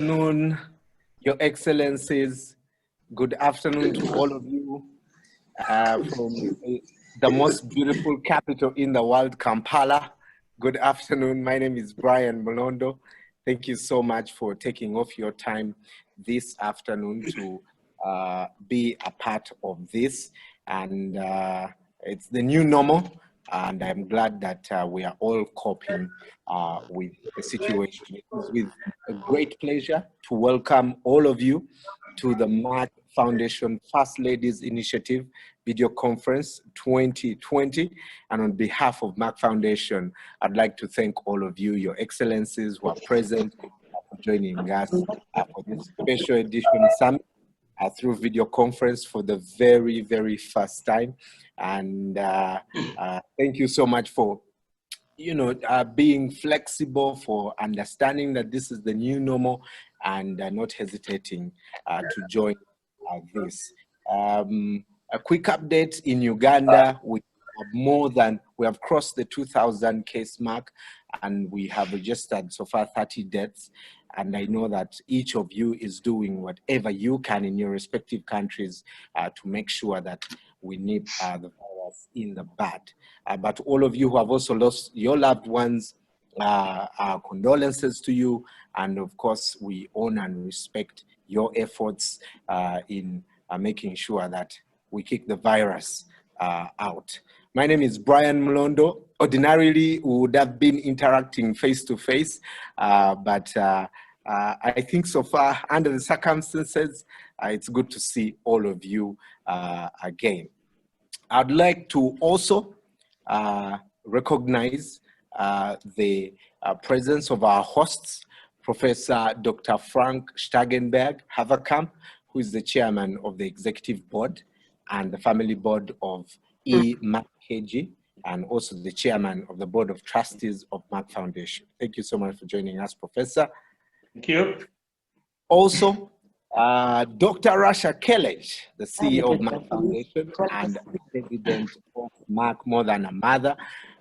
Afternoon, Your Excellencies. Good afternoon to all of you from the most beautiful capital in the world, Kampala. Good afternoon. My name is Brian Molondo. Thank you so much for taking off your time this afternoon to be a part of this. And it's the new normal. And I'm glad that we are all coping with the situation. It is with a great pleasure to welcome all of you to the Merck Foundation First Ladies Initiative Video Conference 2020. And on behalf of Merck Foundation, I'd like to thank all of you, Your Excellencies who are present, for joining us for this special edition summit through video conference for the very, very first time. And thank you so much for, being flexible, for understanding that this is the new normal and not hesitating to join this. A quick update: in Uganda, we have crossed the 2,000 case mark, and we have registered so far 30 deaths. And I know that each of you is doing whatever you can in your respective countries to make sure that we nip the virus in the bud. But all of you who have also lost your loved ones, our condolences to you. And of course, we honor and respect your efforts in making sure that we kick the virus out. My name is Brian Molondo. Ordinarily, we would have been interacting face-to-face, but I think so far, under the circumstances, it's good to see all of you again. I'd like to also recognize the presence of our hosts, Professor Dr. Frank Stangenberg Haverkamp, who is the chairman of the executive board and the family board of Merck KG, and also the chairman of the board of trustees of Merck Foundation. Thank you so much for joining us, Professor. Thank you. Also, Dr. Rasha Kelej, the CEO of Merck Foundation and president of Merck More Than a Mother,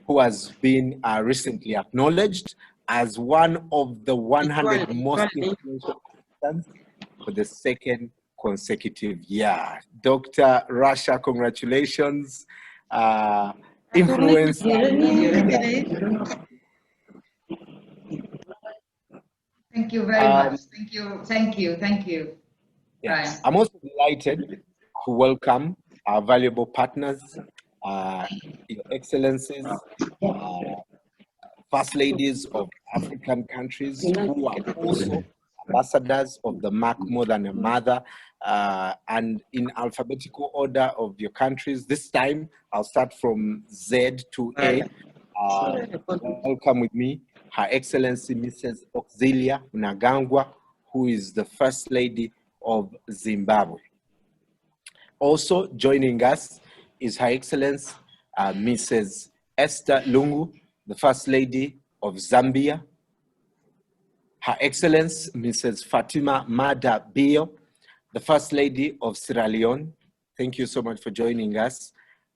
who has been recently acknowledged as one of the 100 most influential Africans for the second consecutive year. Dr. Rasha, congratulations. Thank you very much. Thank you. Yes. I'm also delighted to welcome our valuable partners, Your Excellencies, First Ladies of African countries who are also ambassadors of the Merck More Than a Mother, and in alphabetical order of your countries. This time, I'll start from Z to A. Welcome with me, Her Excellency Mrs. Auxilia Mnangagwa, who is the First Lady of Zimbabwe. Also joining us is Her Excellency Mrs. ESTHER LUNGU, the First Lady of Zambia. Her Excellency Mrs. Fatima Mada Bio, the First Lady of Sierra Leone. Thank you so much for joining us.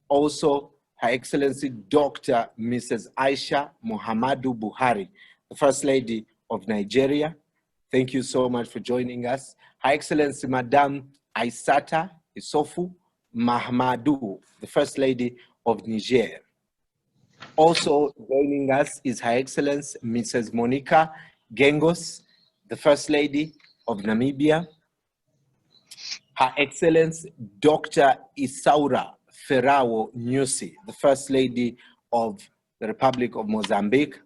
Also, Her Excellency Dr. Mrs. Aisha Muhammadu Buhari, the First Lady of Nigeria. Thank you so much for joining us. Her Excellency Madame Aissata Issoufou Mahamadou, the First Lady of Niger. Also joining us is Her Excellency Mrs. Monica Gengos, the First Lady of Namibia. Her Excellency Dr. Isaura Ferrao Nyusi, the First Lady of the Republic of Mozambique.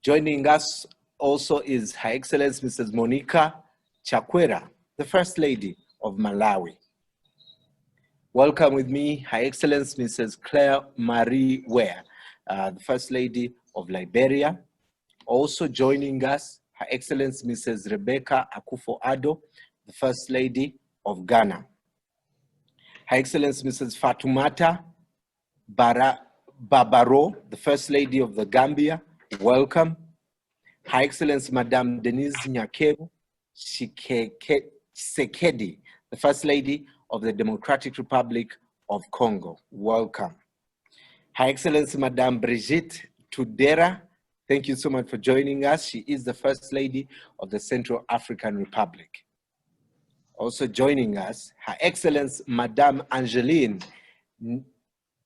Joining us also is Her Excellency Mrs. Monica Chakwera, the First Lady of Malawi. Welcome with me, Her Excellency Mrs. Claire Marie Ware, the First Lady of Liberia. Also joining us, Her Excellency Mrs. Rebecca Akufo-Addo, the First Lady of Ghana. Her Excellency Mrs. Fatoumata Babaro, the First Lady of the Gambia. Welcome. Her Excellency Madame Denise Nyakeru Sekedi, the First Lady of the Democratic Republic of Congo. Welcome. Her Excellency Madame Brigitte Tudera Thank you so much for joining us. She is the First Lady of the Central African Republic. Also joining us, Her Excellency Madame Angeline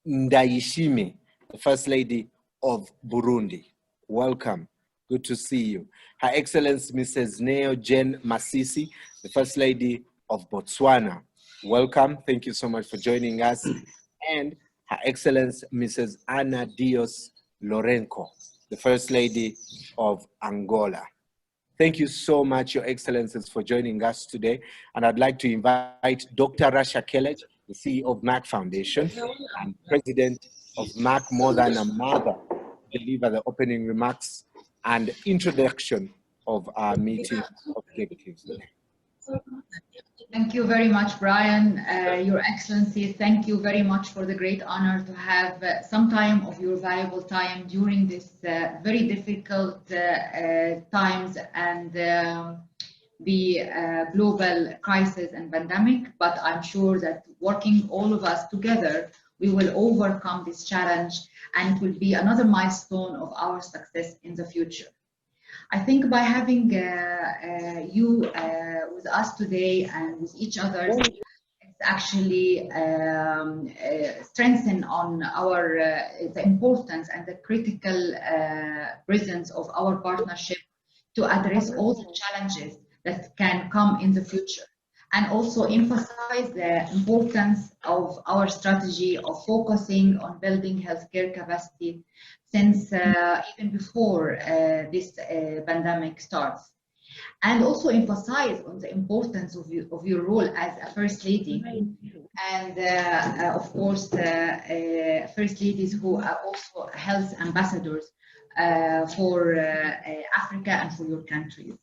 Ndayishimiye, the First Lady of Burundi. Welcome. Good to see you. Her Excellency Mrs. Neo Jane Masisi, the First Lady of Botswana. Welcome. Thank you so much for joining us. And Her Excellency Mrs. Ana Dios Lorenco, the First Lady of Angola. Thank you so much, Your Excellencies, for joining us today. And I'd like to invite Dr. Rasha Kelej, the CEO of Merck Foundation and President of Merck More Than a Mother, to deliver the opening remarks and introduction of our meeting objectives. Thank you very much, Brian. Your Excellency, thank you very much for the great honor to have some time of your valuable time during this very difficult times and the global crisis and pandemic. But I'm sure that working all of us together, we will overcome this challenge and it will be another milestone of our success in the future. I think by having you with us today and with each other, it's actually strengthen on our the importance and the critical presence of our partnership to address all the challenges that can come in the future, and also emphasize the importance of our strategy of focusing on building healthcare capacity since even before this pandemic starts, and also emphasize on the importance of your role as a First Lady, and of course First Ladies who are also health ambassadors for Africa and for your countries.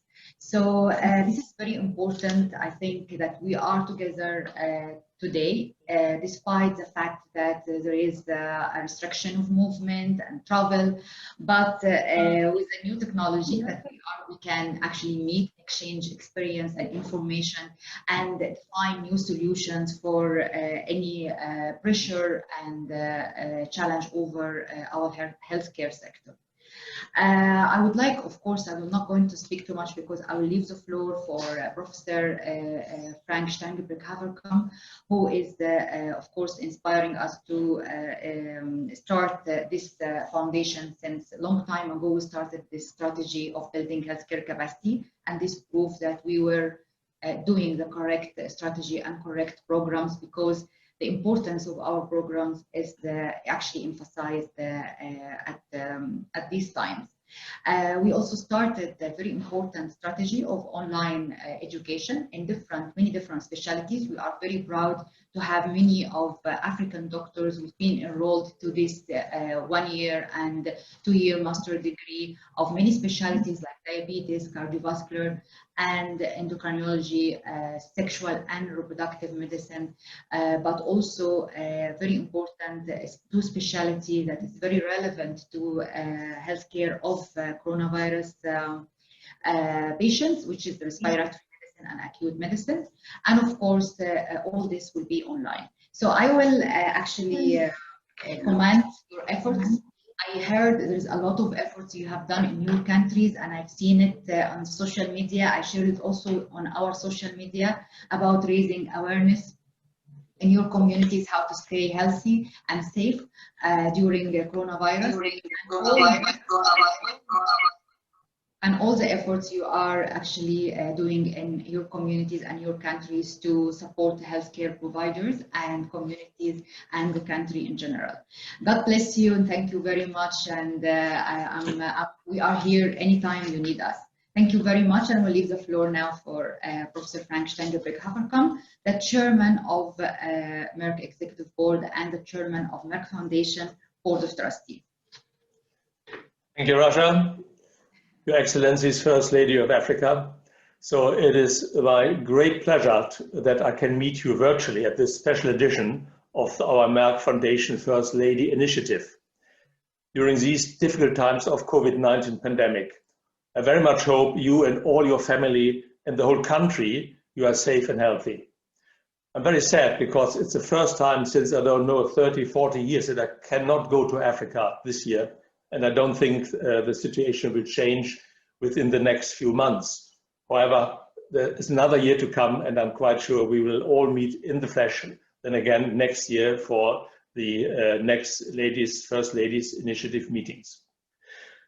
So this is very important. I think that we are together today, despite the fact that there is a restriction of movement and travel, but with the new technology that we can actually meet, exchange experience and information, and find new solutions for any pressure and challenge over our healthcare sector. I would like, of course, I will not going to speak too much because I will leave the floor for Professor Frank Stangenberg Haverkamp, who is, of course, inspiring us to start this foundation since a long time ago. We started this strategy of building healthcare capacity, and this proves that we were doing the correct strategy and correct programs, because the importance of our programs is actually emphasized at these times. We also started a very important strategy of online education in many different specialties. We are very proud to have many of African doctors who've been enrolled to this 1 year and 2-year master degree of many specialties like diabetes, cardiovascular, and endocrinology, sexual and reproductive medicine, but also very important 2 specialty that is very relevant to healthcare of coronavirus patients, which is the respiratory medicine and acute medicine. And of course, all this will be online. So I will actually commend your efforts. I heard there's a lot of efforts you have done in your countries, and I've seen it on social media. I shared it also on our social media about raising awareness in your communities, how to stay healthy and safe during the coronavirus. And all the efforts you are actually doing in your communities and your countries to support healthcare providers and communities and the country in general. God bless you and thank you very much. And we are here anytime you need us. Thank you very much, and we'll leave the floor now for Professor Frank Stangenberg Haverkamp, the Chairman of Merck Executive Board and the Chairman of Merck Foundation Board of Trustees. Thank you, Rasha. Your Excellencies, First Lady of Africa. So it is my great pleasure that I can meet you virtually at this special edition of our Merck Foundation First Lady Initiative. During these difficult times of COVID-19 pandemic, I very much hope you and all your family and the whole country, you are safe and healthy. I'm very sad because it's the first time since, I don't know, 30, 40 years that I cannot go to Africa this year. and I don't think the situation will change within the next few months. However, there is another year to come, and I'm quite sure we will all meet in the flesh then again next year for the next First Ladies Initiative meetings.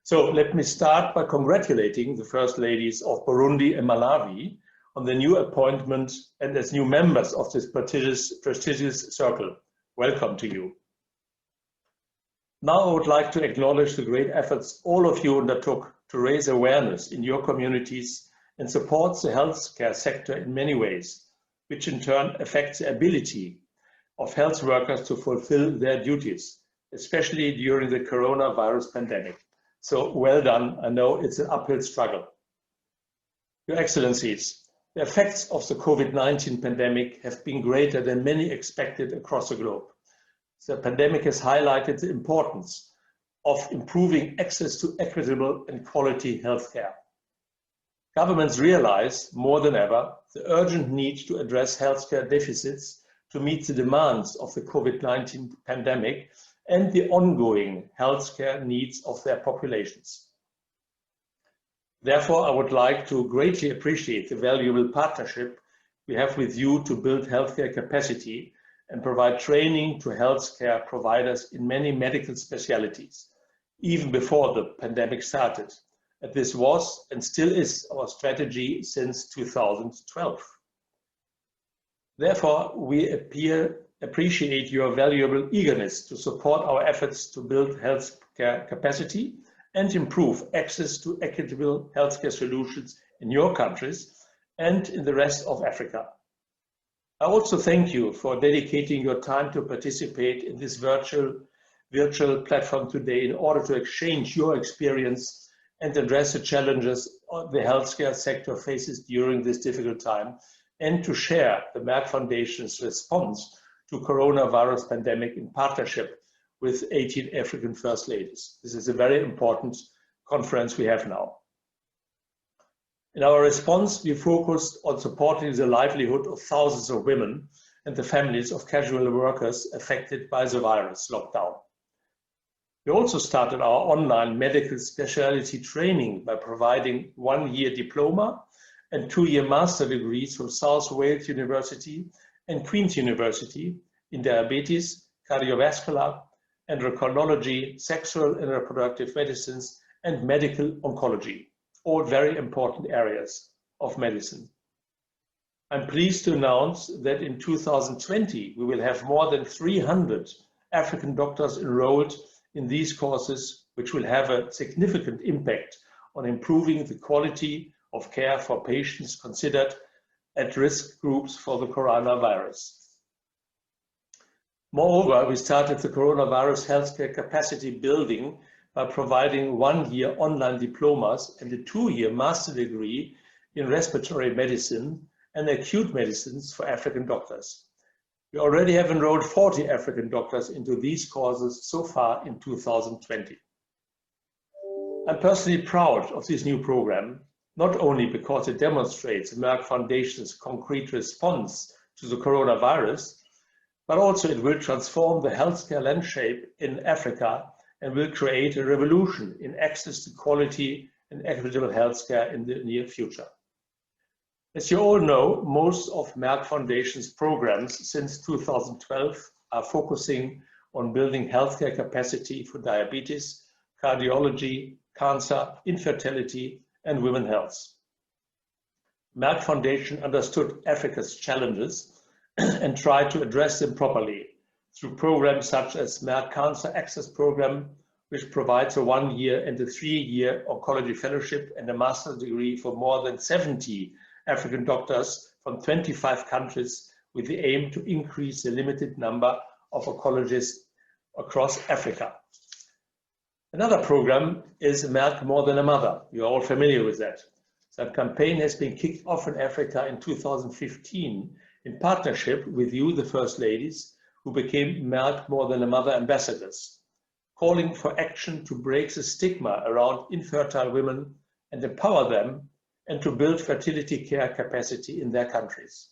So let me start by congratulating the First Ladies of Burundi and Malawi on the new appointment and as new members of this prestigious circle. Welcome to you. Now I would like to acknowledge the great efforts all of you undertook to raise awareness in your communities and support the healthcare sector in many ways, which in turn affects the ability of health workers to fulfill their duties, especially during the coronavirus pandemic. So well done. I know it's an uphill struggle. Your Excellencies, the effects of the COVID-19 pandemic have been greater than many expected across the globe. The pandemic has highlighted the importance of improving access to equitable and quality healthcare. Governments realize more than ever the urgent need to address healthcare deficits to meet the demands of the COVID-19 pandemic and the ongoing healthcare needs of their populations. Therefore, I would like to greatly appreciate the valuable partnership we have with you to build healthcare capacity and provide training to healthcare providers in many medical specialties, even before the pandemic started. And this was and still is our strategy since 2012. Therefore, we appreciate your valuable eagerness to support our efforts to build healthcare capacity and improve access to equitable healthcare solutions in your countries and in the rest of Africa. I also thank you for dedicating your time to participate in this virtual platform today in order to exchange your experience and address the challenges the healthcare sector faces during this difficult time, and to share the Merck Foundation's response to coronavirus pandemic in partnership with 18 African First Ladies. This is a very important conference we have now. In our response, we focused on supporting the livelihood of thousands of women and the families of casual workers affected by the virus lockdown. We also started our online medical specialty training by providing 1-year diploma and 2-year master degrees from South Wales University and Queen's University in Diabetes, Cardiovascular, Endocrinology, Sexual and Reproductive Medicines, and Medical Oncology, all very important areas of medicine. I'm pleased to announce that in 2020, we will have more than 300 African doctors enrolled in these courses, which will have a significant impact on improving the quality of care for patients considered at-risk groups for the coronavirus. Moreover, we started the coronavirus healthcare capacity building by providing 1-year online diplomas and a 2-year master degree in respiratory medicine and acute medicines for African doctors. We already have enrolled 40 African doctors into these courses so far in 2020. I'm personally proud of this new program, not only because it demonstrates the Merck Foundation's concrete response to the coronavirus, but also it will transform the healthcare landscape in Africa and will create a revolution in access to quality and equitable healthcare in the near future. As you all know, most of Merck Foundation's programs since 2012 are focusing on building healthcare capacity for diabetes, cardiology, cancer, infertility, and women's health. Merck Foundation understood Africa's challenges and tried to address them properly through programs such as Merck Cancer Access Program, which provides a 1-year and a 3-year oncology fellowship and a master's degree for more than 70 African doctors from 25 countries, with the aim to increase the limited number of oncologists across Africa. Another program is Merck More Than a Mother. You're all familiar with that. That campaign has been kicked off in Africa in 2015 in partnership with you, the First Ladies, who became Merck More Than a Mother ambassadors, calling for action to break the stigma around infertile women and empower them, and to build fertility care capacity in their countries.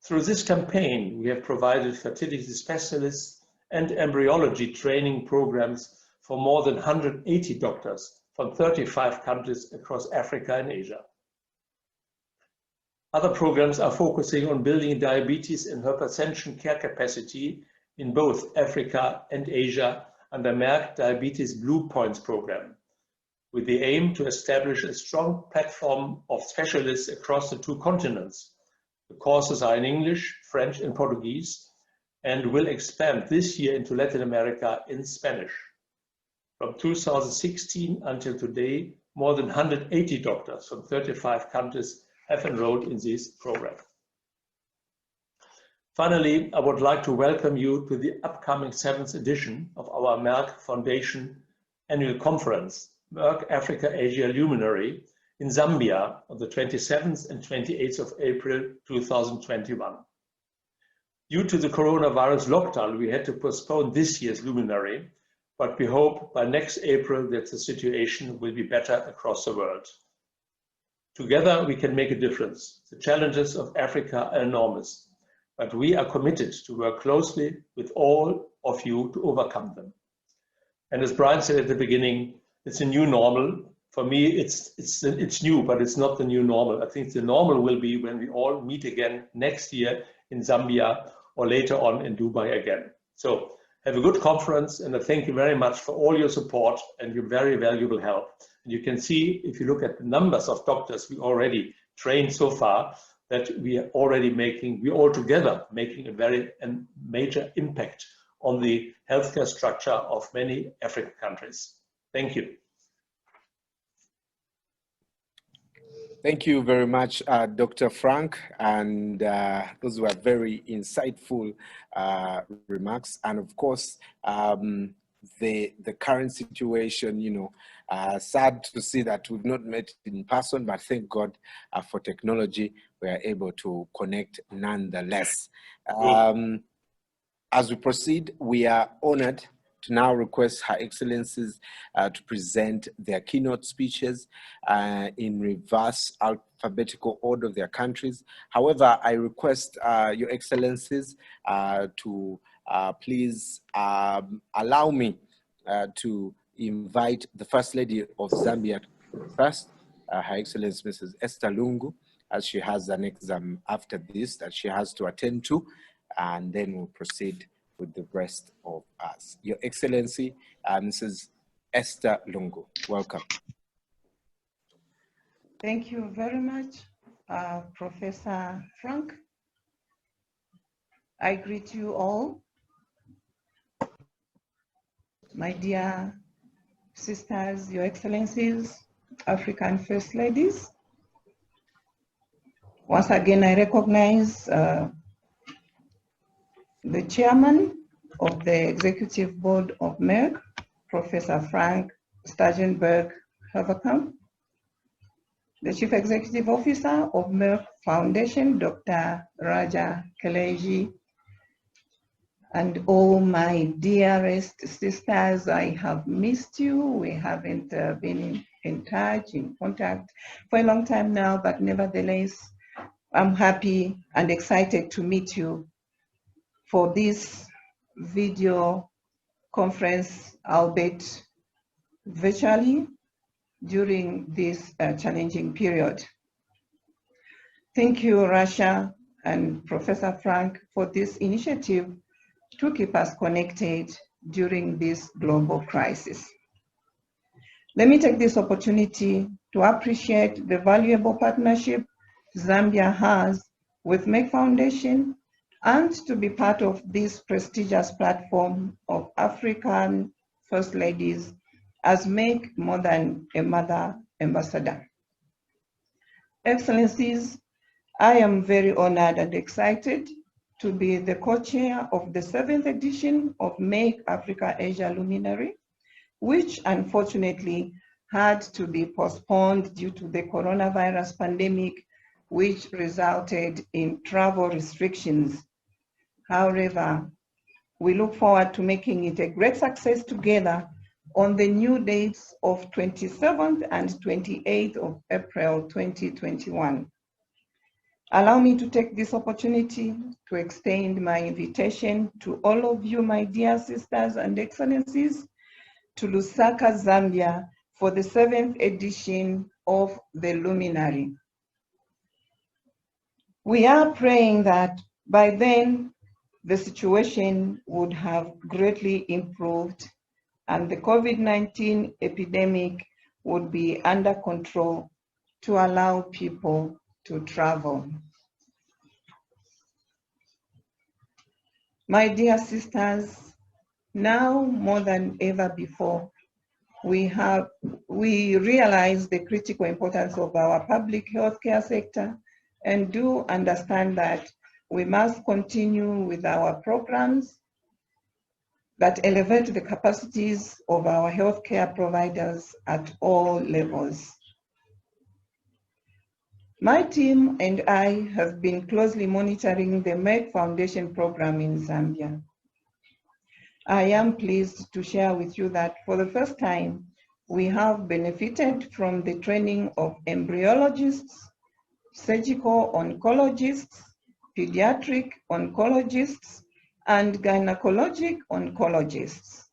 Through this campaign, we have provided fertility specialists and embryology training programs for more than 180 doctors from 35 countries across Africa and Asia. Other programs are focusing on building diabetes and hypertension care capacity in both Africa and Asia under Merck Diabetes Blue Points program, with the aim to establish a strong platform of specialists across the two continents. The courses are in English, French, and Portuguese, and will expand this year into Latin America in Spanish. From 2016 until today, more than 180 doctors from 35 countries have enrolled in this program. Finally, I would like to welcome you to the upcoming 7th edition of our Merck Foundation annual conference, Merck Africa Asia Luminary, in Zambia on the 27th and 28th of April 2021. Due to the coronavirus lockdown, we had to postpone this year's Luminary, but we hope by next April that the situation will be better across the world. Together, we can make a difference. The challenges of Africa are enormous, but we are committed to work closely with all of you to overcome them. And as Brian said at the beginning, it's a new normal. For me, it's new, but it's not the new normal. I think the normal will be when we all meet again next year in Zambia or later on in Dubai again. So have a good conference, and I thank you very much for all your support and your very valuable help. And you can see, if you look at the numbers of doctors we already trained so far, that we are already we all together making a major impact on the healthcare structure of many African countries. Thank you. Thank you very much, Dr. Frank, and those were very insightful remarks. And of course, the current situation, you know, sad to see that we've not met in person, but thank God for technology, we are able to connect nonetheless. As we proceed, we are honored to now request Her Excellencies to present their keynote speeches in reverse alphabetical order of their countries. However, I request Your Excellencies to please allow me to invite the First Lady of Zambia first, Her Excellency Mrs. ESTHER LUNGU, as she has an exam after this that she has to attend to, and then we'll proceed with the rest of us. Your Excellency, Mrs. ESTHER LUNGU, welcome. Thank you very much, Professor Frank. I greet you all, my dear sisters, Your Excellencies, African First Ladies. Once again, I recognize the chairman of the executive board of Merck, Professor Frank Stangenberg Haverkamp, the chief executive officer of Merck Foundation, Dr. Rasha Kelej, and all my dearest sisters. I have missed you. We haven't been in touch, in contact for a long time now, but nevertheless, I'm happy and excited to meet you for this video conference, albeit virtually, during this challenging period. Thank you, Rasha and Professor Frank, for this initiative to keep us connected during this global crisis. Let me take this opportunity to appreciate the valuable partnership Zambia has with Merck Foundation, and to be part of this prestigious platform of African First Ladies as Merck More Than a Mother Ambassador. Excellencies, I am very honored and excited to be the co-chair of the 7th edition of Merck Africa Asia Luminary, which unfortunately had to be postponed due to the coronavirus pandemic, which resulted in travel restrictions. However, we look forward to making it a great success together on the new dates of 27th and 28th of April 2021. Allow me to take this opportunity to extend my invitation to all of you, my dear sisters and excellencies, to Lusaka, Zambia for the 7th edition of the Luminary. We are praying that by then the situation would have greatly improved and the COVID-19 epidemic would be under control to allow people to travel. My dear sisters, now more than ever before, we realize the critical importance of our public healthcare sector and do understand that we must continue with our programs that elevate the capacities of our healthcare providers at all levels. My team and I have been closely monitoring the Merck Foundation program in Zambia. I am pleased to share with you that for the first time, we have benefited from the training of embryologists, surgical oncologists, pediatric oncologists, and gynecologic oncologists.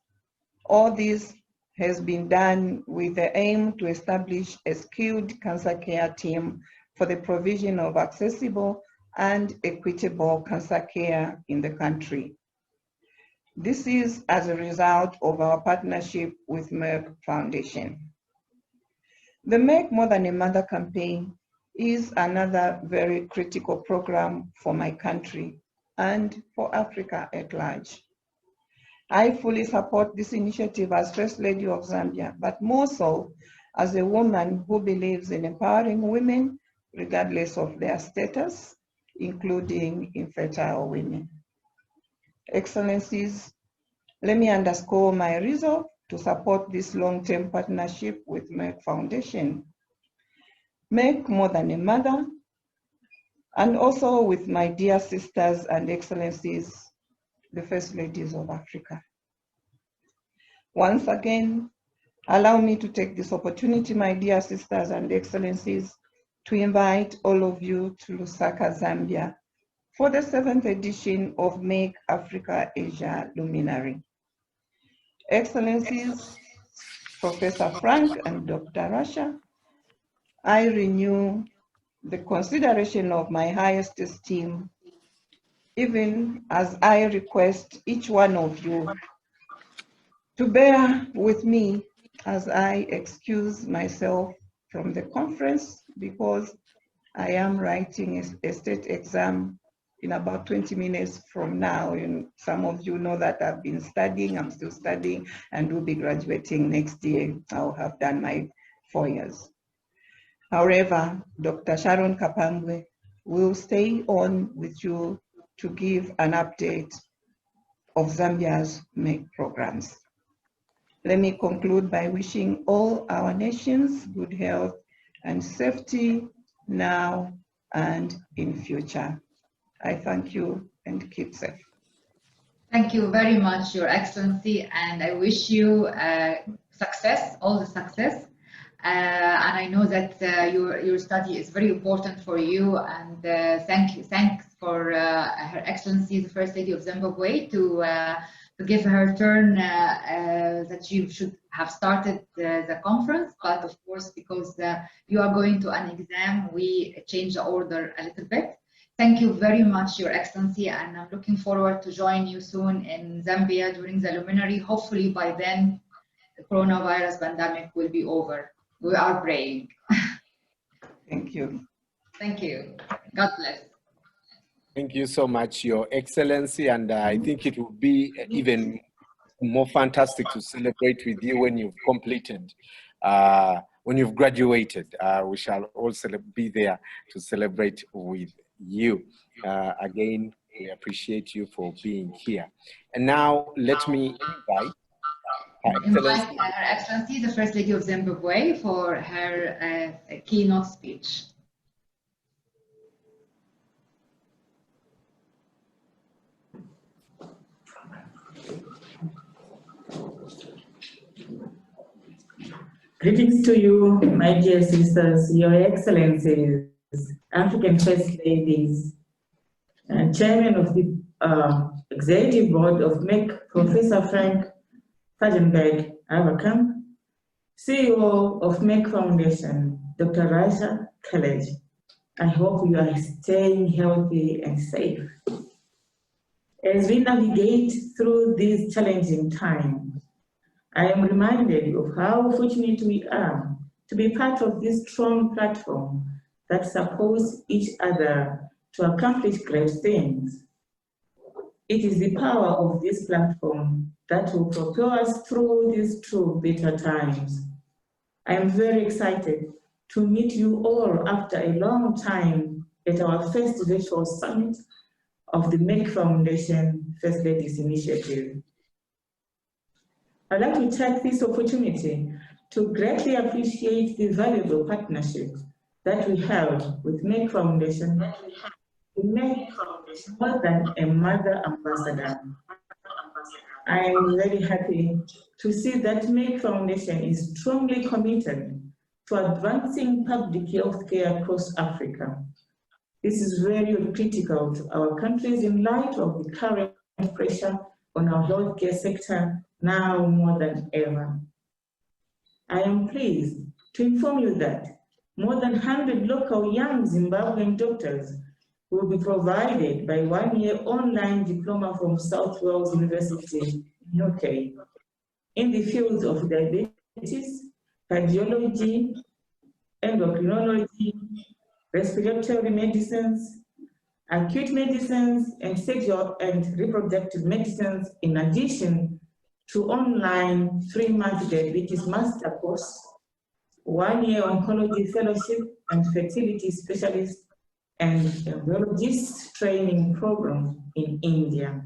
All this has been done with the aim to establish a skilled cancer care team for the provision of accessible and equitable cancer care in the country. This is as a result of our partnership with Merck Foundation. The Make More Than a Mother campaign is another very critical program for my country and for Africa at large. I fully support this initiative as First Lady of Zambia, but more so as a woman who believes in empowering women regardless of their status, including infertile women. Excellencies, let me underscore my resolve to support this long-term partnership with Merck Foundation. Make More Than a Mother, and also with my dear sisters and excellencies, the First Ladies of Africa. Once again, allow me to take this opportunity, my dear sisters and excellencies, to invite all of you to Lusaka, Zambia, for the 7th edition of Make Africa Asia Luminary. Excellencies, Professor Frank and Dr. Rasha, I renew the consideration of my highest esteem, even as I request each one of you to bear with me as I excuse myself from the conference because I am writing a state exam in about 20 minutes from now. And some of you know that I've been studying, I'm still studying, and will be graduating next year. I'll have done my 4 years. However, Dr. Sharon Kapangwe will stay on with you to give an update of Zambia's MEC programs. Let me conclude by wishing all our nations good health and safety now and in future. I thank you and keep safe. Thank you very much, Your Excellency, and I wish you success, all the success. And I know that your study is very important for you, and thanks for Her Excellency, the First Lady of Zimbabwe, to give her turn that you should have started the conference, but of course, because you are going to an exam, we change the order a little bit. Thank you very much, Your Excellency, and I'm looking forward to join you soon in Zambia during the Luminary. Hopefully by then, the coronavirus pandemic will be over. We are praying. Thank you. Thank you. God bless. Thank you so much, Your Excellency, and I think it will be even more fantastic to celebrate with you when you've completed, when you've graduated. We shall also be there to celebrate with you. Again, we appreciate you for being here. And now let me invite Her Excellency, the First Lady of Zimbabwe, for her keynote speech. Greetings to you, my dear sisters, Your Excellencies, African First Ladies, and Chairman of the Executive Board of MEC, Professor Frank Stangenberg Haverkamp, CEO of Merck Foundation, Dr. Rasha Kelej. I hope you are staying healthy and safe. As we navigate through these challenging times, I am reminded of how fortunate we are to be part of this strong platform that supports each other to accomplish great things. It is the power of this platform that will propel us through these true bitter times. I am very excited to meet you all after a long time at our first virtual summit of the Merck Foundation First Ladies Initiative. I'd like to take this opportunity to greatly appreciate the valuable partnership that we have with Merck Foundation to make more than a mother ambassador. I am very happy to see that Merck Foundation is strongly committed to advancing public health care across Africa. This is very critical to our countries in light of the current pressure on our healthcare sector now more than ever. I am pleased to inform you that more than 100 local young Zimbabwean doctors will be provided by one-year online diploma from South Wales University in UK in the fields of diabetes, cardiology, endocrinology, respiratory medicines, acute medicines, and sexual and reproductive medicines, in addition to online 3-month diabetes master course, 1-year oncology fellowship, and fertility specialist and embryologist training program in India.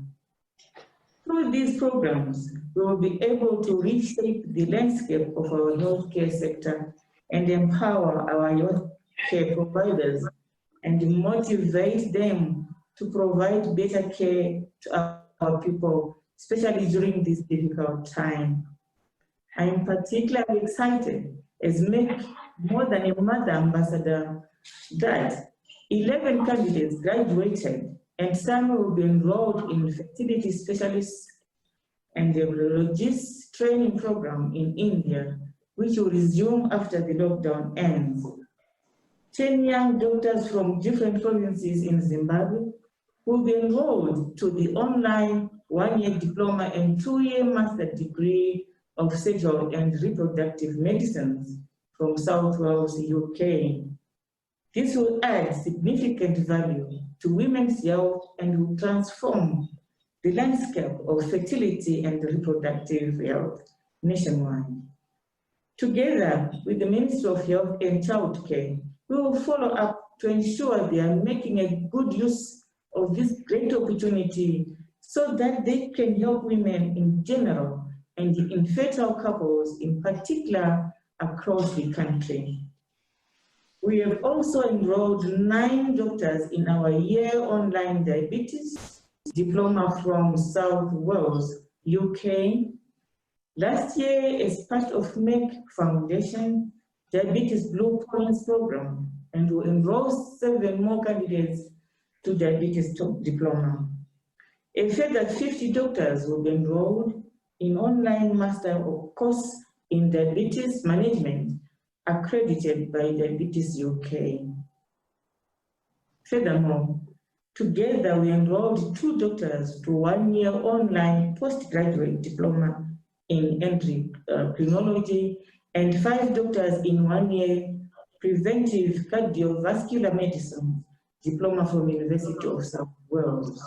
Through these programs, we will be able to reshape the landscape of our healthcare sector and empower our healthcare providers and motivate them to provide better care to our people, especially during this difficult time. I am particularly excited as Merck more than a mother ambassador that 11 candidates graduated and some will be enrolled in fertility specialists and the embryologist training program in India, which will resume after the lockdown ends. 10 young doctors from different provinces in Zimbabwe will be enrolled to the online 1-year diploma and 2-year master degree of sexual and reproductive medicines from South Wales, UK. This will add significant value to women's health and will transform the landscape of fertility and reproductive health nationwide. Together with the Ministry of Health and Childcare, we will follow up to ensure they are making a good use of this great opportunity so that they can help women in general and infertile couples in particular across the country. We have also enrolled 9 doctors in our year online diabetes diploma from South Wales, UK. Last year, as part of Merck Foundation Diabetes Blue Points program, and will enroll 7 more candidates to diabetes diploma. A further 50 doctors will be enrolled in online master of course in diabetes management accredited by Diabetes UK. Furthermore, together we enrolled 2 doctors to 1-year online postgraduate diploma in endocrinology and 5 doctors in 1-year preventive cardiovascular medicine diploma from University of South Wales.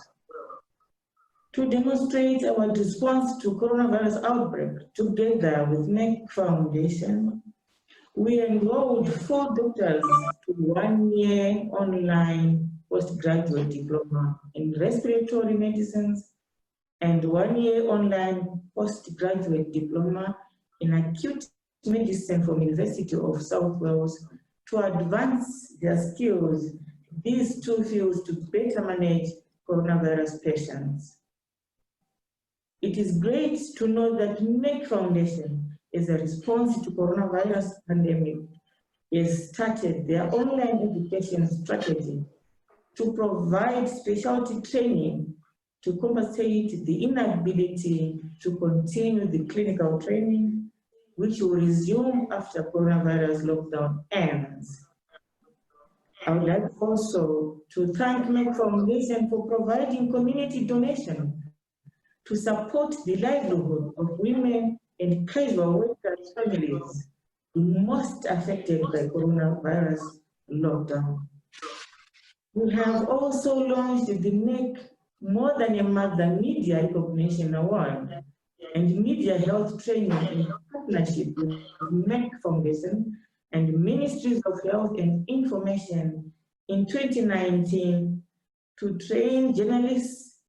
To demonstrate our response to coronavirus outbreak, together with Merck Foundation, we enrolled 4 doctors to 1-year online postgraduate diploma in respiratory medicines and 1-year online postgraduate diploma in acute medicine from University of South Wales to advance their skills in these 2 fields to better manage coronavirus patients. It is great to know that Merck Foundation, as a response to coronavirus pandemic, has started their online education strategy to provide specialty training to compensate the inability to continue the clinical training which will resume after coronavirus lockdown ends. I would like also to thank Merck Foundation for providing community donation to support the livelihood of women and casual workers' families most affected by coronavirus lockdown. We have also launched the Merck More Than a Mother Media Recognition Award and Media Health Training in partnership with Merck Foundation and Ministries of Health and Information in 2019 to train journalists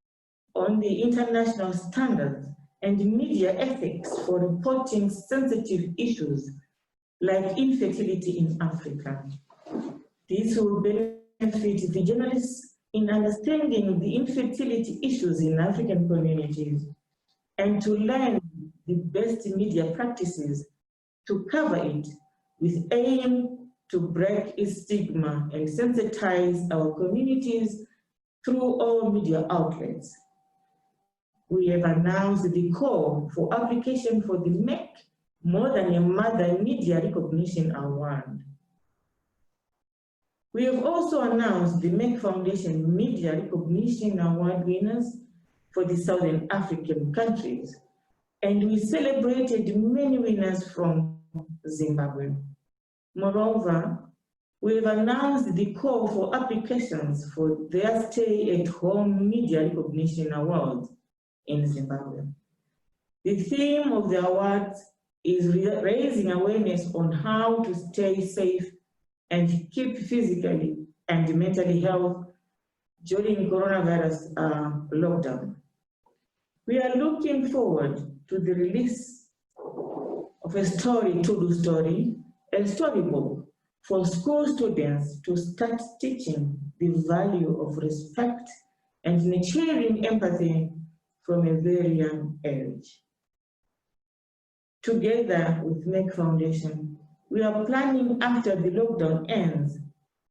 on the international standards and media ethics for reporting sensitive issues like infertility in Africa. This will benefit the journalists in understanding the infertility issues in African communities and to learn the best media practices to cover it with aim to break its stigma and sensitize our communities through all media outlets. We have announced the call for application for the Merck More Than a Mother Media Recognition Award. We have also announced the Merck Foundation Media Recognition Award winners for the Southern African countries, and we celebrated many winners from Zimbabwe. Moreover, we have announced the call for applications for their stay-at-home media recognition awards in Zimbabwe. The theme of the awards is raising awareness on how to stay safe and keep physically and mentally healthy during coronavirus lockdown. We are looking forward to the release of a story, a storybook for school students to start teaching the value of respect and nurturing empathy from a very young age. Together with Merck Foundation, we are planning after the lockdown ends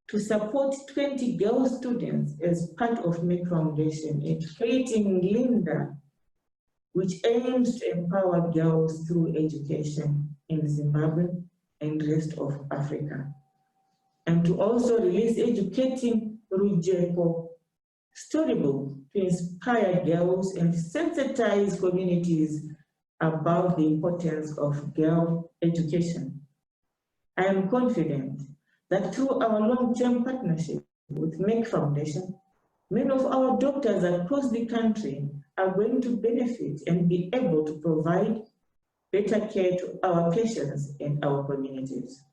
to support 20 girl students as part of Merck Foundation in creating Linda, which aims to empower girls through education in Zimbabwe and the rest of Africa. And to also release Educating Rujeko storybook to inspire girls and sensitize communities about the importance of girl education. I am confident that through our long-term partnership with Merck Foundation, many of our doctors across the country are going to benefit and be able to provide better care to our patients and our communities.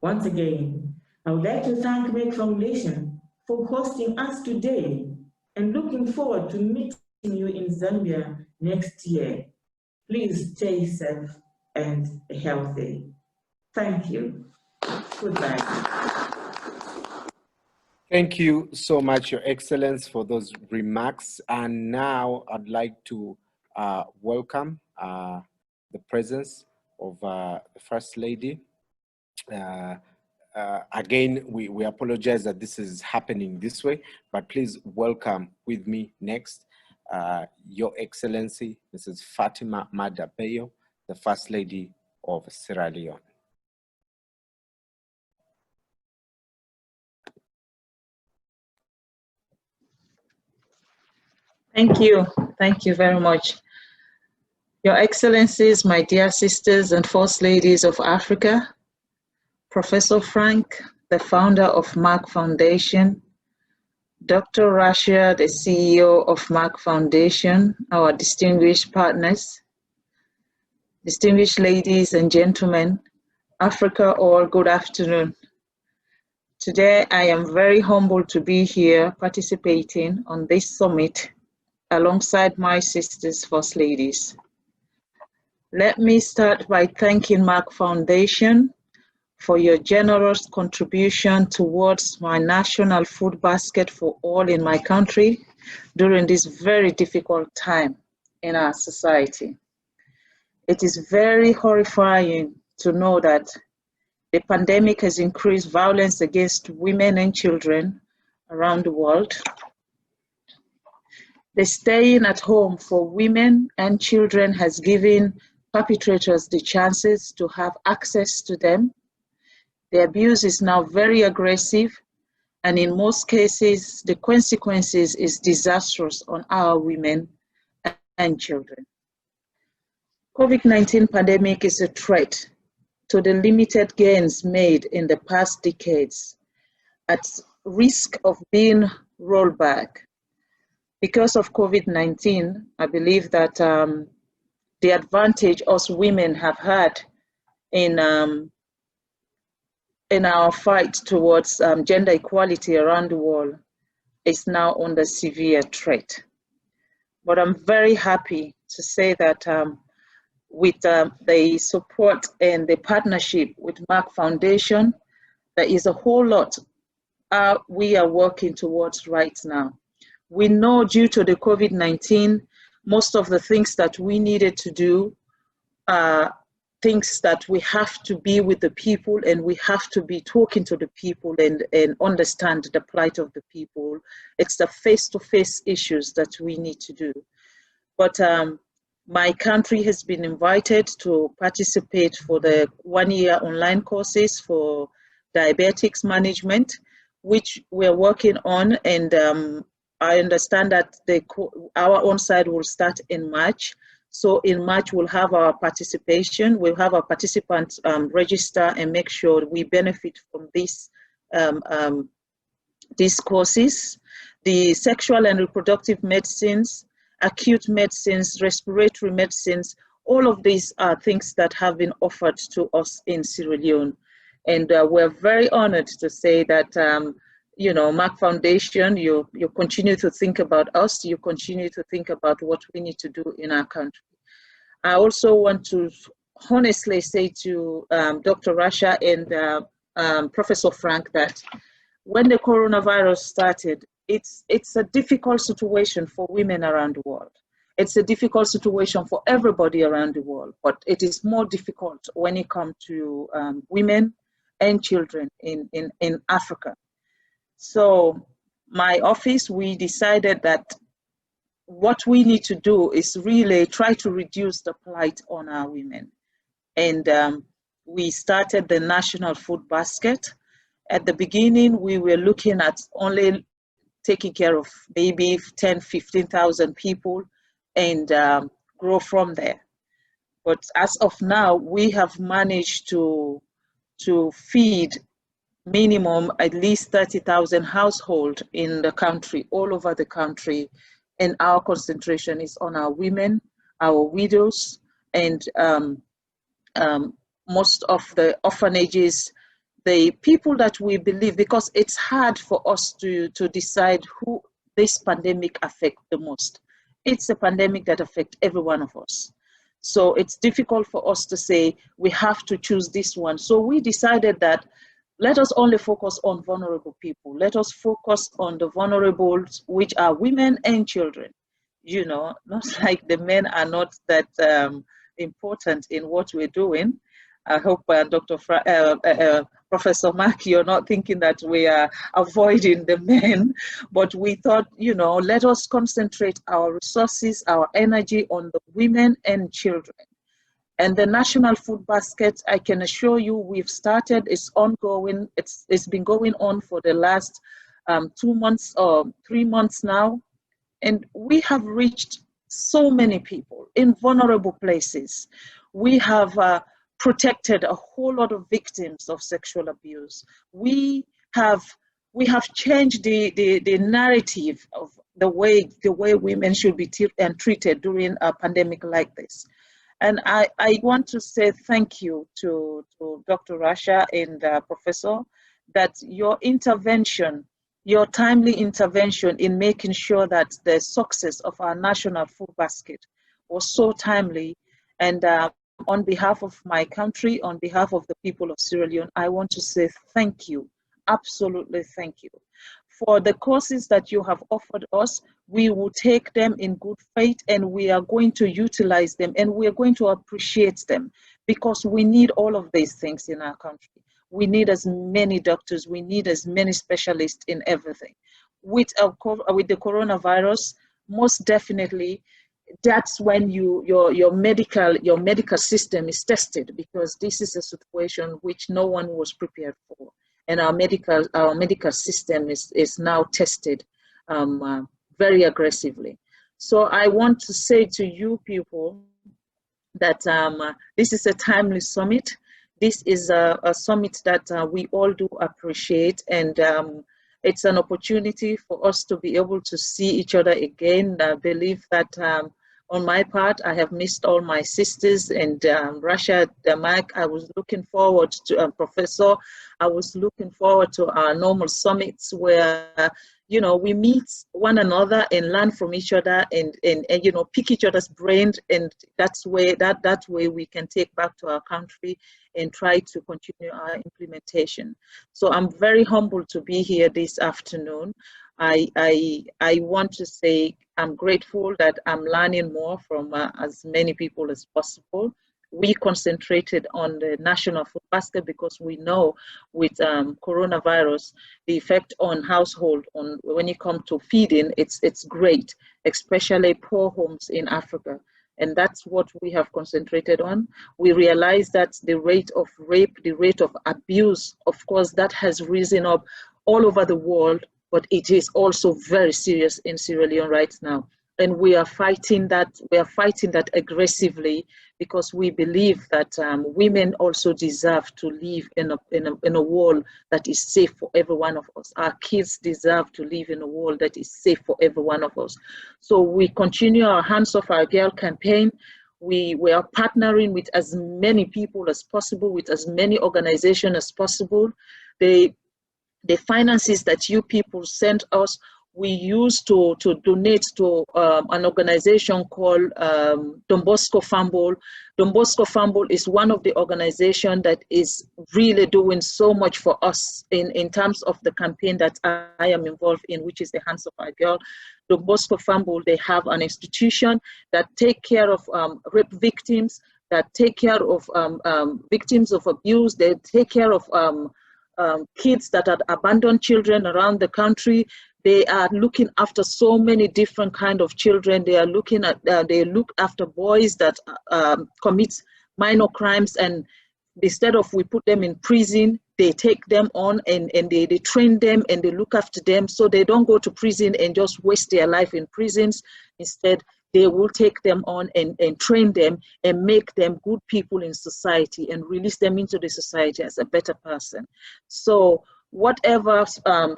Once again, I would like to thank Merck Foundation for hosting us today and looking forward to meeting you in Zambia next year. Please stay safe and healthy. Thank you. Goodbye. Thank you so much, Your Excellence, for those remarks. And now I'd like to welcome the presence of the First Lady. Again, we apologize that this is happening this way, but please welcome with me next, Your Excellency, Mrs. Fatima Madabeyo, the First Lady of Sierra Leone. Thank you very much. Your Excellencies, my dear sisters and First Ladies of Africa, Professor Frank, the founder of Merck Foundation, Dr. Rasha, the CEO of Merck Foundation, our distinguished partners, distinguished ladies and gentlemen, Africa all, good afternoon. Today, I am very humbled to be here participating on this summit alongside my sisters, First Ladies. Let me start by thanking Merck Foundation for your generous contribution towards my national food basket for all in my country during this very difficult time in our society. It is very horrifying to know that the pandemic has increased violence against women and children around the world. The staying at home for women and children has given perpetrators the chances to have access to them. The abuse is now very aggressive, and in most cases, the consequences is disastrous on our women and children. COVID-19 pandemic is a threat to the limited gains made in the past decades, at risk of being rolled back. Because of COVID-19, I believe that the advantage us women have had in our fight towards gender equality around the world is now under severe threat. But I'm very happy to say that with the support and the partnership with Merck Foundation, there is a whole lot we are working towards right now. We know due to the COVID-19, most of the things that we needed to do are things that we have to be with the people, and we have to be talking to the people and understand the plight of the people. It's the face-to-face issues that we need to do. But my country has been invited to participate for the one-year online courses for diabetics management, which we're working on, and I understand that our on-site will start in March. So in March, we'll have our participation. We'll have our participants register and make sure we benefit from these courses. The sexual and reproductive medicines, acute medicines, respiratory medicines, all of these are things that have been offered to us in Sierra Leone. And we're very honored to say that, you know, Merck Foundation, you continue to think about us, you continue to think about what we need to do in our country. I also want to honestly say to Dr. Rasha and Professor Frank that when the coronavirus started, it's a difficult situation for women around the world. It's a difficult situation for everybody around the world, but it is more difficult when it comes to women and children in Africa. So my office, we decided that what we need to do is really try to reduce the plight on our women. And we started the National Food Basket. At the beginning, we were looking at only taking care of maybe 10, 15,000 people and grow from there. But as of now, we have managed to feed minimum at least 30,000 households in the country, all over the country. And our concentration is on our women, our widows, and most of the orphanages, the people that we believe, because it's hard for us to decide who this pandemic affects the most. It's a pandemic that affects every one of us. So it's difficult for us to say we have to choose this one. So we decided that let us only focus on vulnerable people. Let us focus on the vulnerables, which are women and children. You know, not like the men are not that important in what we're doing. I hope Professor Mark, you're not thinking that we are avoiding the men, but we thought, you know, let us concentrate our resources, our energy on the women and children. And the National Food Basket, I can assure you, we've started, it's ongoing. It's been going on for the last 2 months or 3 months now. And we have reached so many people in vulnerable places. We have protected a whole lot of victims of sexual abuse. We have changed the narrative of the way women should be treated during a pandemic like this. And I want to say thank you to Dr. Rasha and Professor, that your intervention, your timely intervention in making sure that the success of our National Food Basket was so timely. And on behalf of my country, on behalf of the people of Sierra Leone, I want to say thank you, absolutely thank you. For the courses that you have offered us, we will take them in good faith, and we are going to utilize them, and we are going to appreciate them, because we need all of these things in our country. We need as many doctors, we need as many specialists in everything. With the coronavirus, most definitely, that's when your medical system is tested, because this is a situation which no one was prepared for, and our medical system is now tested very aggressively. So I want to say to you people that this is a timely summit. This is a summit that we all do appreciate, and it's an opportunity for us to be able to see each other again. I believe that on my part, I have missed all my sisters, and Rasha, Mike, I was looking forward to, Professor, I was looking forward to our normal summits where, you know, we meet one another and learn from each other, and you know, pick each other's brains, and that way we can take back to our country and try to continue our implementation. So I'm very humbled to be here this afternoon. I want to say I'm grateful that I'm learning more from as many people as possible. We concentrated on the national food basket because we know with coronavirus, the effect on household, when it comes to feeding, it's great, especially poor homes in Africa. And that's what we have concentrated on. We realize that the rate of rape, the rate of abuse, of course, that has risen up all over the world, but it is also very serious in Sierra Leone right now. And we are fighting that aggressively, because we believe that women also deserve to live in a world that is safe for every one of us. Our kids deserve to live in a world that is safe for every one of us. So we continue our Hands Off Our Girl campaign. We are partnering with as many people as possible, with as many organizations as possible. The finances that you people sent us, we used to donate to an organization called Don Bosco Fumble. Don Bosco Fumble is one of the organizations that is really doing so much for us in terms of the campaign that I am involved in, which is the Hands of Our Girl. Don Bosco Fumble, they have an institution that take care of rape victims, that take care of victims of abuse, they take care of kids that are abandoned children around the country. They are looking after so many different kind of children. They are looking at, they look after boys that commit minor crimes, and instead of we put them in prison, they take them on and they train them and they look after them, so they don't go to prison and just waste their life in prisons. Instead, they will take them on and train them and make them good people in society and release them into the society as a better person. So whatever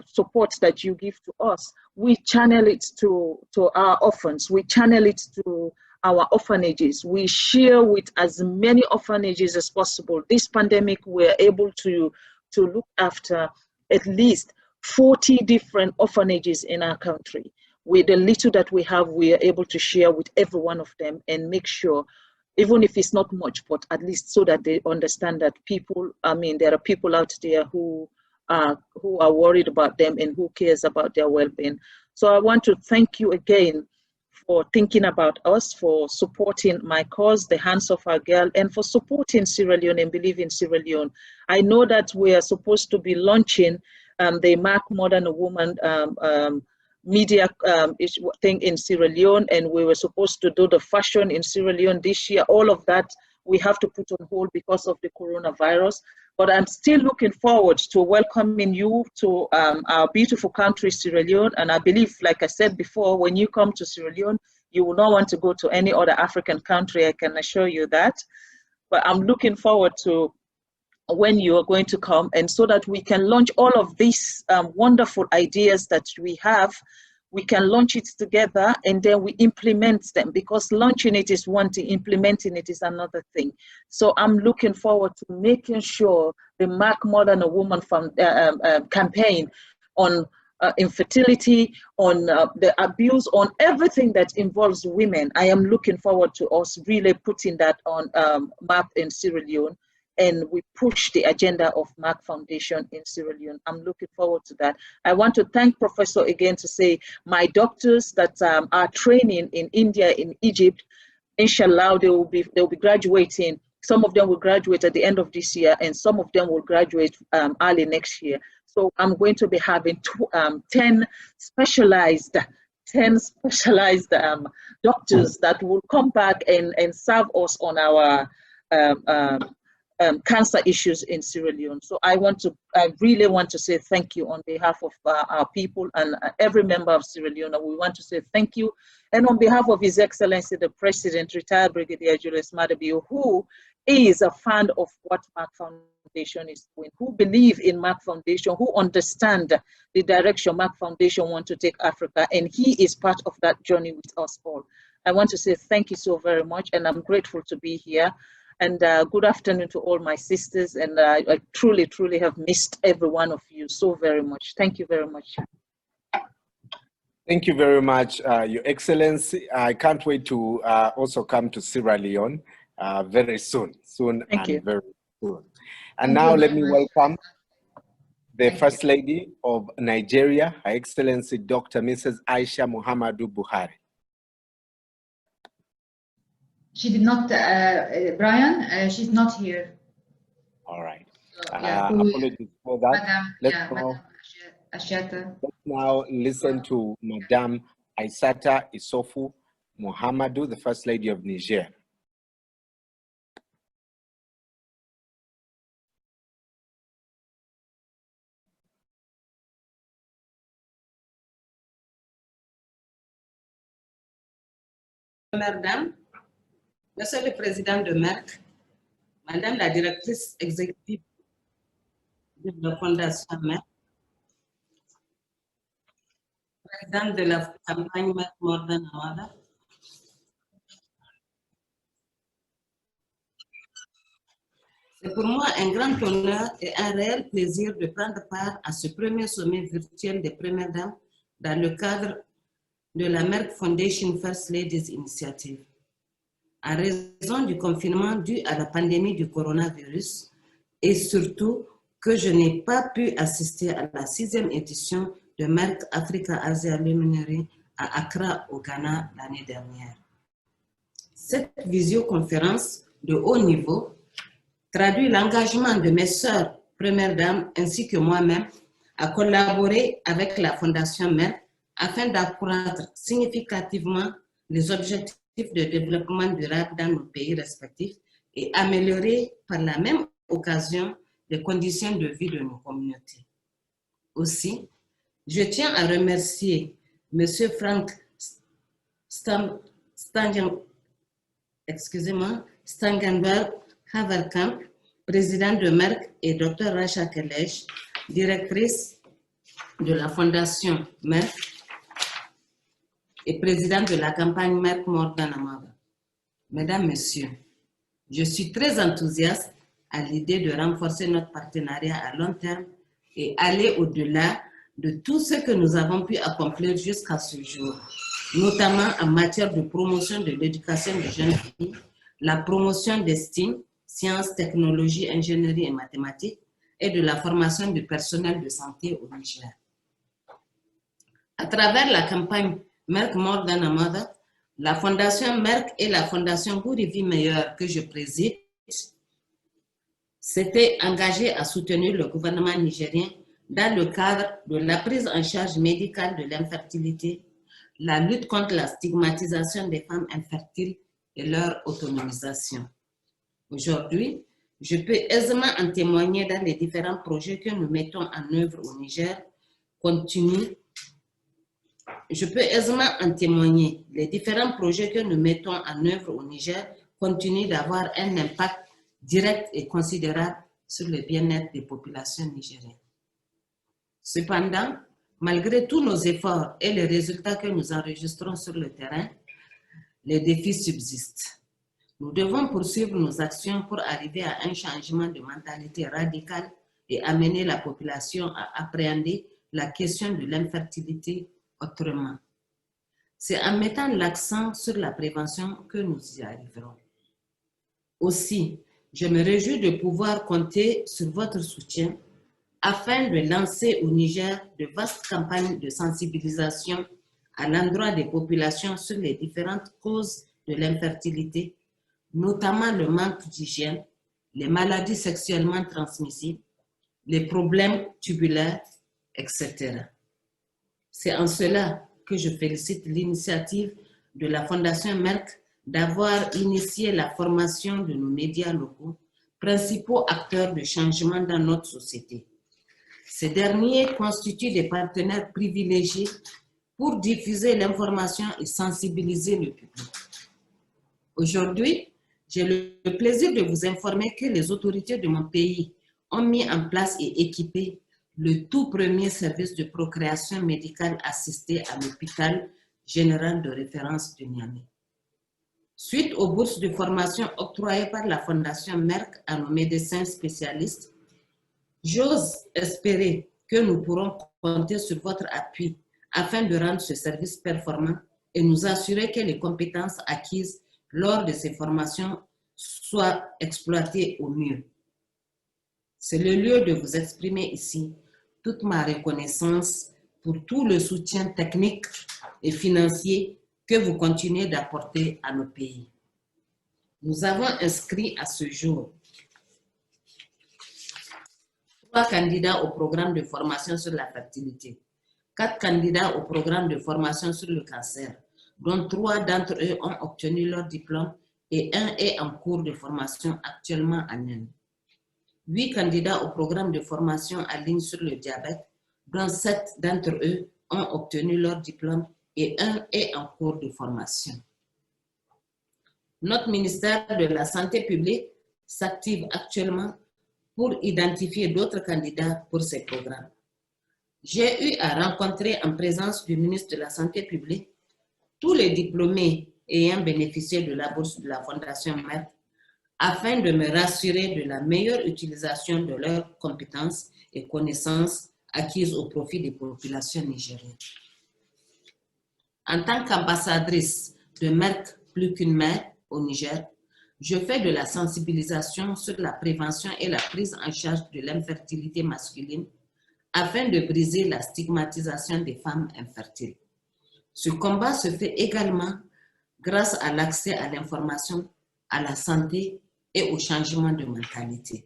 support that you give to us, we channel it to our orphans, we channel it to our orphanages. We share with as many orphanages as possible. This pandemic, we're able to look after at least 40 different orphanages in our country. With the little that we have, we are able to share with every one of them and make sure, even if it's not much, but at least so that they understand that people, I mean, there are people out there who are worried about them and who cares about their well-being. So I want to thank you again for thinking about us, for supporting my cause, the Hands of Our Girl, and for supporting Sierra Leone and believing in Sierra Leone. I know that we are supposed to be launching the Mark More Than a Woman media thing in Sierra Leone, and we were supposed to do the fashion in Sierra Leone this year. All of that we have to put on hold because of the coronavirus. But I'm still looking forward to welcoming you to our beautiful country, Sierra Leone. And I believe, like I said before, when you come to Sierra Leone, you will not want to go to any other African country, I can assure you that. But I'm looking forward to when you are going to come, and so that we can launch all of these wonderful ideas that we have, we can launch it together and then we implement them, because launching it is one thing, implementing it is another thing. So I'm looking forward to making sure the Mark More Than a Woman campaign on infertility, on the abuse, on everything that involves women. I am looking forward to us really putting that on map in Sierra Leone, and we push the agenda of Merck Foundation in Sierra Leone. I'm looking forward to that. I want to thank Professor again to say my doctors that are training in India, in Egypt, inshallah, they will be graduating. Some of them will graduate at the end of this year, and some of them will graduate early next year. So I'm going to be having 10 specialized 10 specialized doctors that will come back and serve us on our cancer issues in Sierra Leone. So I really want to say thank you on behalf of our people and every member of Sierra Leone. We want to say thank you. And on behalf of His Excellency, the President, retired Brigadier Julius Madabio, who is a fan of what Merck Foundation is doing, who believe in Merck Foundation, who understand the direction Merck Foundation want to take Africa, and he is part of that journey with us all. I want to say thank you so very much, and I'm grateful to be here. And good afternoon to all my sisters, and I truly, truly have missed every one of you so very much. Thank you very much. Thank you very much, Your Excellency. I can't wait to also come to Sierra Leone very soon. Thank you. Very soon. And now let me welcome the First Lady of Nigeria, Her Excellency Dr. Mrs. Aisha Muhammadu Buhari. She did not, Brian, she's not here. All right. Yeah, apologies for that. Madam Ashata. Let's now listen to Madam Aissata Issoufou Muhammadu, the First Lady of Niger. Madame, Monsieur le Président de Merck, Madame la Directrice Exécutive de la Fondation Merck, Présidente de la campagne Merck More Than a Mother, c'est pour moi un grand honneur et un réel plaisir de prendre part à ce premier sommet virtuel des Premières Dames dans le cadre de la Merck Foundation First Ladies Initiative. En raison du confinement dû à la pandémie du coronavirus et surtout que je n'ai pas pu assister à la 6e édition de Merck Africa Asia Luminary à Accra au Ghana l'année dernière. Cette visioconférence de haut niveau traduit l'engagement de mes sœurs Premières Dames ainsi que moi-même à collaborer avec la Fondation Merck afin d'accroître significativement les objectifs de développement durable dans nos pays respectifs et améliorer par la même occasion les conditions de vie de nos communautés. Aussi, je tiens à remercier M. Frank Stangenberg Haverkamp, président de Merck, et Dr. Rasha Kelej, directrice de la Fondation Merck et présidente de la campagne Merck More Than a Mother. Mesdames, Messieurs, je suis très enthousiaste à l'idée de renforcer notre partenariat à long terme et aller au-delà de tout ce que nous avons pu accomplir jusqu'à ce jour, notamment en matière de promotion de l'éducation des jeunes filles, la promotion des STEAM, sciences, technologies, ingénierie et mathématiques, et de la formation du personnel de santé au Niger. À travers la campagne Merck More Than a Mother, la Fondation Merck et la Fondation Pour une vie meilleure que je préside s'étaient engagées à soutenir le gouvernement nigérien dans le cadre de la prise en charge médicale de l'infertilité, la lutte contre la stigmatisation des femmes infertiles et leur autonomisation. Aujourd'hui, je peux aisément en témoigner dans les différents projets que nous mettons en œuvre au Niger, continuent d'avoir un impact direct et considérable sur le bien-être des populations nigériennes. Cependant, malgré tous nos efforts et les résultats que nous enregistrons sur le terrain, les défis subsistent. Nous devons poursuivre nos actions pour arriver à un changement de mentalité radical et amener la population à appréhender la question de l'infertilité autrement. C'est en mettant l'accent sur la prévention que nous y arriverons. Aussi, je me réjouis de pouvoir compter sur votre soutien afin de lancer au Niger de vastes campagnes de sensibilisation à l'endroit des populations sur les différentes causes de l'infertilité, notamment le manque d'hygiène, les maladies sexuellement transmissibles, les problèmes tubulaires, etc. C'est en cela que je félicite l'initiative de la Fondation Merck d'avoir initié la formation de nos médias locaux, principaux acteurs de changement dans notre société. Ces derniers constituent des partenaires privilégiés pour diffuser l'information et sensibiliser le public. Aujourd'hui, j'ai le plaisir de vous informer que les autorités de mon pays ont mis en place et équipé le tout premier service de procréation médicale assistée à l'hôpital général de référence de Niamey. Suite aux bourses de formation octroyées par la Fondation Merck à nos médecins spécialistes, j'ose espérer que nous pourrons compter sur votre appui afin de rendre ce service performant et nous assurer que les compétences acquises lors de ces formations soient exploitées au mieux. C'est le lieu de vous exprimer ici toute ma reconnaissance pour tout le soutien technique et financier que vous continuez d'apporter à nos pays. Nous avons inscrit à ce jour 3 candidats au programme de formation sur la fertilité, 4 candidats au programme de formation sur le cancer, dont 3 d'entre eux ont obtenu leur diplôme et 1 est en cours de formation actuellement en Inde. 8 candidats au programme de formation en ligne sur le diabète, dont 7 d'entre eux ont obtenu leur diplôme et 1 est en cours de formation. Notre ministère de la Santé publique s'active actuellement pour identifier d'autres candidats pour ces programmes. J'ai eu à rencontrer en présence du ministre de la Santé publique tous les diplômés ayant bénéficié de la bourse de la Fondation Merck afin de me rassurer de la meilleure utilisation de leurs compétences et connaissances acquises au profit des populations nigériennes. En tant qu'ambassadrice de Merck plus qu'une mère au Niger, je fais de la sensibilisation sur la prévention et la prise en charge de l'infertilité masculine afin de briser la stigmatisation des femmes infertiles. Ce combat se fait également grâce à l'accès à l'information, à la santé et au changement de mentalité.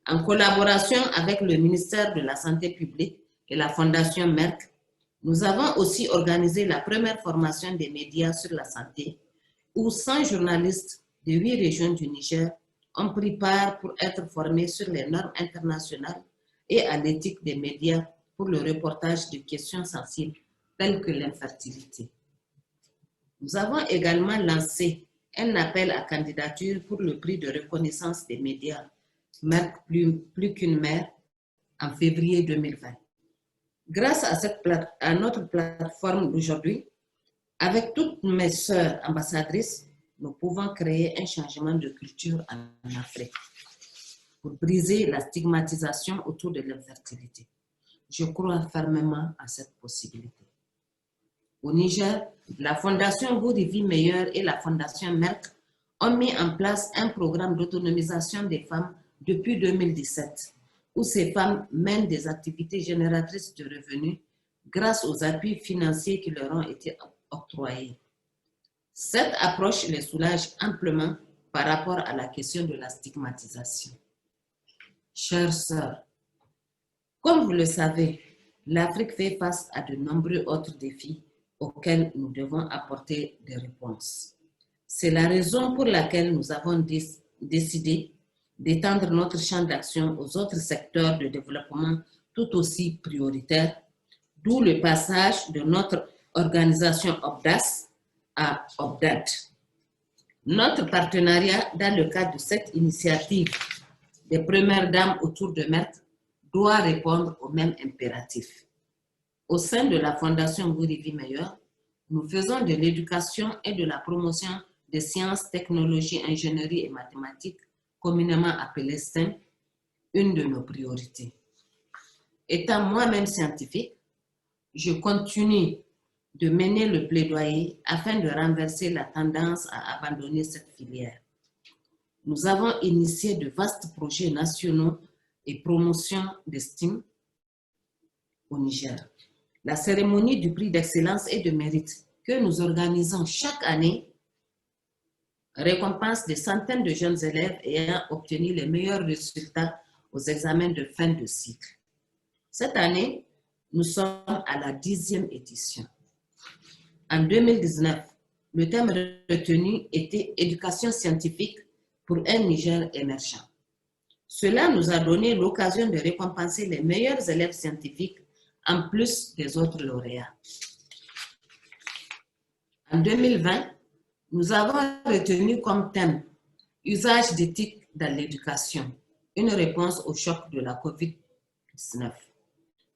En collaboration avec le ministère de la Santé publique et la Fondation Merck, nous avons aussi organisé la première formation des médias sur la santé où 100 journalistes de 8 régions du Niger ont pris part pour être formés sur les normes internationales et à l'éthique des médias pour le reportage de questions sensibles telles que l'infertilité. Nous avons également lancé un appel à candidature pour le prix de reconnaissance des médias Merck plus qu'une mère en février 2020. Grâce à notre plateforme d'aujourd'hui, avec toutes mes sœurs ambassadrices, nous pouvons créer un changement de culture en Afrique pour briser la stigmatisation autour de l'infertilité. Je crois fermement à cette possibilité. Au Niger, la Fondation Goût de Vie Meilleure et la Fondation Merck ont mis en place un programme d'autonomisation des femmes depuis 2017, où ces femmes mènent des activités génératrices de revenus grâce aux appuis financiers qui leur ont été octroyés. Cette approche les soulage amplement par rapport à la question de la stigmatisation. Chères sœurs, comme vous le savez, l'Afrique fait face à de nombreux autres défis auxquels nous devons apporter des réponses. C'est la raison pour laquelle nous avons décidé d'étendre notre champ d'action aux autres secteurs de développement tout aussi prioritaires, d'où le passage de notre organisation OBDAS à OBDAD. Notre partenariat dans le cadre de cette initiative des premières dames autour de Merck doit répondre aux mêmes impératifs. Au sein de la Fondation Goût de Vie Meilleure, nous faisons de l'éducation et de la promotion des sciences, technologies, ingénierie et mathématiques, communément appelées STEM, une de nos priorités. Étant moi-même scientifique, je continue de mener le plaidoyer afin de renverser la tendance à abandonner cette filière. Nous avons initié de vastes projets nationaux et promotion de STEM au Niger. La cérémonie du prix d'excellence et de mérite que nous organisons chaque année récompense des centaines de jeunes élèves ayant obtenu les meilleurs résultats aux examens de fin de cycle. Cette année, nous sommes à la 10e édition. En 2019, le thème retenu était « Éducation scientifique pour un Niger émergent ». Cela nous a donné l'occasion de récompenser les meilleurs élèves scientifiques en plus des autres lauréats. En 2020, nous avons retenu comme thème « Usage d'éthique dans l'éducation », une réponse au choc de la COVID-19.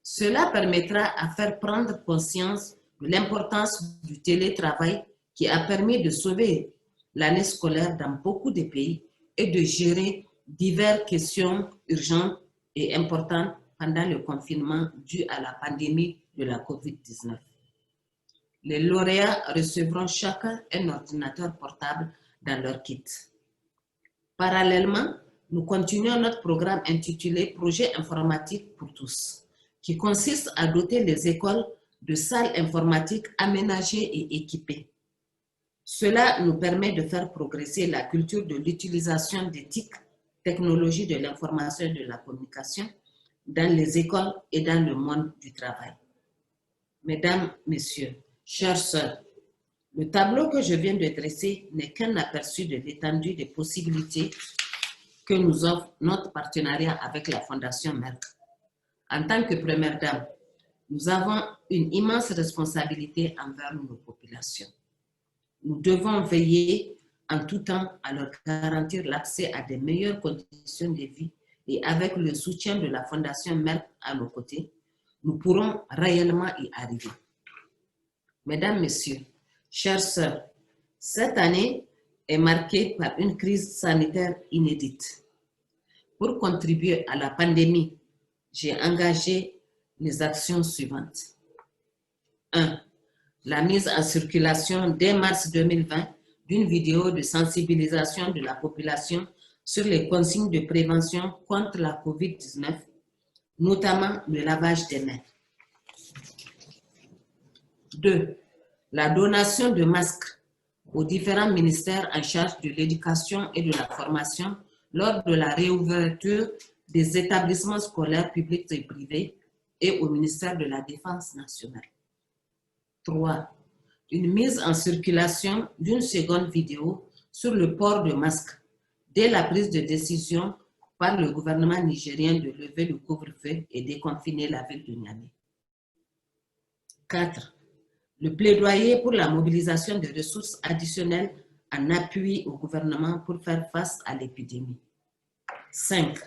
Cela permettra à faire prendre conscience de l'importance du télétravail qui a permis de sauver l'année scolaire dans beaucoup de pays et de gérer diverses questions urgentes et importantes pendant le confinement dû à la pandémie de la COVID-19. Les lauréats recevront chacun un ordinateur portable dans leur kit. Parallèlement, nous continuons notre programme intitulé « Projet informatique pour tous », qui consiste à doter les écoles de salles informatiques aménagées et équipées. Cela nous permet de faire progresser la culture de l'utilisation d'éthique, technologie de l'information et de la communication dans les écoles et dans le monde du travail. Mesdames, Messieurs, chères sœurs, le tableau que je viens de dresser n'est qu'un aperçu de l'étendue des possibilités que nous offre notre partenariat avec la Fondation Merck. En tant que première dame, nous avons une immense responsabilité envers nos populations. Nous devons veiller en tout temps à leur garantir l'accès à des meilleures conditions de vie et avec le soutien de la Fondation Merck à nos côtés, nous pourrons réellement y arriver. Mesdames, Messieurs, chères sœurs, cette année est marquée par une crise sanitaire inédite. Pour contribuer à la pandémie, j'ai engagé les actions suivantes. 1. La mise en circulation dès mars 2020 d'une vidéo de sensibilisation de la population sur les consignes de prévention contre la COVID-19, notamment le lavage des mains. 2. La donation de masques aux différents ministères en charge de l'éducation et de la formation lors de la réouverture des établissements scolaires publics et privés et au ministère de la Défense nationale. 3. Une mise en circulation d'une seconde vidéo sur le port de masque dès la prise de décision par le gouvernement nigérien de lever le couvre-feu et déconfiner la ville de Niamey. 4. Le plaidoyer pour la mobilisation de ressources additionnelles en appui au gouvernement pour faire face à l'épidémie. 5.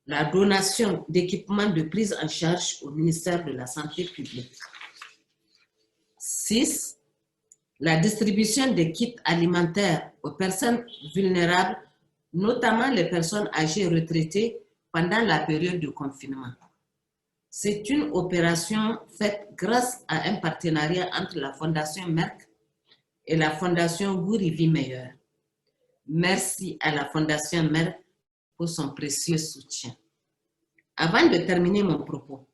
La donation d'équipements de prise en charge au ministère de la Santé publique. 6. La distribution des kits alimentaires aux personnes vulnérables, notamment les personnes âgées retraitées pendant la période de confinement. C'est une opération faite grâce à un partenariat entre la Fondation Merck et la Fondation Gourivi Meilleur. Merci à la Fondation Merck pour son précieux soutien. Avant de terminer mon propos,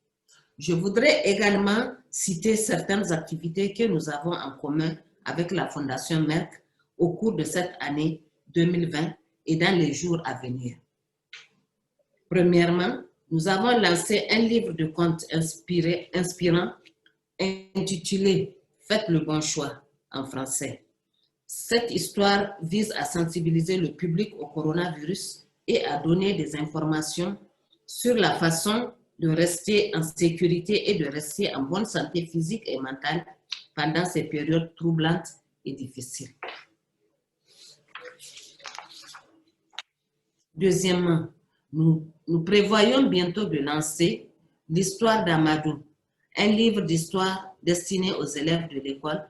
je voudrais également citer certaines activités que nous avons en commun avec la Fondation Merck au cours de cette année 2020 et dans les jours à venir. Premièrement, nous avons lancé un livre de contes inspirant intitulé « Faites le bon choix » en français. Cette histoire vise à sensibiliser le public au coronavirus et à donner des informations sur la façon de rester en sécurité et de rester en bonne santé physique et mentale pendant ces périodes troublantes et difficiles. Deuxièmement, nous prévoyons bientôt de lancer l'histoire d'Amadou, un livre d'histoire destiné aux élèves de l'école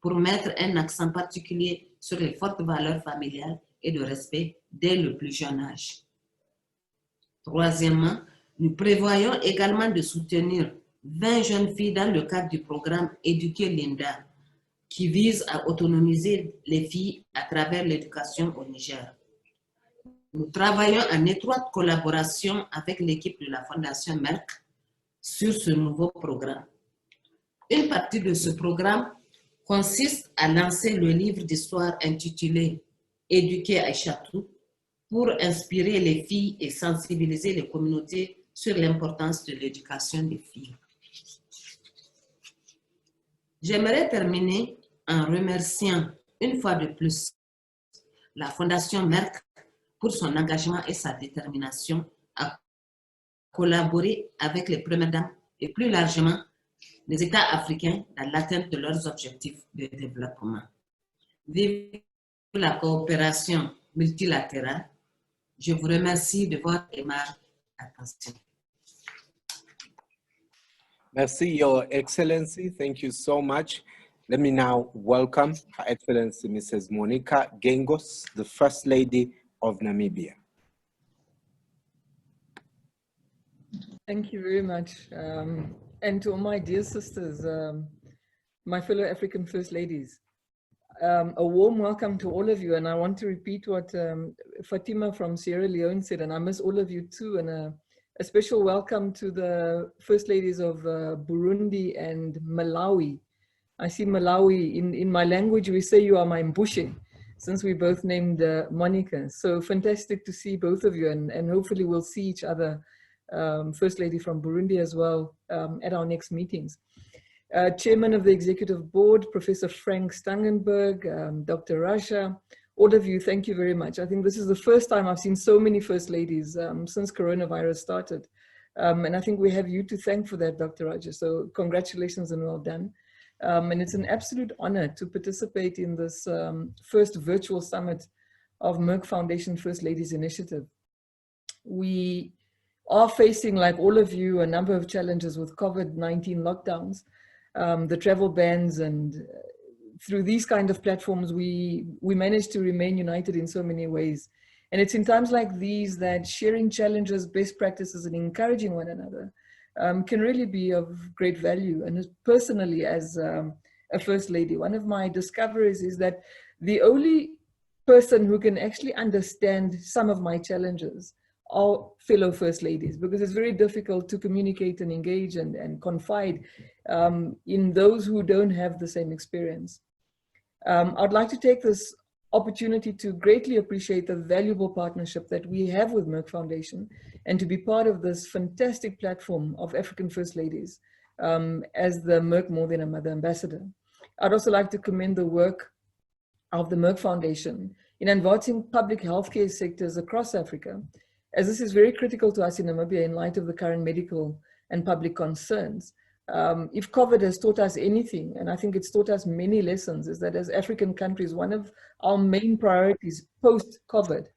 pour mettre un accent particulier sur les fortes valeurs familiales et de respect dès le plus jeune âge. Troisièmement, nous prévoyons également de soutenir 20 jeunes filles dans le cadre du programme Éduquer Linda, qui vise à autonomiser les filles à travers l'éducation au Niger. Nous travaillons en étroite collaboration avec l'équipe de la Fondation Merck sur ce nouveau programme. Une partie de ce programme consiste à lancer le livre d'histoire intitulé « Éduquer Aïchatou » pour inspirer les filles et sensibiliser les communautés sur l'importance de l'éducation des filles. J'aimerais terminer en remerciant une fois de plus la Fondation Merck pour son engagement et sa détermination à collaborer avec les premières dames et plus largement les États africains dans l'atteinte de leurs objectifs de développement. Vive la coopération multilatérale. Je vous remercie de votre aimable attention. Merci, Your Excellency. Thank you so much. Let me now welcome Her Excellency Mrs. Monica Gengos, the First Lady of Namibia. Thank you very much. And to all my dear sisters, my fellow African First Ladies, a warm welcome to all of you. And I want to repeat what Fatima from Sierra Leone said, and I miss all of you too. And a special welcome to the First Ladies of Burundi and Malawi. I see Malawi, in my language, we say you are my Mbushi, since we both named Monica. So fantastic to see both of you, and hopefully we'll see each other, First Lady from Burundi as well, at our next meetings. Chairman of the Executive Board, Professor Frank Stangenberg, Dr. Rasha, all of you, thank you very much. I think this is the first time I've seen so many First Ladies since coronavirus started. And I think we have you to thank for that, Dr. Rasha. So congratulations and well done. And it's an absolute honor to participate in this first virtual summit of Merck Foundation First Ladies Initiative. We are facing, like all of you, a number of challenges with COVID-19 lockdowns, the travel bans, and through these kind of platforms, we manage to remain united in so many ways. And it's in times like these that sharing challenges, best practices, and encouraging one another can really be of great value. And personally, as a First Lady, one of my discoveries is that the only person who can actually understand some of my challenges are fellow First Ladies, because it's very difficult to communicate and engage and confide in those who don't have the same experience. I'd like to take this opportunity to greatly appreciate the valuable partnership that we have with Merck Foundation and to be part of this fantastic platform of African First Ladies as the Merck More Than a Mother Ambassador. I'd also like to commend the work of the Merck Foundation in advancing public healthcare sectors across Africa, as this is very critical to us in Namibia in light of the current medical and public concerns. If COVID has taught us anything, and I think it's taught us many lessons, is that as African countries, one of our main priorities post-COVID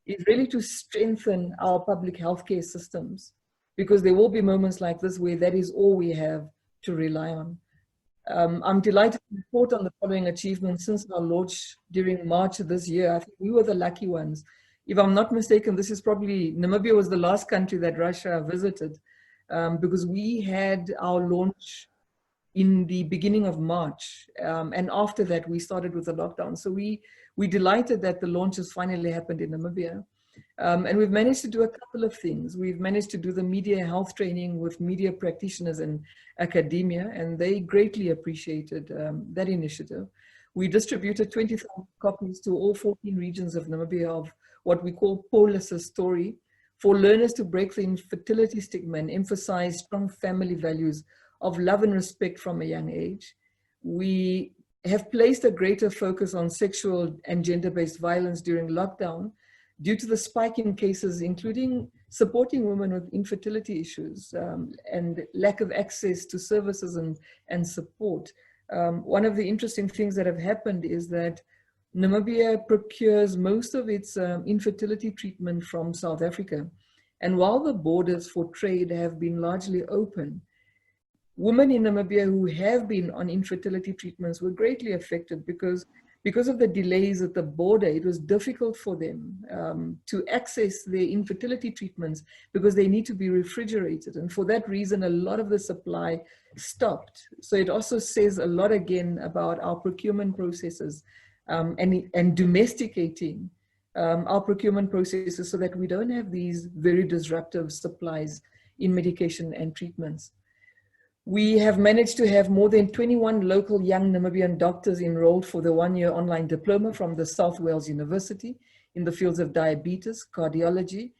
is really to strengthen our public healthcare systems, because there will be moments like this where that is all we have to rely on. I'm delighted to report on the following achievements since our launch during March of this year. I think we were the lucky ones. If I'm not mistaken, this is probably, Namibia was the last country that Russia visited, because we had our launch in the beginning of March. And after that, we started with the lockdown. So we're delighted that the launch has finally happened in Namibia. And we've managed to do a couple of things. We've managed to do the media health training with media practitioners and academia, and they greatly appreciated that initiative. We distributed 20,000 copies to all 14 regions of Namibia of what we call Polis's story, for learners to break the infertility stigma and emphasize strong family values of love and respect from a young age. We have placed a greater focus on sexual and gender-based violence during lockdown due to the spike in cases, including supporting women with infertility issues and lack of access to services and support. One of the interesting things that have happened is that Namibia procures most of its infertility treatment from South Africa. And while the borders for trade have been largely open, women in Namibia who have been on infertility treatments were greatly affected because of the delays at the border. It was difficult for them to access their infertility treatments because they need to be refrigerated. And for that reason, a lot of the supply stopped. So it also says a lot again about our procurement processes and domesticating our procurement processes so that we don't have these very disruptive supplies in medication and treatments. We have managed to have more than 21 local young Namibian doctors enrolled for the one-year online diploma from the South Wales University in the fields of diabetes, cardiology,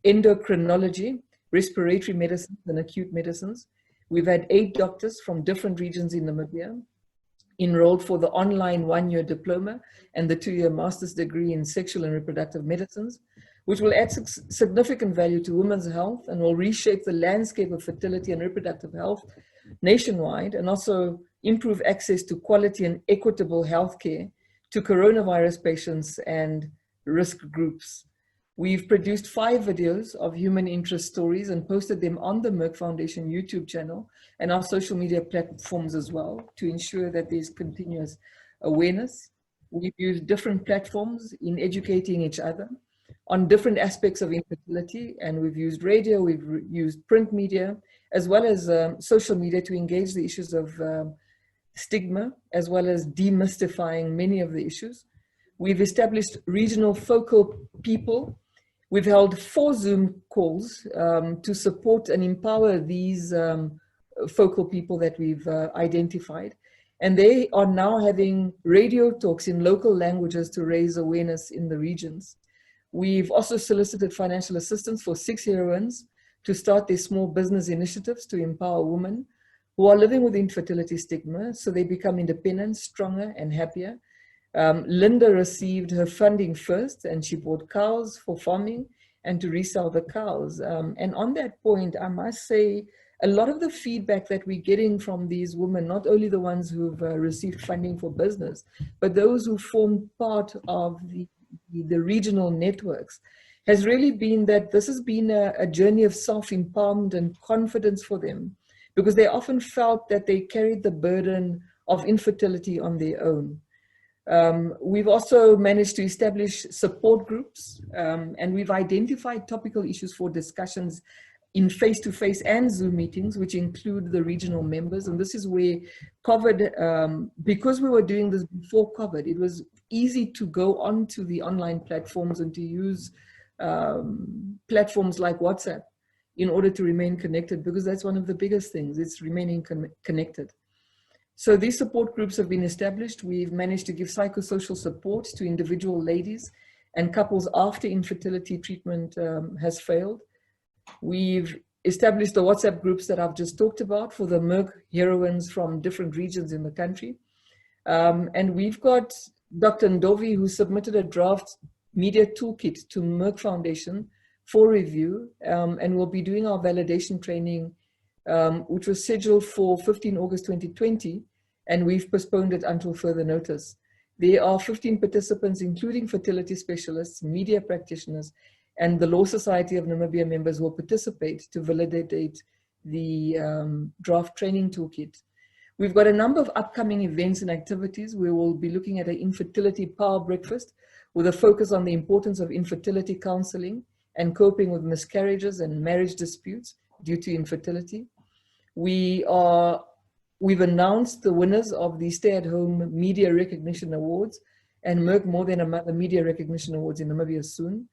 endocrinology, respiratory medicines, and acute medicines. We've had 8 doctors from different regions in Namibia enrolled for the online 1-year diploma and the 2-year master's degree in sexual and reproductive medicines, which will add significant value to women's health and will reshape the landscape of fertility and reproductive health nationwide, and also improve access to quality and equitable healthcare to coronavirus patients and risk groups. We've produced 5 videos of human interest stories and posted them on the Merck Foundation YouTube channel and our social media platforms as well to ensure that there's continuous awareness. We've used different platforms in educating each other on different aspects of infertility, and we've used radio, we've used print media, as well as social media to engage the issues of stigma, as well as demystifying many of the issues. We've established regional focal people. We've held 4 Zoom calls to support and empower these focal people that we've identified. And they are now having radio talks in local languages to raise awareness in the regions. We've also solicited financial assistance for 6 heroines to start their small business initiatives to empower women who are living with infertility stigma so they become independent, stronger, and happier. Linda received her funding first, and she bought cows for farming and to resell the cows. And on that point, I must say, a lot of the feedback that we're getting from these women, not only the ones who've received funding for business, but those who form part of the regional networks, has really been that this has been a journey of self-empowerment and confidence for them, because they often felt that they carried the burden of infertility on their own. We've also managed to establish support groups, and we've identified topical issues for discussions in face-to-face and Zoom meetings, which include the regional members. And this is where COVID, because we were doing this before COVID, it was easy to go onto the online platforms and to use platforms like WhatsApp in order to remain connected, because that's one of the biggest things, it's remaining connected. So these support groups have been established. We've managed to give psychosocial support to individual ladies and couples after infertility treatment has failed. We've established the WhatsApp groups that I've just talked about for the Merck heroines from different regions in the country. And we've got Dr. Ndovi, who submitted a draft media toolkit to Merck Foundation for review, and we'll be doing our validation training, which was scheduled for 15 August 2020, and we've postponed it until further notice. There are 15 participants, including fertility specialists, media practitioners, and the Law Society of Namibia members will participate to validate the draft training toolkit. We've got a number of upcoming events and activities. We will be looking at an infertility power breakfast with a focus on the importance of infertility counseling and coping with miscarriages and marriage disputes due to infertility. We've announced the winners of the Stay-at-Home Media Recognition Awards and Merck More Than a Mother Media Recognition Awards in Namibia soon.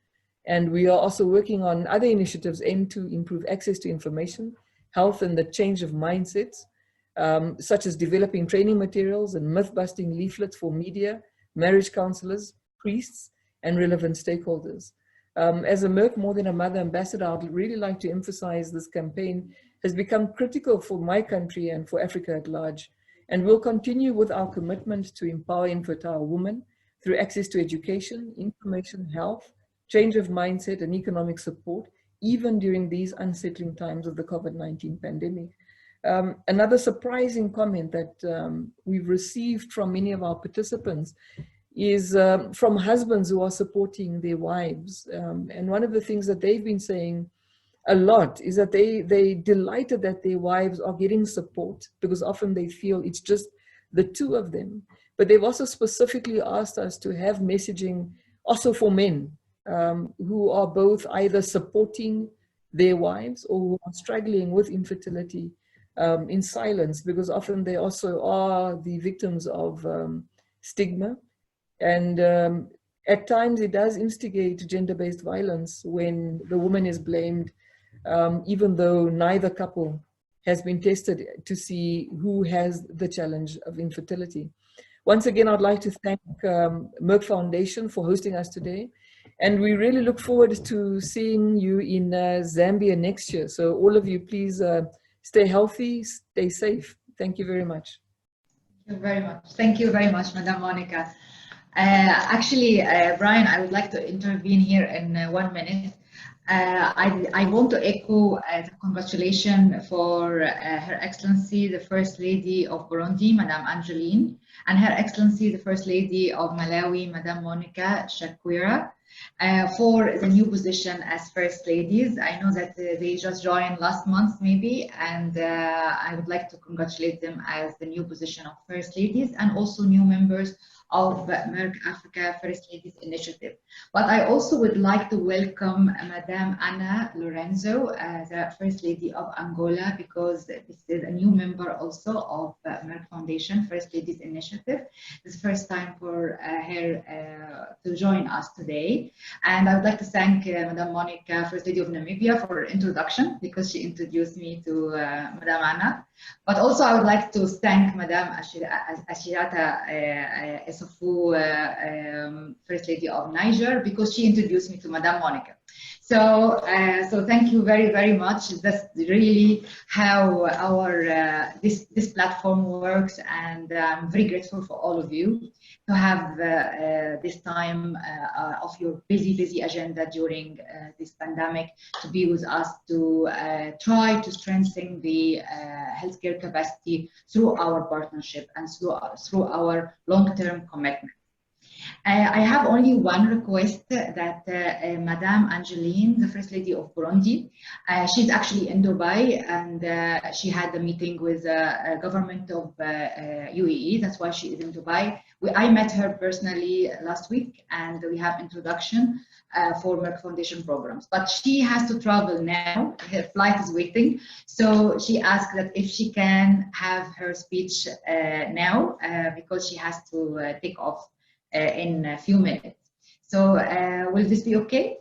And we are also working on other initiatives aimed to improve access to information, health, and the change of mindsets, such as developing training materials and myth-busting leaflets for media, marriage counselors, priests, and relevant stakeholders. As a Merck More Than a Mother ambassador, I'd really like to emphasize this campaign has become critical for my country and for Africa at large. And we'll continue with our commitment to empower infertile women through access to education, information, health, change of mindset, and economic support, even during these unsettling times of the COVID-19 pandemic. Another surprising comment that we've received from many of our participants is from husbands who are supporting their wives. And one of the things that they've been saying a lot is that they delighted that their wives are getting support, because often they feel it's just the two of them. But they've also specifically asked us to have messaging also for men who are both either supporting their wives or who are struggling with infertility in silence, because often they also are the victims of stigma. And at times it does instigate gender-based violence when the woman is blamed, even though neither couple has been tested to see who has the challenge of infertility. Once again, I'd like to thank Merck Foundation for hosting us today. And we really look forward to seeing you in Zambia next year. So all of you, please Stay healthy, stay safe. Thank you very much. Thank you very much. Thank you very much, Madam Monica. Brian, I would like to intervene here in 1 minute. I want to echo the congratulations for Her Excellency, the First Lady of Burundi, Madame Angeline, and Her Excellency, the First Lady of Malawi, Madame Monica Shakwira, for the new position as First Ladies. I know that they just joined last month maybe, and I would like to congratulate them as the new position of First Ladies and also new members of Merck Africa First Ladies Initiative. But I also would like to welcome Madame Ana Lorenzo, the First Lady of Angola, because this is a new member also of Merck Foundation First Ladies Initiative. It's the first time for her to join us today. And I would like to thank Madame Monica, First Lady of Namibia, for her introduction, because she introduced me to Madame Ana. But also I would like to thank Madame Ashirata Esofu, First Lady of Niger, because she introduced me to Madame Monica. So thank you very, very much. That's really how our this platform works, and I'm very grateful for all of you to have this time of your busy agenda during this pandemic to be with us to try to strengthen the healthcare capacity through our partnership and through our long-term commitment. I have only one request, that Madame Angeline, the First Lady of Burundi, she's actually in Dubai, and she had a meeting with the government of UAE. That's why she is in Dubai. I met her personally last week, and we have introduction for Merck Foundation programs. But she has to travel now. Her flight is waiting. So she asked that if she can have her speech now, because she has to take off in a few minutes. So will this be okay?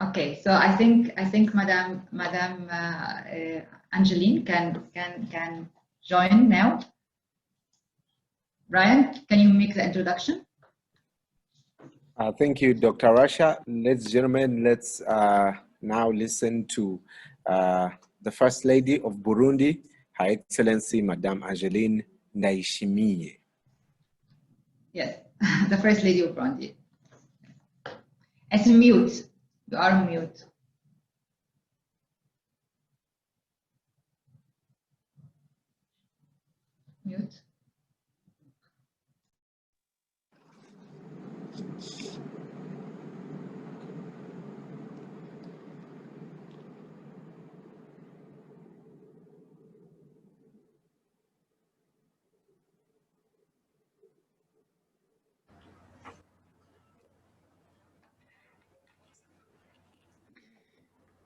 Okay, so I think Madame Angeline can join now. Brian, can you make the introduction? Thank you, Dr. Rasha. Ladies and gentlemen, let's now listen to the First Lady of Burundi, Her Excellency Madame Angeline Ndayishimiye. Yes, the First Lady of Burundi. It's mute. You are on mute. Mute.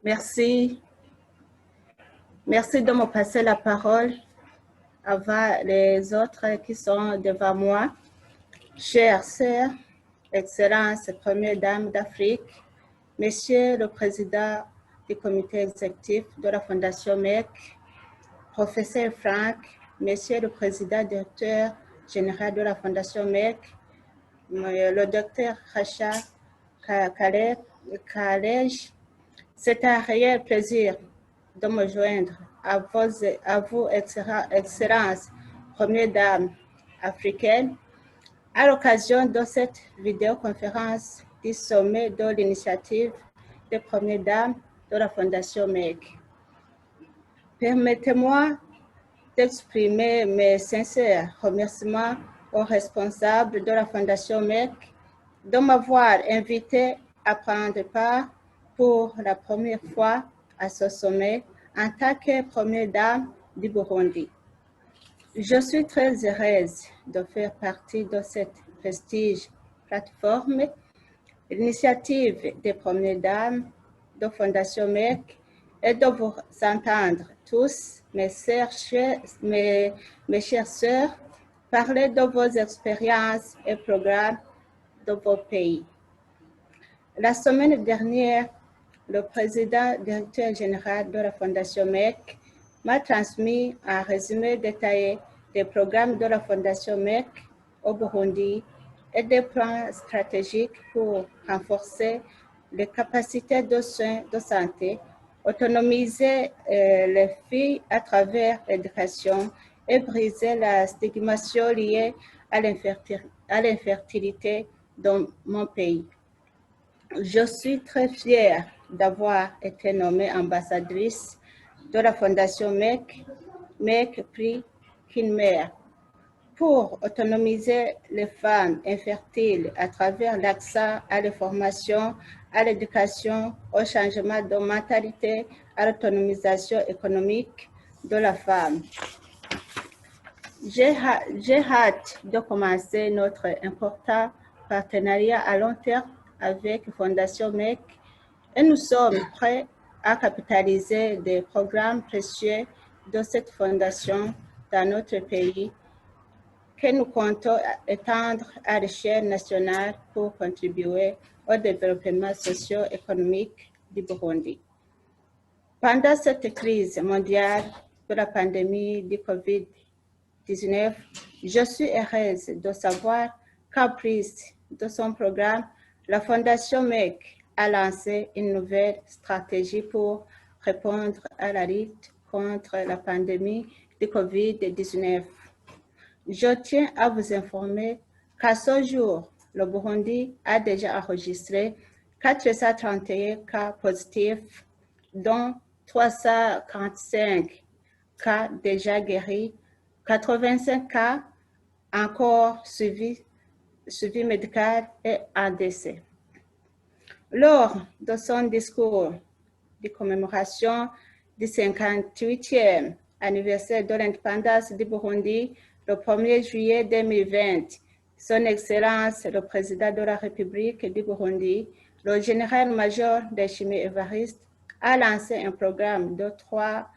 Merci. Merci de me passer la parole avant les autres qui sont devant moi. Chères sœurs, Excellences, Première Dame d'Afrique, Monsieur le Président du Comité exécutif de la Fondation Merck, Professeur Frank, Monsieur le Président Directeur Général de la Fondation Merck, le Docteur Rasha Kelej, c'est un réel plaisir de me joindre à vous, Excellences, Première Dame africaine, à l'occasion de cette vidéoconférence du sommet de l'initiative des Premières Dames de la Fondation Merck. Permettez-moi d'exprimer mes sincères remerciements aux responsables de la Fondation Merck de m'avoir invité à prendre part pour la première fois à ce sommet en tant que Première Dame du Burundi. Je suis très heureuse de faire partie de cette prestige plateforme, l'initiative des Premières Dames de Fondation Merck, et de vous entendre tous, mes chères sœurs, parler de vos expériences et programmes de vos pays. La semaine dernière, le président directeur général de la Fondation Merck m'a transmis un résumé détaillé des programmes de la Fondation Merck au Burundi et des plans stratégiques pour renforcer les capacités de soins de santé autonomiser les filles à travers l'éducation et briser la stigmatisation liée à l'infertilité dans mon pays. Je suis très fière d'avoir été nommée ambassadrice de la Fondation Merck Prix Kinmer pour autonomiser les femmes infertiles à travers l'accès à l'information, à l'éducation, au changement de mentalité, à l'autonomisation économique de la femme. J'ai hâte de commencer notre important partenariat à long terme avec Fondation Merck et nous sommes prêts à capitaliser des programmes précieux de cette fondation dans notre pays que nous comptons étendre à l'échelle nationale pour contribuer au développement socio-économique du Burundi. Pendant cette crise mondiale de la pandémie du COVID-19, je suis heureuse de savoir qu'en plus de son programme, la Fondation Merck a lancé une nouvelle stratégie pour répondre à la lutte contre la pandémie du COVID-19. Je tiens à vous informer qu'à ce jour, le Burundi a déjà enregistré 431 cas positifs, dont 345 cas déjà guéris, 85 cas encore suivi médical et un décès. Lors de son discours de commémoration du 58e anniversaire de l'indépendance du Burundi, le 1er juillet 2020, Son Excellence le Président de la République du Burundi, le général-major Ndayishimiye Evariste, a lancé un programme de 3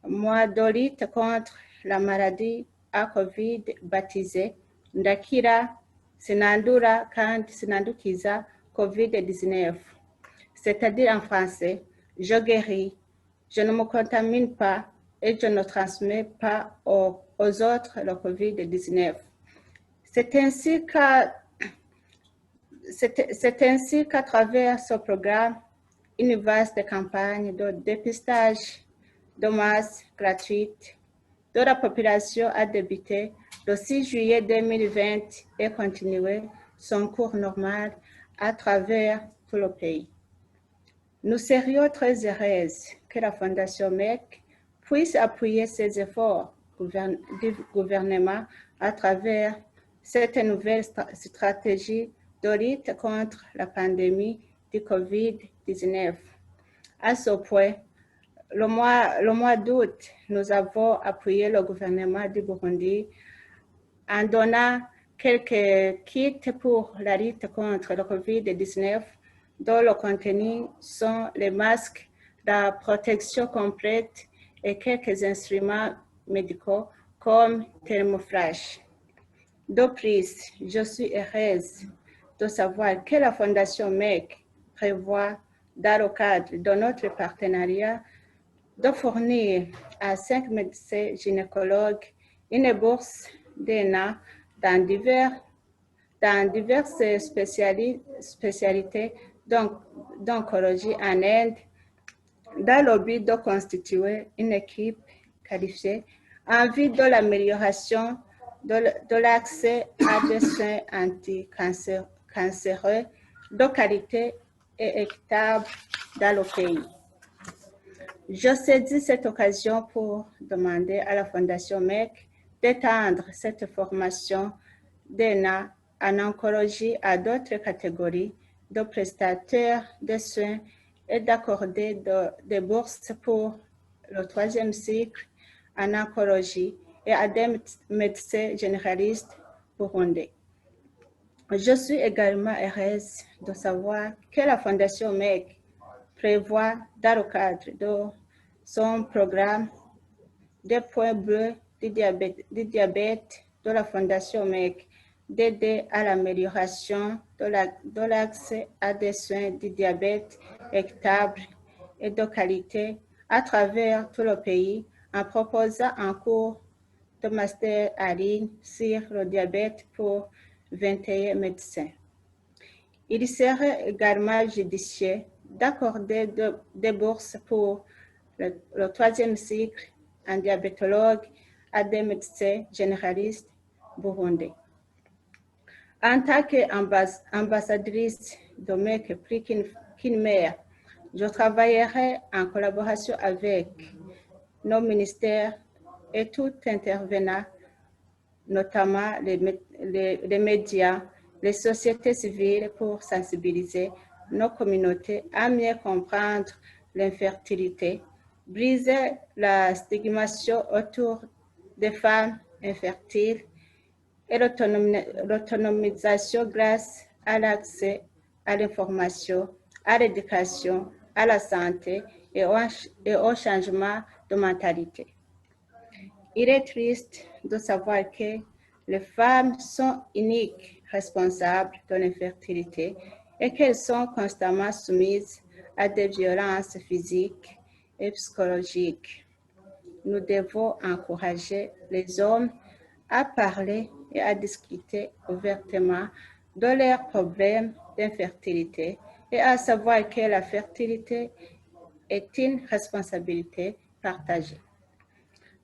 mois de lutte contre la maladie à Covid baptisé Ndakira Sinandura Kandi Sinandukiza Covid-19, c'est-à-dire en français, je guéris, je ne me contamine pas et je ne transmets pas aux autres le Covid-19. C'est ainsi qu'à travers ce programme, une vaste campagne de dépistage de masse gratuite de la population a débuté le 6 juillet 2020 et continué son cours normal à travers tout le pays. Nous serions très heureuses que la Fondation Merck puisse appuyer ces efforts du gouvernement à travers cette nouvelle stratégie de lutte contre la pandémie du COVID-19. À ce point, le mois d'août, nous avons appuyé le gouvernement du Burundi en donnant quelques kits pour la lutte contre le COVID-19, dont le contenu sont les masques, la protection complète et quelques instruments médicaux comme thermoflash. De plus, je suis heureuse de savoir que la Fondation Merck prévoit, dans le cadre de notre partenariat, de fournir à 5 médecins gynécologues une bourse d'ENA dans diverses spécialités d'oncologie en Inde, dans le but de constituer une équipe qualifiée en vue de l'amélioration de l'accès à des soins anticancéreux de qualité et équitable dans le pays. Je saisis cette occasion pour demander à la Fondation Merck d'étendre cette formation d'ENA en oncologie à d'autres catégories de prestataires de soins et d'accorder des bourses pour le 3e cycle en oncologie et à des médecins généralistes burundais. Je suis également heureuse de savoir que la Fondation Merck prévoit, dans le cadre de son programme des points bleus du diabète de la Fondation Merck, d'aider à l'amélioration de l'accès à des soins du diabète équitable et de qualité à travers tout le pays en proposant un cours de master en ligne sur le diabète pour 21 médecins. Il serait également judicieux d'accorder des bourses pour le troisième cycle en diabétologue à des médecins généralistes burundais. En tant qu'ambassadrice de Merck Prix Kinmer, je travaillerai en collaboration avec nos ministères et tout intervenant, notamment les médias, les sociétés civiles, pour sensibiliser nos communautés à mieux comprendre l'infertilité, briser la stigmatisation autour des femmes infertiles et l'autonomisation grâce à l'accès à l'information, à l'éducation, à la santé et au changement de mentalité. Il est triste de savoir que les femmes sont uniques responsables de l'infertilité et qu'elles sont constamment soumises à des violences physiques et psychologiques. Nous devons encourager les hommes à parler et à discuter ouvertement de leurs problèmes d'infertilité et à savoir que la fertilité est une responsabilité partagée.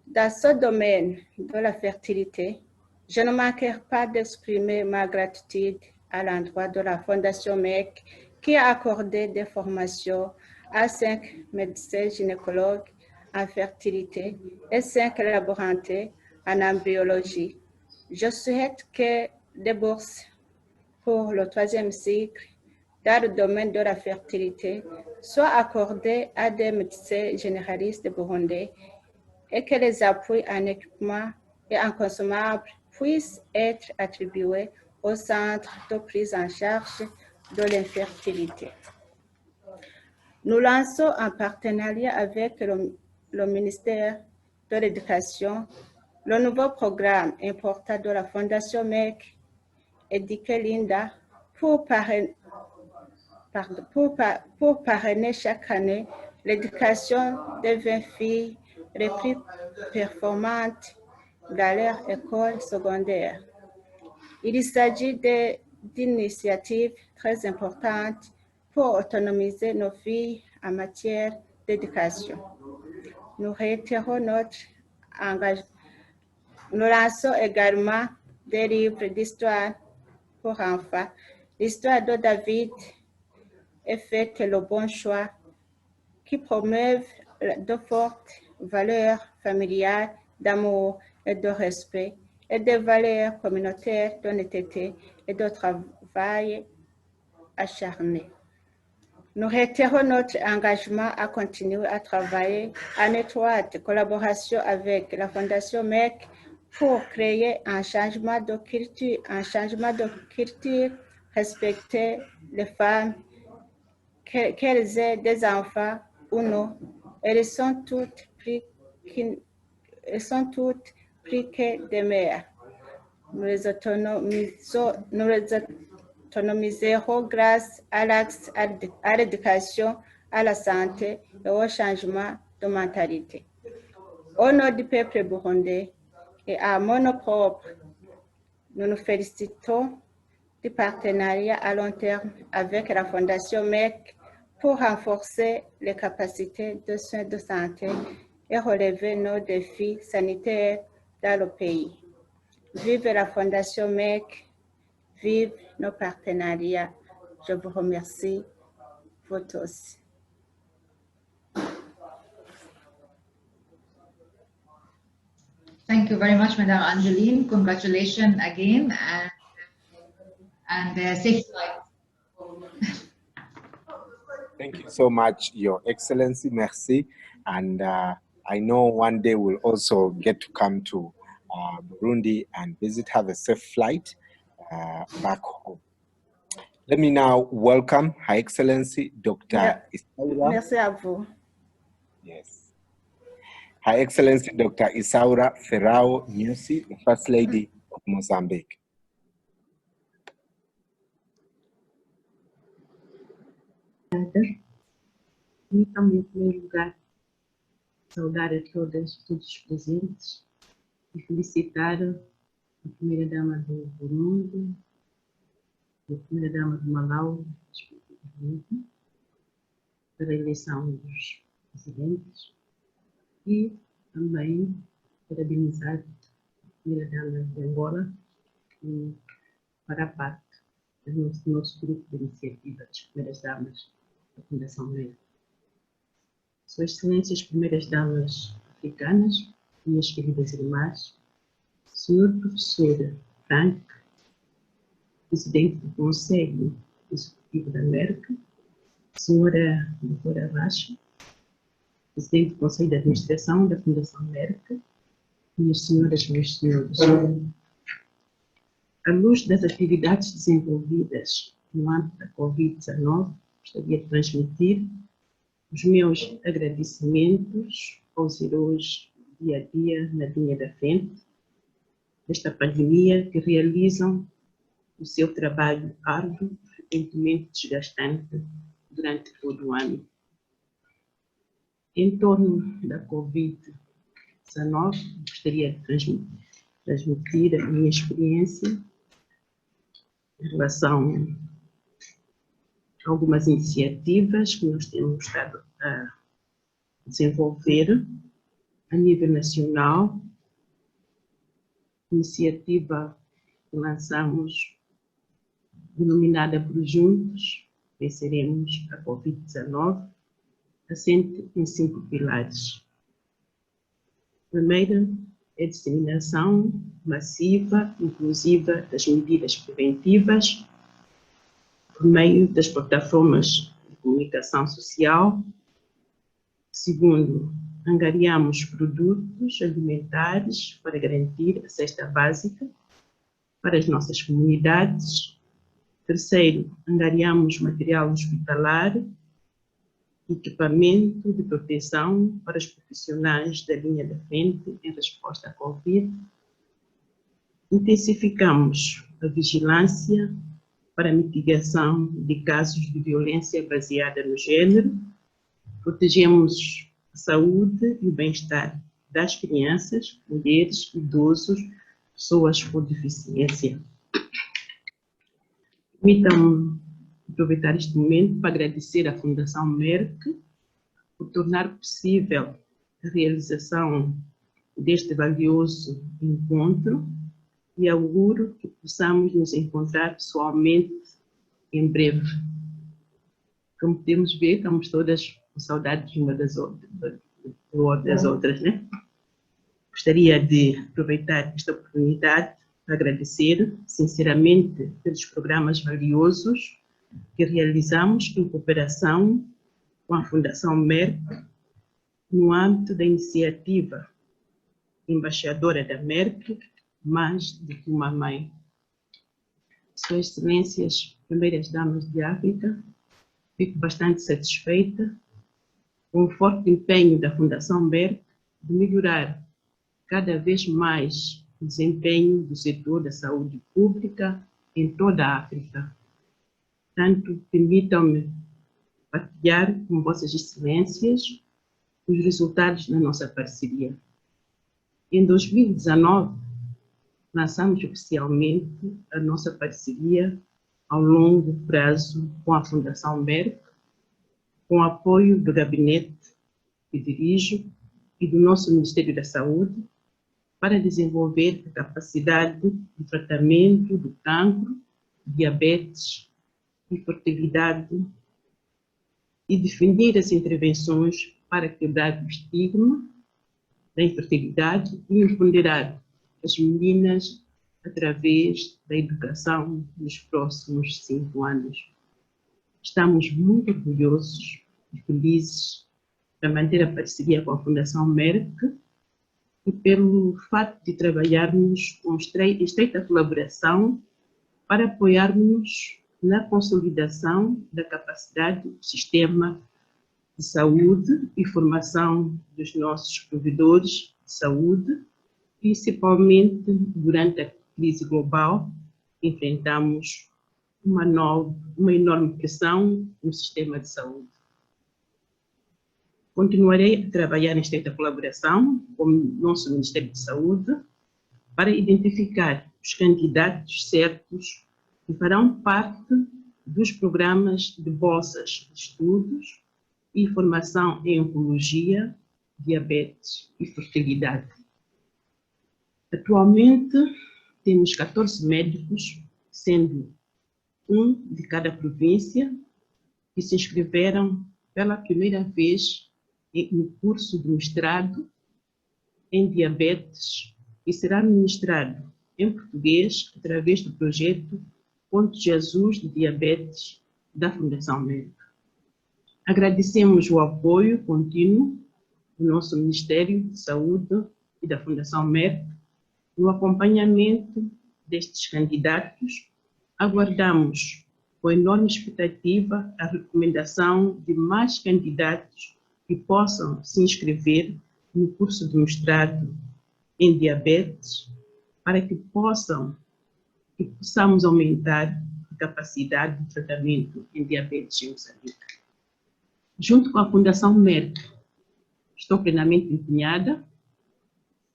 Dans ce domaine de la fertilité, je ne manquerai pas d'exprimer ma gratitude à l'endroit de la Fondation Merck qui a accordé des formations à 5 médecins gynécologues en fertilité et 5 laborantins en embryologie. Je souhaite que des bourses pour le troisième cycle dans le domaine de la fertilité soient accordées à des médecins généralistes burundais et que les appuis en équipement et en consommables puissent être attribués au centre de prise en charge de l'infertilité. Nous lançons en partenariat avec le ministère de l'Éducation le nouveau programme important de la Fondation Merck éduqué Linda pour parrainer chaque année l'éducation des 20 filles les plus performantes dans leur école secondaire. Il s'agit d'une initiative très importante pour autonomiser nos filles en matière d'éducation. Nous réitérons notre engagement. Nous lançons également des livres d'histoire pour enfants. L'histoire de David est faite le bon choix qui promeuvent de fortes valeurs familiales, d'amour et de respect et des valeurs communautaires d'honnêteté et de travail acharné. Nous réitérons notre engagement à continuer à travailler en étroite collaboration avec la Fondation Merck pour créer un changement de culture, respecter les femmes, qu'elles aient des enfants ou non. Elles sont toutes plus que des mères. Nous les autonomiserons grâce à l'accès à l'éducation, à la santé et au changement de mentalité. Au nom du peuple burundais et à mon nom propre, nous nous félicitons du partenariat à long terme avec la Fondation Merck pour renforcer les capacités de soins de santé et relever nos défis sanitaires dans le pays. Vive la Fondation Merck, vive nos partenariats. Je vous remercie, vous tous. Thank you very much, Madam Angeline. Congratulations again, and safe flight. Thank you so much, Your Excellency. Merci. And I know one day we'll also get to come to Burundi and visit, have a safe flight back home. Let me now welcome Her Excellency Dr. Isaura. Merci à vous. Yes. Her Excellency Dr. Isaura Ferrao Nyusi, the First Lady of Mozambique. E também, em primeiro lugar, saudar a todos os presentes e felicitar a primeira-dama do Burundi, a primeira-dama do Malau, para a eleição dos presidentes e também parabenizar a primeira-dama de Angola e para a parte do nosso grupo de iniciativa das primeiras-damas da Fundação Merck. Suas Excelências Primeiras-Damas africanas, minhas queridas irmãs, Senhor Professor Frank, Presidente do Conselho Executivo da Merck, Senhora Doutora Rasha, Presidente do Conselho de Administração da Fundação Merck, minhas senhoras, meus senhores, à luz das atividades desenvolvidas no âmbito da Covid-19, gostaria de transmitir os meus agradecimentos aos heróis dia a dia na linha da frente desta pandemia que realizam o seu trabalho árduo, frequentemente desgastante, durante todo o ano. Em torno da Covid-19, gostaria de transmitir a minha experiência em relação a algumas iniciativas que nós temos estado a desenvolver a nível nacional. Iniciativa que lançamos, denominada por Juntos Venceremos a Covid-19, assente em 5 pilares. Primeiro é a disseminação massiva, inclusiva das medidas preventivas por meio das plataformas de comunicação social. Segundo, angariamos produtos alimentares para garantir a cesta básica para as nossas comunidades. Terceiro, angariamos material hospitalar, equipamento de proteção para os profissionais da linha da frente em resposta à Covid. Intensificamos a vigilância para a mitigação de casos de violência baseada no género. Protegemos a saúde e o bem-estar das crianças, mulheres, idosos, pessoas com deficiência. Permitam-me aproveitar este momento para agradecer à Fundação Merck por tornar possível a realização deste valioso encontro e auguro que possamos nos encontrar pessoalmente em breve. Como podemos ver, estamos todas com saudades de uma das outras, né? Gostaria de aproveitar esta oportunidade para agradecer sinceramente pelos programas valiosos que realizamos em cooperação com a Fundação Merck no âmbito da iniciativa Embaixadora da Merck, mais do que uma mãe. Suas Excelências, Primeiras Damas de África, fico bastante satisfeita com o forte empenho da Fundação Merck de melhorar cada vez mais o desempenho do setor da saúde pública em toda a África. Portanto, permitam-me partilhar com Vossas Excelências os resultados da nossa parceria. Em 2019, lançamos oficialmente a nossa parceria ao longo prazo com a Fundação Merck, com o apoio do gabinete que dirijo e do nosso Ministério da Saúde, para desenvolver a capacidade de tratamento do cancro, diabetes e fertilidade e definir as intervenções para quebrar o estigma da infertilidade e empoderar as meninas através da educação nos próximos 5 anos. Estamos muito orgulhosos e felizes para manter a parceria com a Fundação Merck e pelo fato de trabalharmos com estreita colaboração para apoiarmos na consolidação da capacidade do sistema de saúde e formação dos nossos provedores de saúde, principalmente durante a crise global, enfrentamos uma enorme pressão no sistema de saúde. Continuarei a trabalhar em estreita colaboração com o nosso Ministério de Saúde para identificar os candidatos certos que farão parte dos programas de bolsas de estudos e formação em Oncologia, Diabetes e Fertilidade. Atualmente, temos 14 médicos, sendo um de cada província, que se inscreveram pela primeira vez no curso de mestrado em Diabetes e será ministrado em português através do projeto Ponto Jesus de Diabetes da Fundação Merck. Agradecemos o apoio contínuo do nosso Ministério de Saúde e da Fundação Merck no acompanhamento destes candidatos. Aguardamos com enorme expectativa a recomendação de mais candidatos que possam se inscrever no curso de mestrado em diabetes, para que possamos aumentar a capacidade de tratamento em diabetes em Moçambique. Junto com a Fundação Merck, estou plenamente empenhada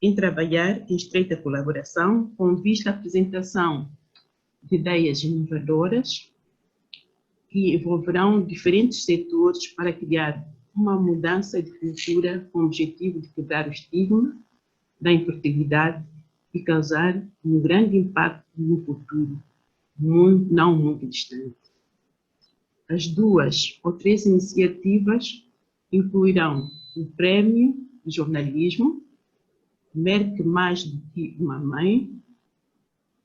em trabalhar em estreita colaboração com vista à apresentação de ideias inovadoras que envolverão diferentes setores para criar uma mudança de cultura com o objetivo de quebrar o estigma da infertilidade e causar um grande impacto no futuro, não muito distante. As 2 ou 3 iniciativas incluirão o Prêmio de Jornalismo, Merck Mais do que uma Mãe,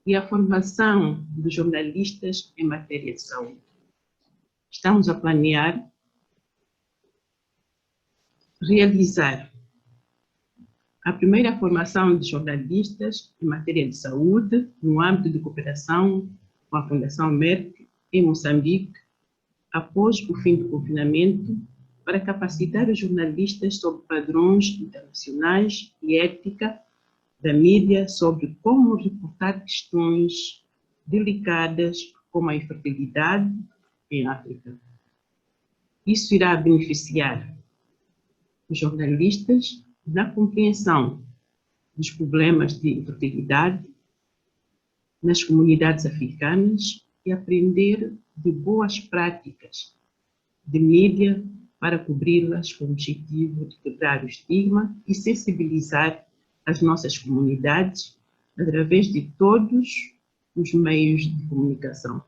e a formação de jornalistas em matéria de saúde. Estamos a planear realizar a primeira formação de jornalistas em matéria de saúde no âmbito de cooperação com a Fundação Merck em Moçambique, após o fim do confinamento, para capacitar os jornalistas sobre padrões internacionais e ética da mídia sobre como reportar questões delicadas como a infertilidade em África. Isso irá beneficiar os jornalistas na compreensão dos problemas de infertilidade nas comunidades africanas e aprender de boas práticas de mídia para cobri-las com o objetivo de quebrar o estigma e sensibilizar as nossas comunidades através de todos os meios de comunicação.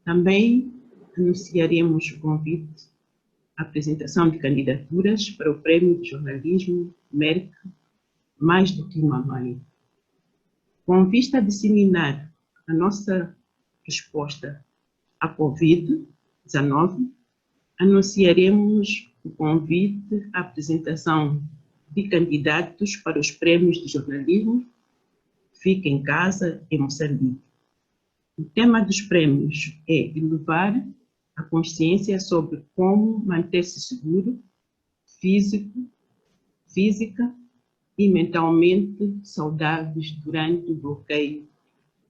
Também anunciaremos o convite à apresentação de candidaturas para o Prêmio de Jornalismo Merck Mais do que uma Mãe. Com vista a disseminar a nossa resposta à Covid-19, anunciaremos o convite à apresentação de candidatos para os prêmios de jornalismo Fica em Casa, em Moçambique. O tema dos prêmios é elevar a consciência sobre como manter-se seguro, física e mentalmente saudáveis durante o bloqueio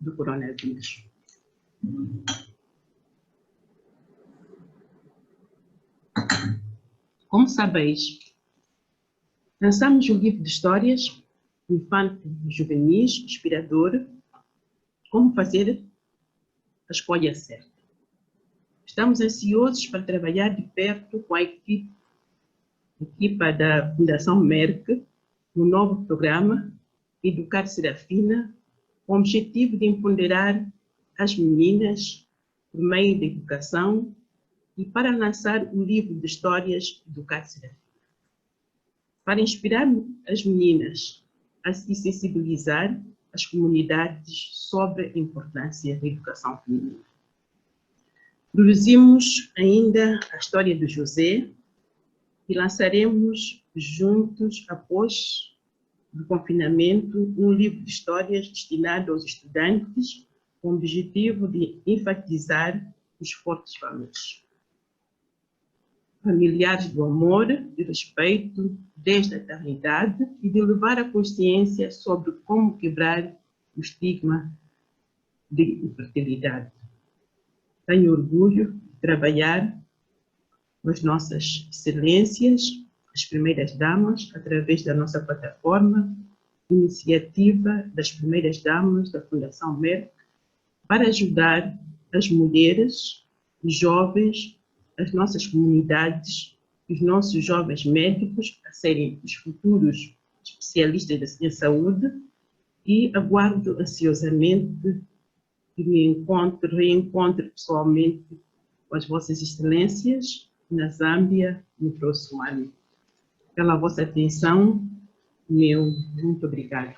do coronavírus. Como sabeis, lançamos um livro de histórias infanto-juvenis inspirador, Como Fazer a Escolha Certa. Estamos ansiosos para trabalhar de perto com a equipa da Fundação Merck no novo programa Educar Serafina, com o objetivo de empoderar as meninas por meio da educação e para lançar o livro de histórias Educar Serafina. Para inspirar as meninas a se sensibilizar as comunidades sobre a importância da educação feminina. Produzimos ainda a história do José e lançaremos juntos, após o confinamento, um livro de histórias destinado aos estudantes com o objetivo de enfatizar os fortes valores familiares do amor e respeito desde a eternidade e de levar a consciência sobre como quebrar o estigma de infertilidade. Tenho orgulho de trabalhar com as nossas excelências, as primeiras damas, através da nossa plataforma, iniciativa das primeiras damas da Fundação Merck, para ajudar as mulheres, os jovens as nossas comunidades, os nossos jovens médicos a serem os futuros especialistas da saúde, e aguardo ansiosamente que me reencontre pessoalmente com as vossas excelências na Zâmbia no próximo ano. Pela vossa atenção, meu muito obrigado.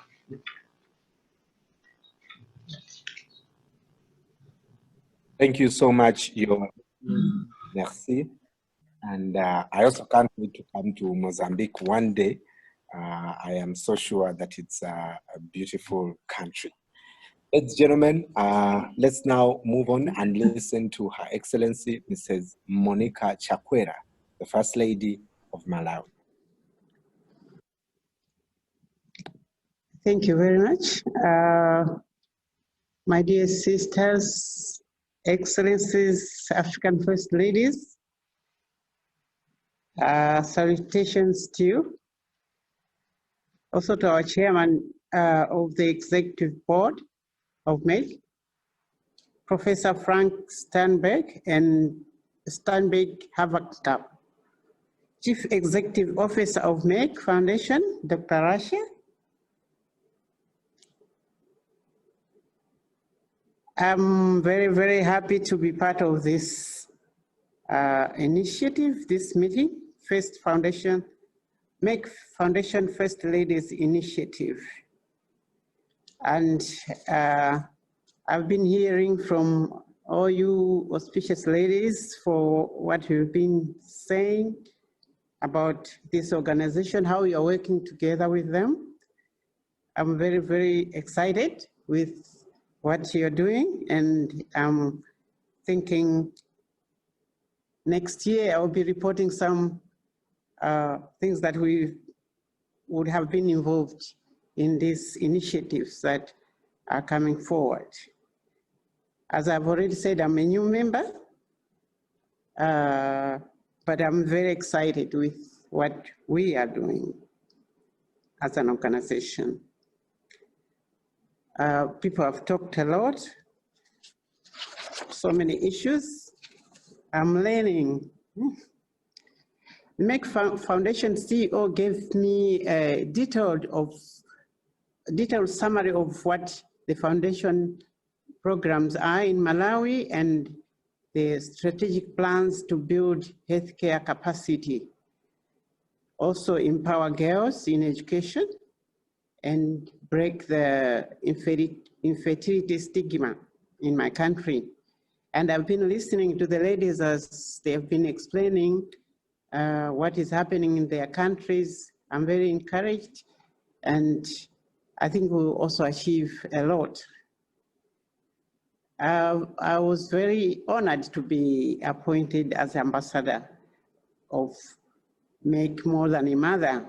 Thank you so much, Your Merci. And I also can't wait to come to Mozambique one day. I am so sure that it's a beautiful country. Ladies and gentlemen, let's now move on and listen to Her Excellency Mrs. Monica Chakwera, the First Lady of Malawi. Thank you very much. My dear sisters, excellencies, African First Ladies, salutations to you. Also to our chairman of the Executive Board of MERC, Professor Frank Stangenberg and Stangenberg Haverkamp, Chief Executive Officer of Merck Foundation, Dr. Rasha. I'm very, very happy to be part of this initiative, this meeting, Merck Foundation First Ladies Initiative. And I've been hearing from all you auspicious ladies for what you've been saying about this organization, how you're working together with them. I'm very, very excited with what you're doing, and I'm thinking next year I'll be reporting some things that we would have been involved in these initiatives that are coming forward. As I've already said, I'm a new member, but I'm very excited with what we are doing as an organization. People have talked a lot, so many issues. I'm learning. The Merck Foundation CEO gave me a detailed summary of what the foundation programs are in Malawi and the strategic plans to build healthcare capacity. Also empower girls in education and break the infertility stigma in my country. And I've been listening to the ladies as they've been explaining what is happening in their countries. I'm very encouraged, and I think we'll also achieve a lot. I was very honored to be appointed as ambassador of Make More Than a Mother.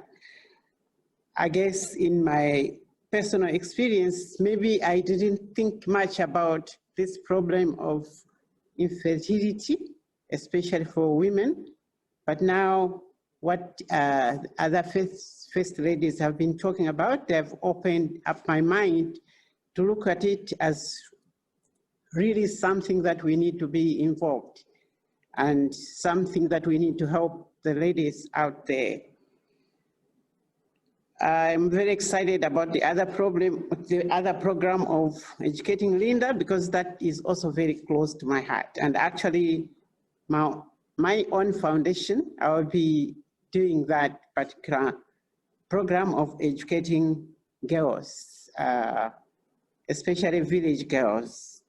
I guess in my personal experience, maybe I didn't think much about this problem of infertility, especially for women. But now what other first ladies have been talking about, they've opened up my mind to look at it as really something that we need to be involved and something that we need to help the ladies out there. I'm very excited about the other program of Educating Linda, because that is also very close to my heart. And actually, my own foundation, I will be doing that particular program of educating girls, especially village girls.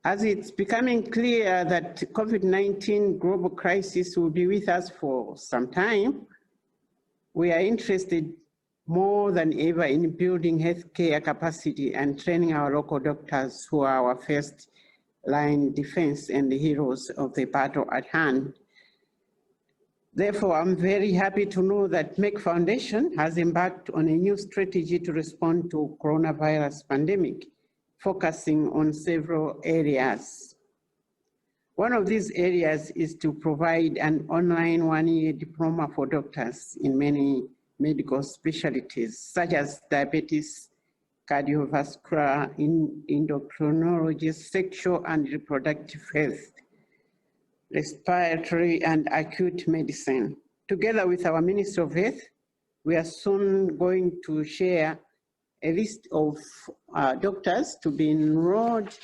As it's becoming clear that COVID-19 global crisis will be with us for some time, we are interested more than ever in building healthcare capacity and training our local doctors who are our first line defense and the heroes of the battle at hand. Therefore, I'm very happy to know that Merck Foundation has embarked on a new strategy to respond to coronavirus pandemic, focusing on several areas. One of these areas is to provide an online one-year diploma for doctors in many medical specialties, such as diabetes, cardiovascular, endocrinology, sexual and reproductive health, respiratory and acute medicine. Together with our Ministry of Health, we are soon going to share a list of doctors to be enrolled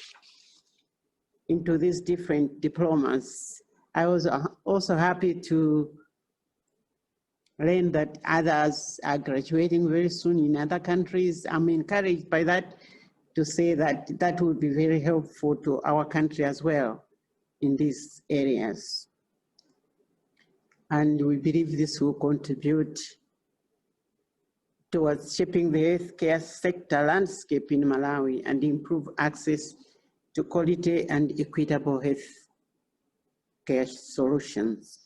into these different diplomas. I was also happy to learn that others are graduating very soon in other countries. I'm encouraged by that to say that that will be very helpful to our country as well in these areas. And we believe this will contribute towards shaping the healthcare sector landscape in Malawi and improve access to quality and equitable health care solutions.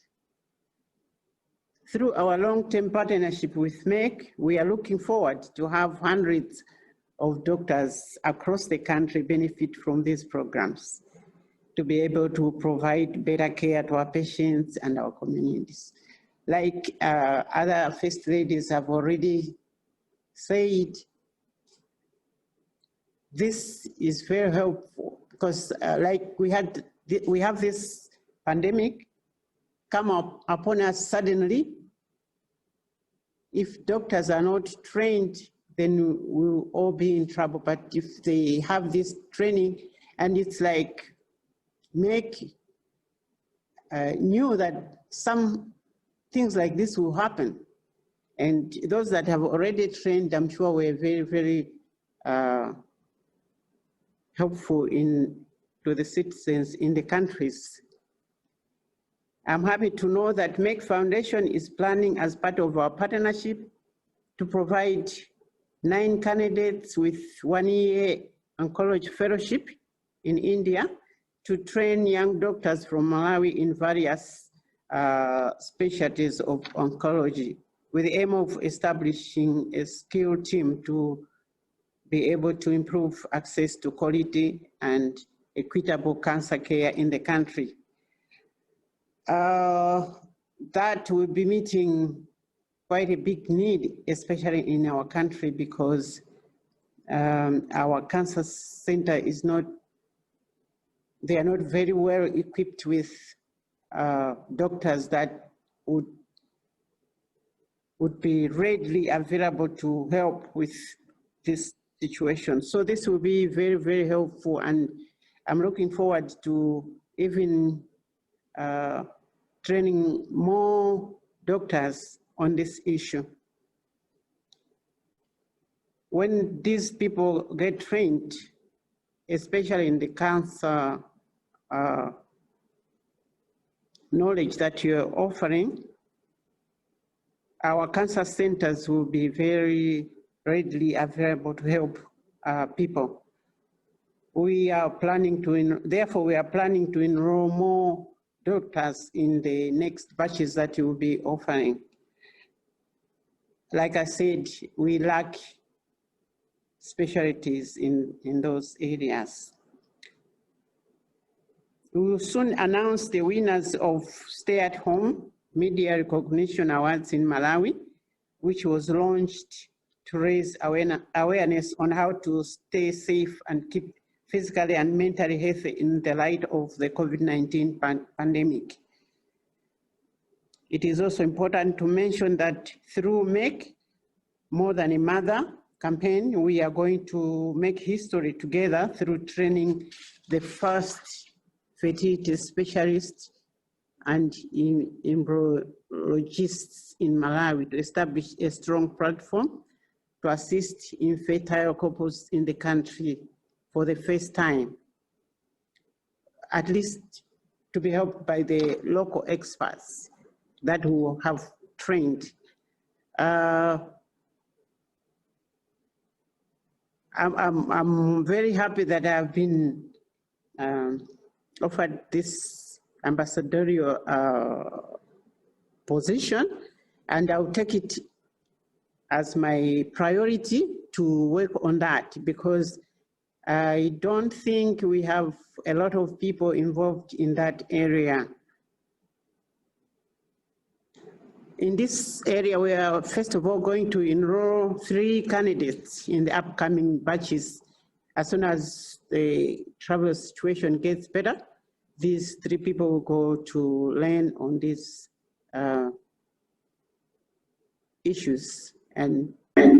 Through our long-term partnership with Merck, we are looking forward to have hundreds of doctors across the country benefit from these programs to be able to provide better care to our patients and our communities. Like other first ladies have already said, this is very helpful because like we have this pandemic come up upon us suddenly. If doctors are not trained, then we'll all be in trouble. But if they have this training, and it's like Merck knew that some things like this will happen. And those that have already trained, I'm sure were very, very helpful to the citizens in the countries. I'm happy to know that Merck Foundation is planning, as part of our partnership, to provide 9 candidates with 1-year oncology fellowship in India to train young doctors from Malawi in various specialties of oncology, with the aim of establishing a skilled team to be able to improve access to quality and equitable cancer care in the country. That will be meeting quite a big need, especially in our country, because our cancer center is not, they are not very well equipped with doctors that would be readily available to help with this situation. So this will be very, very helpful, and I'm looking forward to even training more doctors on this issue. When these people get trained, especially in the cancer knowledge that you're offering, our cancer centers will be very readily available to help people. We are planning to, therefore we are planning to enroll more doctors in the next batches that you will be offering. Like I said, we lack specialties in those areas. We will soon announce the winners of Stay at Home Media Recognition Awards in Malawi, which was launched to raise awareness on how to stay safe and keep physically and mentally healthy in the light of the COVID-19 pandemic. It is also important to mention that through Make More Than a Mother campaign, we are going to make history together through training the first fertility specialists and embryologists in Malawi to establish a strong platform to assist infertile couples in the country for the first time, at least to be helped by the local experts that we have trained. I'm very happy that I've been offered this ambassadorial position, and I'll take it as my priority to work on that, because I don't think we have a lot of people involved in that area. in this area, we are first of all going to enroll 3 candidates in the upcoming batches. As soon as the travel situation gets better, these 3 people will go to learn on these issues and help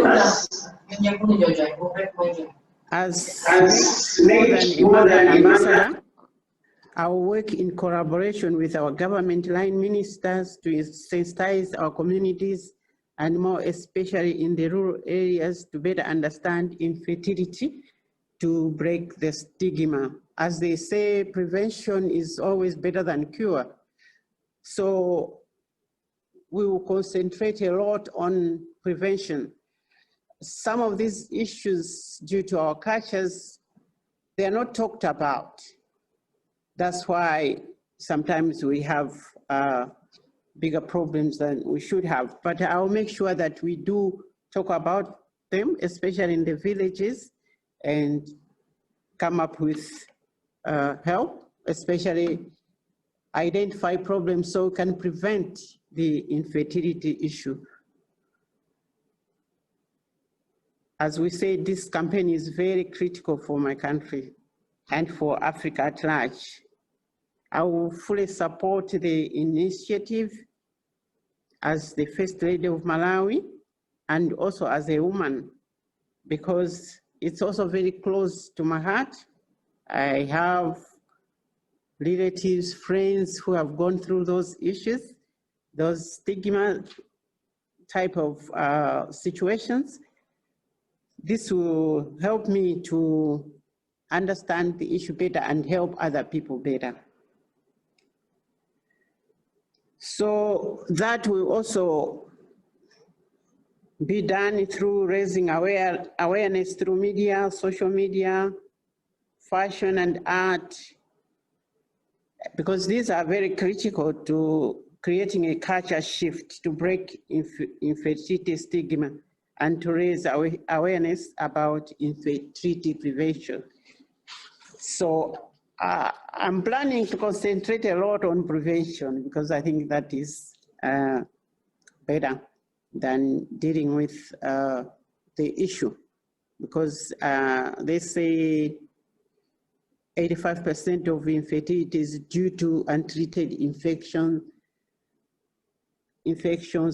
us. As more than a mother ambassador, I will work in collaboration with our government line ministers to sensitize our communities, and more especially in the rural areas, to better understand infertility, to break the stigma. As they say, prevention is always better than cure. So we will concentrate a lot on prevention. Some of these issues, due to our cultures, they are not talked about. That's why sometimes we have bigger problems than we should have. But I'll make sure that we do talk about them, especially in the villages, and come up with help, especially identify problems so we can prevent the infertility issue. As we say, this campaign is very critical for my country and for Africa at large. I will fully support the initiative as the First Lady of Malawi and also as a woman, because it's also very close to my heart. I have relatives, friends who have gone through those issues, those stigma type of situations. This will help me to understand the issue better and help other people better. So that will also be done through raising awareness through media, social media, fashion and art, because these are very critical to creating a culture shift to break infertility stigma and to raise awareness about infertility prevention. So I'm planning to concentrate a lot on prevention because I think that is better than dealing with the issue, because they say 85% of infertility is due to untreated infections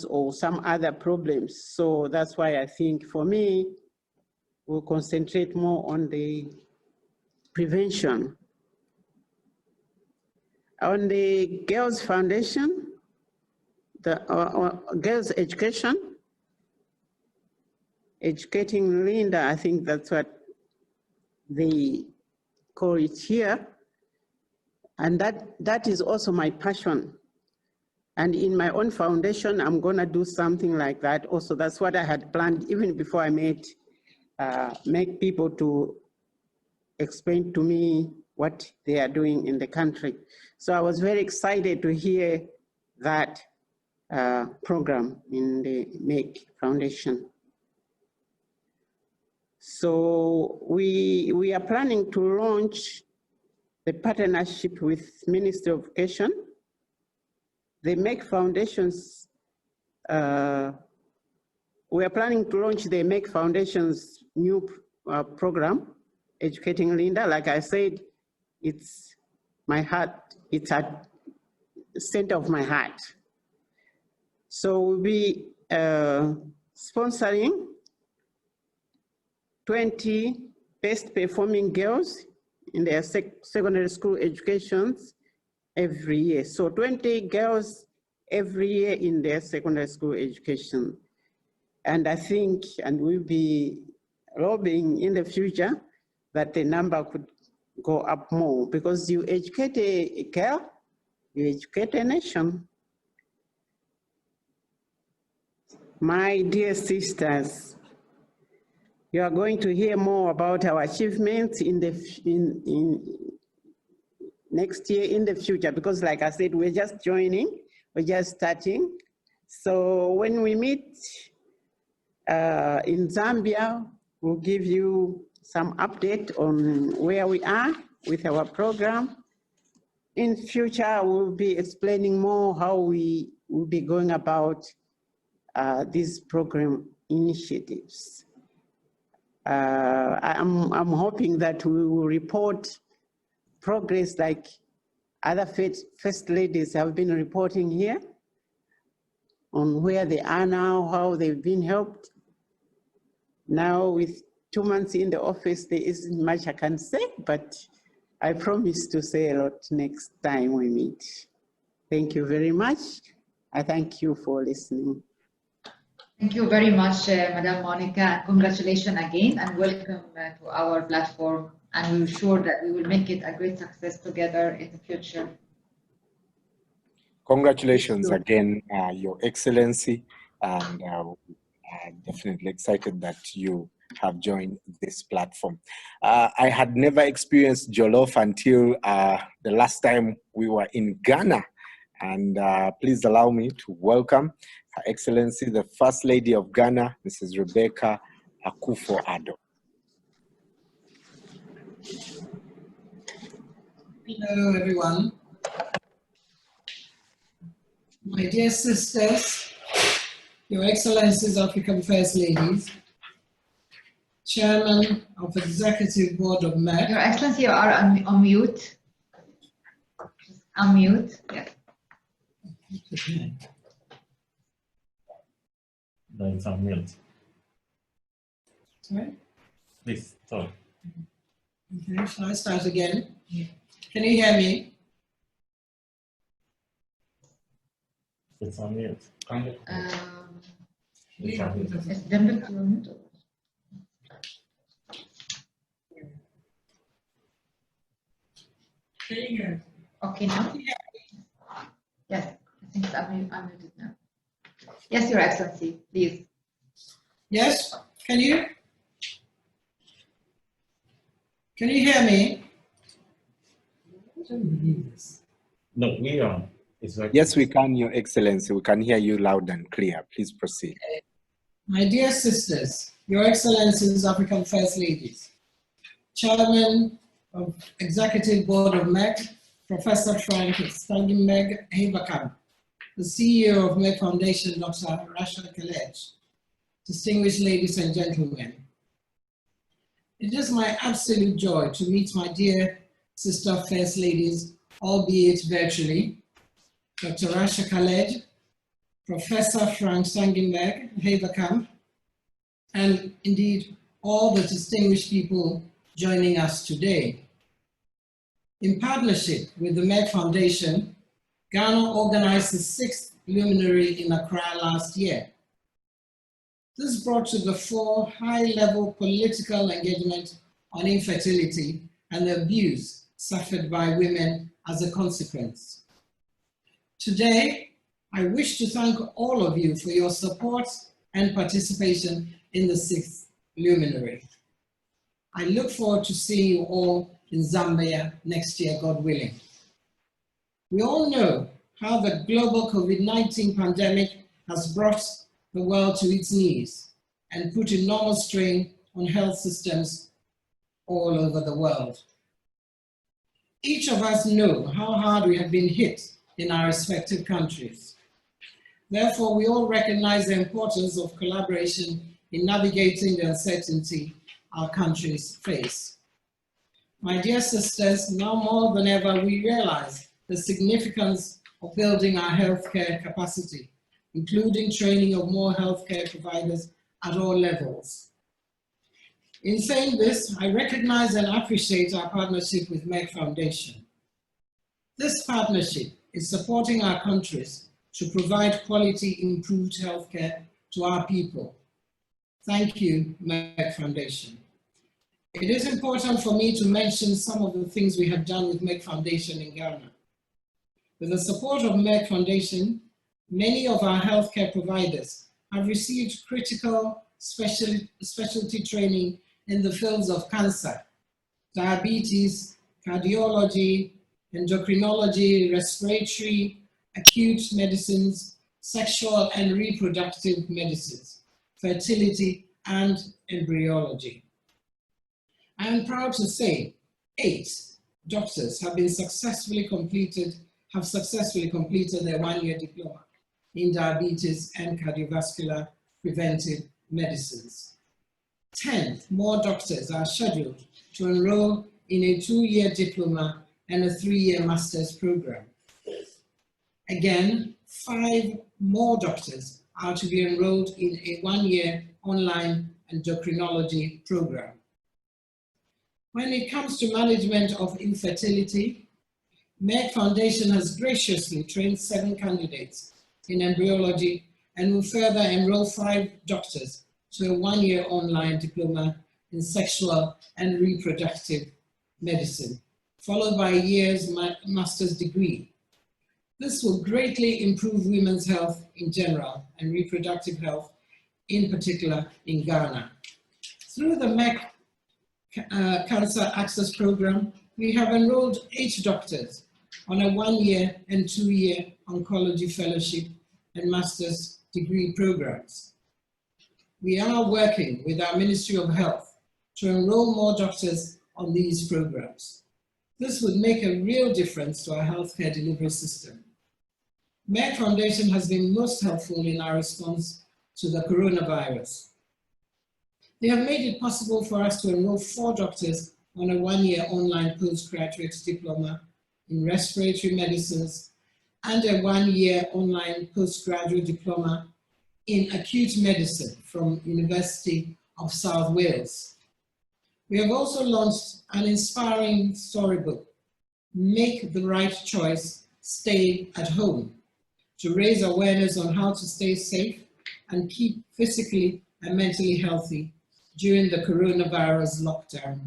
or some other problems. So that's why I think for me, we'll concentrate more on the prevention. On the Girls Foundation, the girls education, educating Linda, I think that's what they call it here. And that is also my passion. And in my own foundation, I'm gonna do something like that also. That's what I had planned even before I met people to explain to me what they are doing in the country. So I was very excited to hear that program in the Merck Foundation. So we are planning to launch the partnership with Ministry of Education. The Merck Foundation's, we are planning to launch the Merck Foundation's new program, Educating Linda. Like I said, it's my heart, it's at the center of my heart. So we'll be sponsoring 20 best performing girls in their secondary school educations every year. So 20 girls every year in their secondary school education. And I think, and we'll be lobbying in the future that the number could go up more, because you educate a girl, you educate a nation. My dear sisters, you are going to hear more about our achievements in next year, in the future, because like I said, we're just joining, we're just starting. So when we meet in Zambia, we'll give you some update on where we are with our program. in future, we'll be explaining more how we will be going about these program initiatives. I'm hoping that we will report progress like other first ladies have been reporting here on where they are now, how they've been helped. Now with 2 months in the office, there isn't much I can say, but I promise to say a lot next time we meet. Thank you very much. I thank you for listening. Thank you very much, Madam Monica. Congratulations again and welcome to our platform. And we're sure that we will make it a great success together in the future. Congratulations again, Your Excellency, and I'm definitely excited that you have joined this platform. I had never experienced Jollof until the last time we were in Ghana, and please allow me to welcome Her Excellency, the First Lady of Ghana, Mrs. Rebecca Akufo-Addo. Hello, everyone. My dear sisters, Your Excellencies, African First Ladies, Chairman of Executive Board of Merck. Your Excellency, you are on mute. Unmute, yes. No, it's on mute. Sorry? Please, talk. Okay, shall I start again? Can you hear me? It's on mute. It's on mute. It's different to mute. Can you hear? Okay, now? Yes, I think it's unmuted now. Yes, Your Excellency, please. Yes, can you? Can you hear me? I don't believe this. No, we are. Yes, we can, Your Excellency. We can hear you loud and clear. Please proceed. My dear sisters, Your Excellencies, African First Ladies, Chairman of Executive Board of Merck, Professor Frank Stangenberg Haverkamp, the CEO of Merck Foundation, Dr. Rasha Kelej, distinguished ladies and gentlemen. It is my absolute joy to meet my dear sister First Ladies, albeit virtually, Dr. Rasha Kelej, Professor Frank Stangenberg Haverkamp, and indeed all the distinguished people joining us today. In partnership with the Merck Foundation, Ghana organized the 6th luminary in Accra last year. This brought to the fore high-level political engagement on infertility and the abuse suffered by women as a consequence. Today, I wish to thank all of you for your support and participation in the 6th luminary. I look forward to seeing you all in Zambia next year, God willing. We all know how the global COVID-19 pandemic has brought the world to its knees and put enormous strain on health systems all over the world. Each of us know how hard we have been hit in our respective countries. Therefore, we all recognize the importance of collaboration in navigating the uncertainty our countries face. My dear sisters, now more than ever, we realize the significance of building our healthcare capacity, including training of more healthcare providers at all levels. In saying this, I recognize and appreciate our partnership with Merck Foundation. This partnership is supporting our countries to provide quality, improved healthcare to our people. Thank you, Merck Foundation. It is important for me to mention some of the things we have done with Merck Foundation in Ghana. With the support of Merck Foundation, many of our healthcare providers have received critical specialty training in the fields of cancer, diabetes, cardiology, endocrinology, respiratory, acute medicines, sexual and reproductive medicines, fertility, and embryology. I am proud to say 8 doctors have successfully completed their one-year diploma in diabetes and cardiovascular preventive medicines. 10 more doctors are scheduled to enroll in a 2-year diploma and a 3-year master's program. Again, 5 more doctors are to be enrolled in a 1-year online endocrinology program. When it comes to management of infertility, Merck Foundation has graciously trained 7 candidates in embryology and will further enroll 5 doctors to a 1-year online diploma in sexual and reproductive medicine, followed by a year's master's degree. This will greatly improve women's health in general and reproductive health in particular in Ghana. Through the Merck Cancer Access Program, we have enrolled 8 doctors on a 1-year and 2-year oncology fellowship and master's degree programs. We are working with our Ministry of Health to enroll more doctors on these programs. This would make a real difference to our healthcare delivery system. Merck Foundation has been most helpful in our response to the coronavirus. They have made it possible for us to enroll 4 doctors on a 1-year online postgraduate diploma in respiratory medicines and a 1-year online postgraduate diploma in acute medicine from University of South Wales. We have also launched an inspiring storybook, Make the Right Choice, Stay at Home, to raise awareness on how to stay safe and keep physically and mentally healthy during the coronavirus lockdown.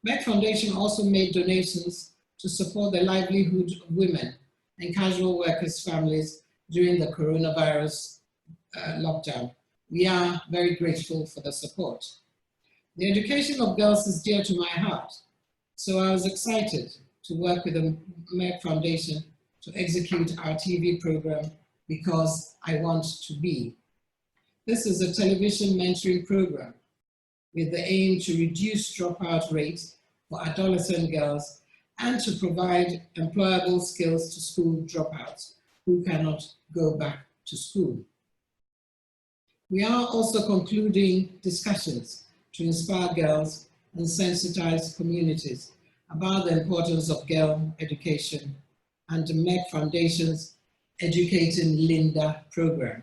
Merck Foundation also made donations to support the livelihood of women and casual workers' families during the coronavirus lockdown. We are very grateful for the support. The education of girls is dear to my heart, so I was excited to work with the Merck Foundation to execute our TV program, Because I Want to Be. This is a television mentoring program with the aim to reduce dropout rates for adolescent girls and to provide employable skills to school dropouts who cannot go back to school. We are also concluding discussions to inspire girls and sensitize communities about the importance of girl education and the Merck Foundation's Educating Linda program.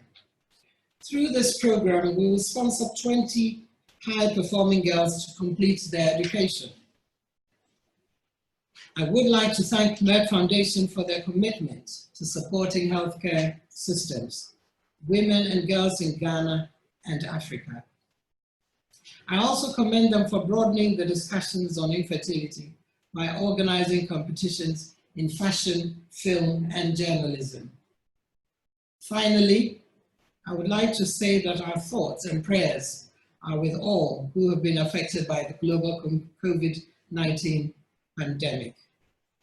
Through this program, we will sponsor 20 high-performing girls to complete their education. I would like to thank Merck Foundation for their commitment to supporting healthcare systems, women and girls in Ghana and Africa. I also commend them for broadening the discussions on infertility by organizing competitions in fashion, film, and journalism. Finally, I would like to say that our thoughts and prayers are with all who have been affected by the global COVID-19 pandemic.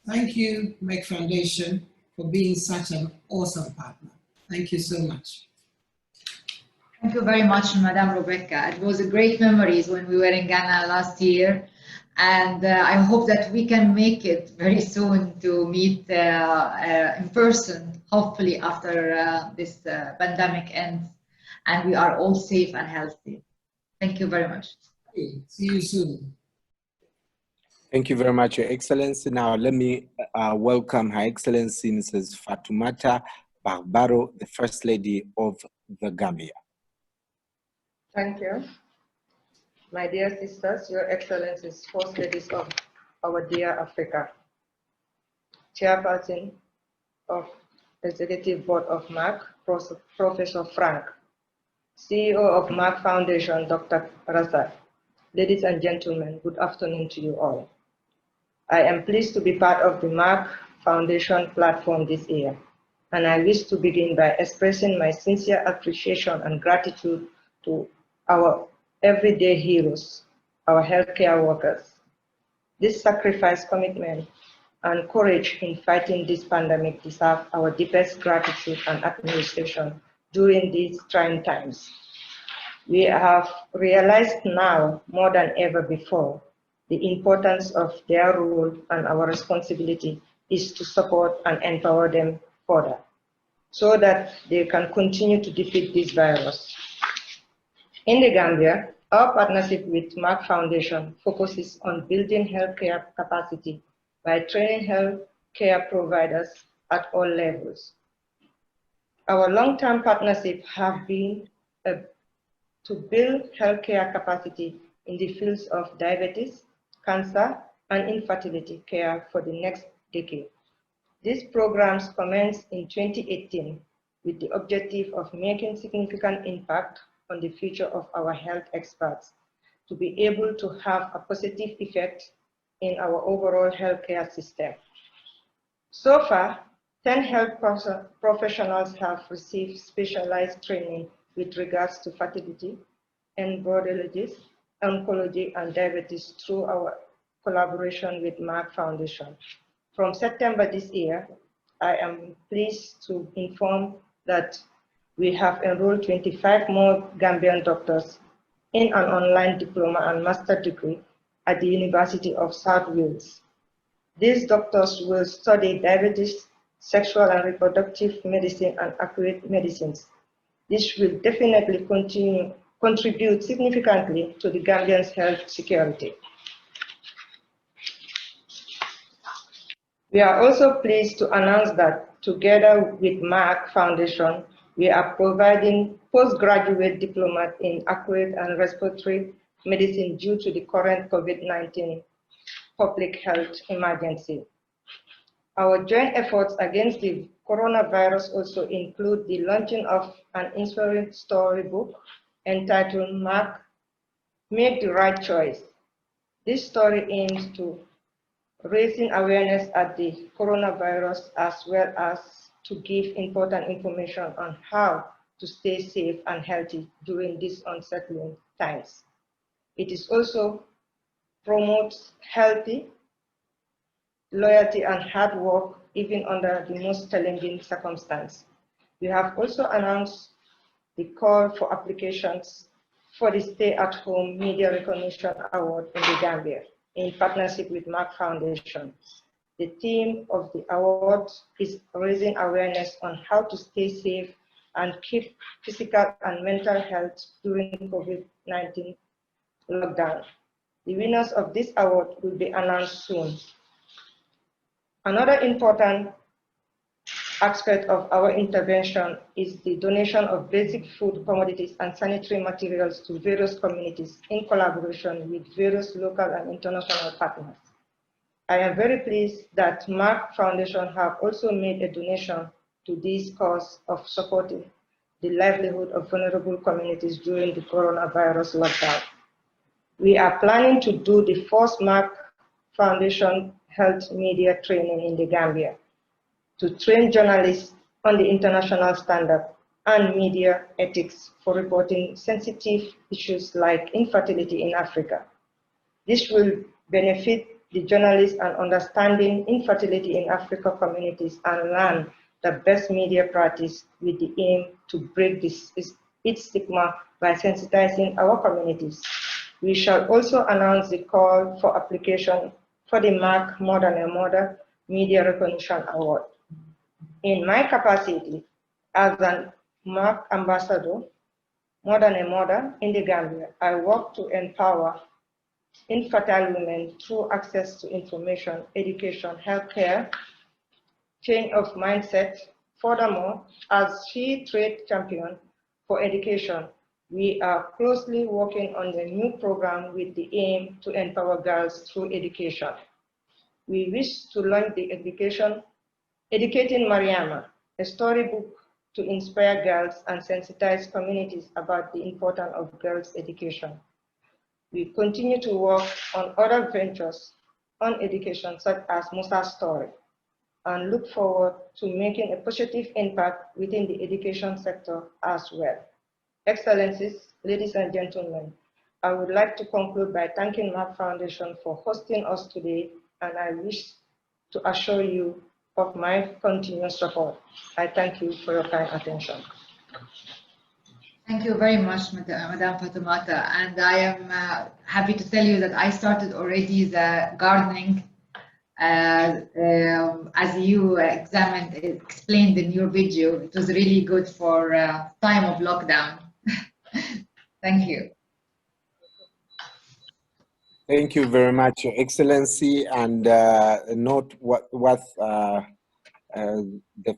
Thank you, Merck Foundation, for being such an awesome partner. Thank you so much. Thank you very much, Madame Rebecca. It was a great memories when we were in Ghana last year. And I hope that we can make it very soon to meet in person, hopefully after this pandemic ends and we are all safe and healthy. Thank you very much. See you soon. Thank you very much, Your Excellency. Now let me welcome Her Excellency Mrs. Fatoumata Barbaro, the First Lady of the Gambia. Thank you. My dear sisters, Your Excellencies, First Ladies of our dear Africa, Chairperson of Executive Board of Merck, Professor Frank, CEO of Merck Foundation, Dr. Rasha. Ladies and gentlemen, good afternoon to you all. I am pleased to be part of the Merck Foundation platform this year, and I wish to begin by expressing my sincere appreciation and gratitude to our everyday heroes, our healthcare workers. This sacrifice, commitment, and courage in fighting this pandemic deserve our deepest gratitude and appreciation during these trying times. We have realized now more than ever before the importance of their role and our responsibility is to support and empower them further so that they can continue to defeat this virus. In the Gambia, our partnership with Merck Foundation focuses on building healthcare capacity by training healthcare providers at all levels. Our long-term partnership have been to build healthcare capacity in the fields of diabetes, cancer, and infertility care for the next decade. These programs commenced in 2018 with the objective of making significant impact on the future of our health experts to be able to have a positive effect in our overall healthcare system. So far, 10 health professionals have received specialized training with regards to fertility, embryology, oncology, and diabetes through our collaboration with Merck Foundation. From September this year, I am pleased to inform that we have enrolled 25 more Gambian doctors in an online diploma and master degree at the University of South Wales. These doctors will study diabetes, sexual and reproductive medicine, and acute medicines. This will definitely contribute significantly to the Gambians' health security. We are also pleased to announce that together with Merck Foundation, we are providing postgraduate diplomas in acute and respiratory medicine due to the current COVID-19 public health emergency. Our joint efforts against the coronavirus also include the launching of an inspiring storybook entitled Make the Right Choice. This story aims to raising awareness at the coronavirus as well as to give important information on how to stay safe and healthy during these unsettling times. It is also promotes healthy, loyalty, and hard work even under the most challenging circumstances. We have also announced the call for applications for the Stay at Home Media Recognition Award in the Gambia in partnership with Merck Foundation. The theme of the award is raising awareness on how to stay safe and keep physical and mental health during COVID-19 lockdown. The winners of this award will be announced soon. Another important aspect of our intervention is the donation of basic food commodities and sanitary materials to various communities in collaboration with various local and international partners. I am very pleased that Merck Foundation have also made a donation to this cause of supporting the livelihood of vulnerable communities during the coronavirus lockdown. We are planning to do the first Merck Foundation health media training in the Gambia to train journalists on the international standard and media ethics for reporting sensitive issues like infertility in Africa. This will benefit the journalists and understanding infertility in Africa communities and learn the best media practice with the aim to break its stigma by sensitizing our communities. We shall also announce the call for application for the Merck More Than a Mother Media Recognition Award. In my capacity as a Merck ambassador, More Than a Mother in the Gambia, I work to empower infertile women through access to information, education, healthcare, change of mindset. Furthermore, as She Trade Champion for Education, we are closely working on the new program with the aim to empower girls through education. We wish to launch the Educating Mariama, a storybook to inspire girls and sensitize communities about the importance of girls' education. We continue to work on other ventures on education such as Musa's story and look forward to making a positive impact within the education sector as well. Excellencies, ladies and gentlemen, I would like to conclude by thanking Merck Foundation for hosting us today, and I wish to assure you of my continuous support. I thank you for your kind attention. Thank you very much, Madam Fatoumata. And I am happy to tell you that I started already the gardening as you explained in your video. It was really good for time of lockdown. Thank you. Thank you very much, Your Excellency. And note what the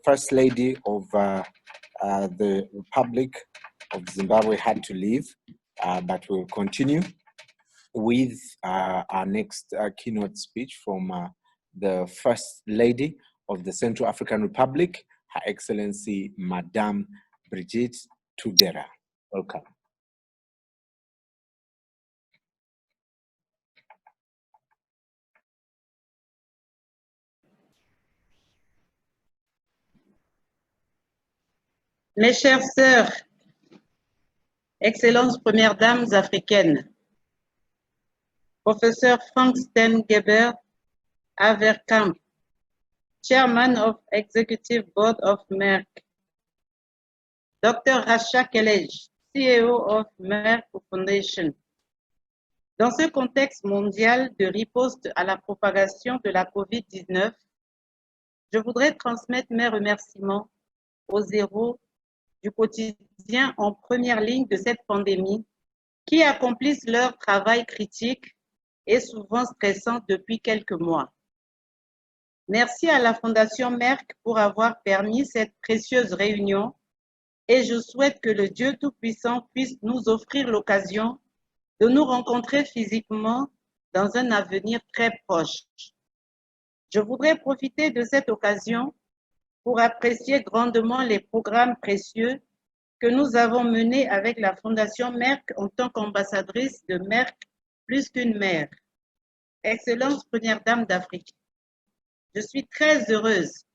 First Lady of the Republic of Zimbabwe had to leave, but we'll continue with our next keynote speech from the First Lady of the Central African Republic, Her Excellency, Madame Brigitte Tudera. Welcome. Mes chères sœurs, Excellences Premières Dames africaines, Professeur Frank Stangenberg Haverkamp, Chairman of Executive Board of Merck, Dr. Rasha Kelej, CEO of Merck Foundation. Dans ce contexte mondial de riposte à la propagation de la COVID-19, je voudrais transmettre mes remerciements aux héros du quotidien en première ligne de cette pandémie qui accomplissent leur travail critique et souvent stressant depuis quelques mois. Merci à la Fondation Merck pour avoir permis cette précieuse réunion et je souhaite que le Dieu Tout-Puissant puisse nous offrir l'occasion de nous rencontrer physiquement dans un avenir très proche. Je voudrais profiter de cette occasion pour apprécier grandement les programmes précieux que nous avons menés avec la Fondation Merck en tant qu'ambassadrice de Merck plus qu'une mère. Excellence Première Dame d'Afrique, je suis très heureuse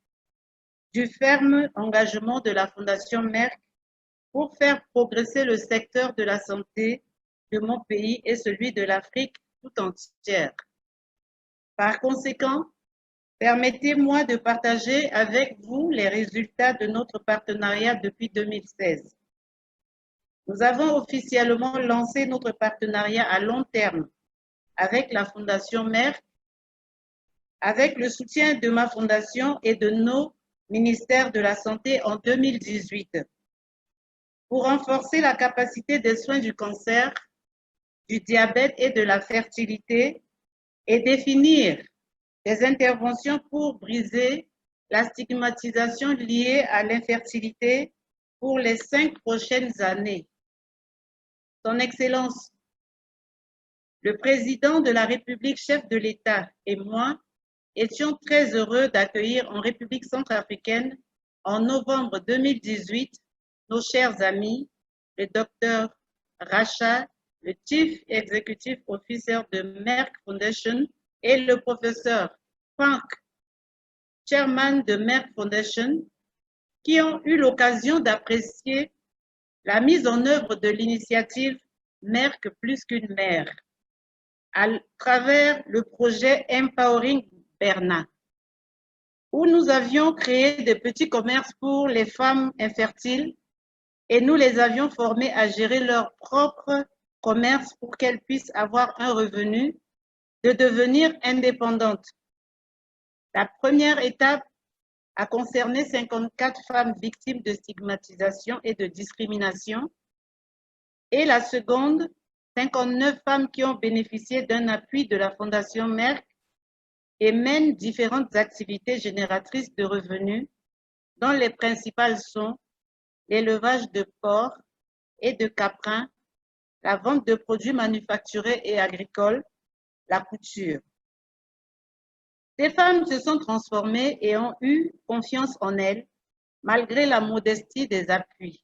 du ferme engagement de la Fondation Merck pour faire progresser le secteur de la santé de mon pays et celui de l'Afrique tout entière. Par conséquent, permettez-moi de partager avec vous les résultats de notre partenariat depuis 2016. Nous avons officiellement lancé notre partenariat à long terme avec la Fondation Merck, avec le soutien de ma fondation et de nos ministères de la Santé en 2018, pour renforcer la capacité des soins du cancer, du diabète et de la fertilité et définir des interventions pour briser la stigmatisation liée à l'infertilité pour les 5 prochaines années. Son Excellence, le président de la République, chef de l'État et moi étions très heureux d'accueillir en République centrafricaine en novembre 2018 nos chers amis, le docteur Rasha, le Chief Executive Officer de Merck Foundation, et le professeur Frank, Chairman de Merck Foundation, qui ont eu l'occasion d'apprécier la mise en œuvre de l'initiative Merck plus qu'une mère, à travers le projet Empowering Berna, où nous avions créé de petits commerces pour les femmes infertiles et nous les avions formées à gérer leur propre commerce pour qu'elles puissent avoir un revenu, de devenir indépendantes. La première étape a concerné 54 femmes victimes de stigmatisation et de discrimination et la seconde, 59 femmes qui ont bénéficié d'un appui de la Fondation Merck et mènent différentes activités génératrices de revenus dont les principales sont l'élevage de porcs et de caprins, la vente de produits manufacturés et agricoles, la couture. Ces femmes se sont transformées et ont eu confiance en elles, malgré la modestie des appuis.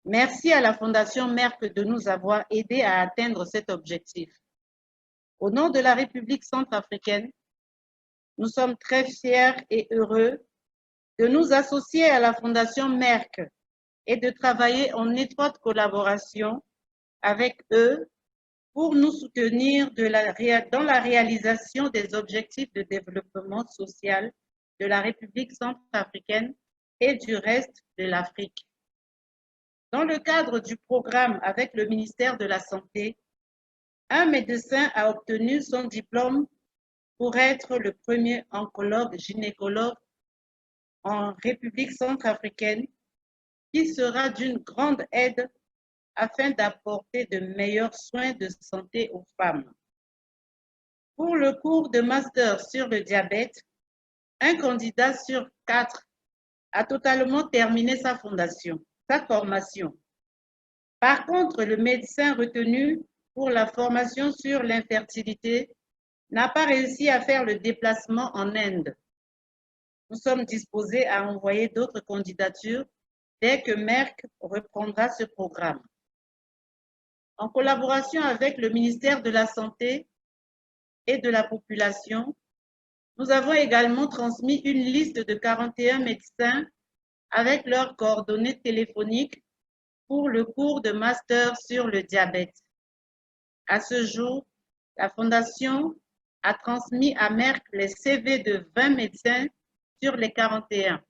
Merci à la Fondation Merck de nous avoir aidés à atteindre cet objectif. Au nom de la République centrafricaine, nous sommes très fiers et heureux de nous associer à la Fondation Merck et de travailler en étroite collaboration avec eux pour nous soutenir dans la réalisation des objectifs de développement social de la République centrafricaine et du reste de l'Afrique. Dans le cadre du programme avec le ministère de la Santé, un médecin a obtenu son diplôme pour être le premier oncologue gynécologue en République centrafricaine, qui sera d'une grande aide afin d'apporter de meilleurs soins de santé aux femmes. Pour le cours de master sur le diabète, un candidat sur 4 a totalement terminé sa formation. Par contre, le médecin retenu pour la formation sur l'infertilité n'a pas réussi à faire le déplacement en Inde. Nous sommes disposés à envoyer d'autres candidatures dès que Merck reprendra ce programme. En collaboration avec le ministère de la Santé et de la Population, nous avons également transmis une liste de 41 médecins avec leurs coordonnées téléphoniques pour le cours de master sur le diabète. À ce jour, la Fondation a transmis à Merck les CV de 20 médecins sur les 41.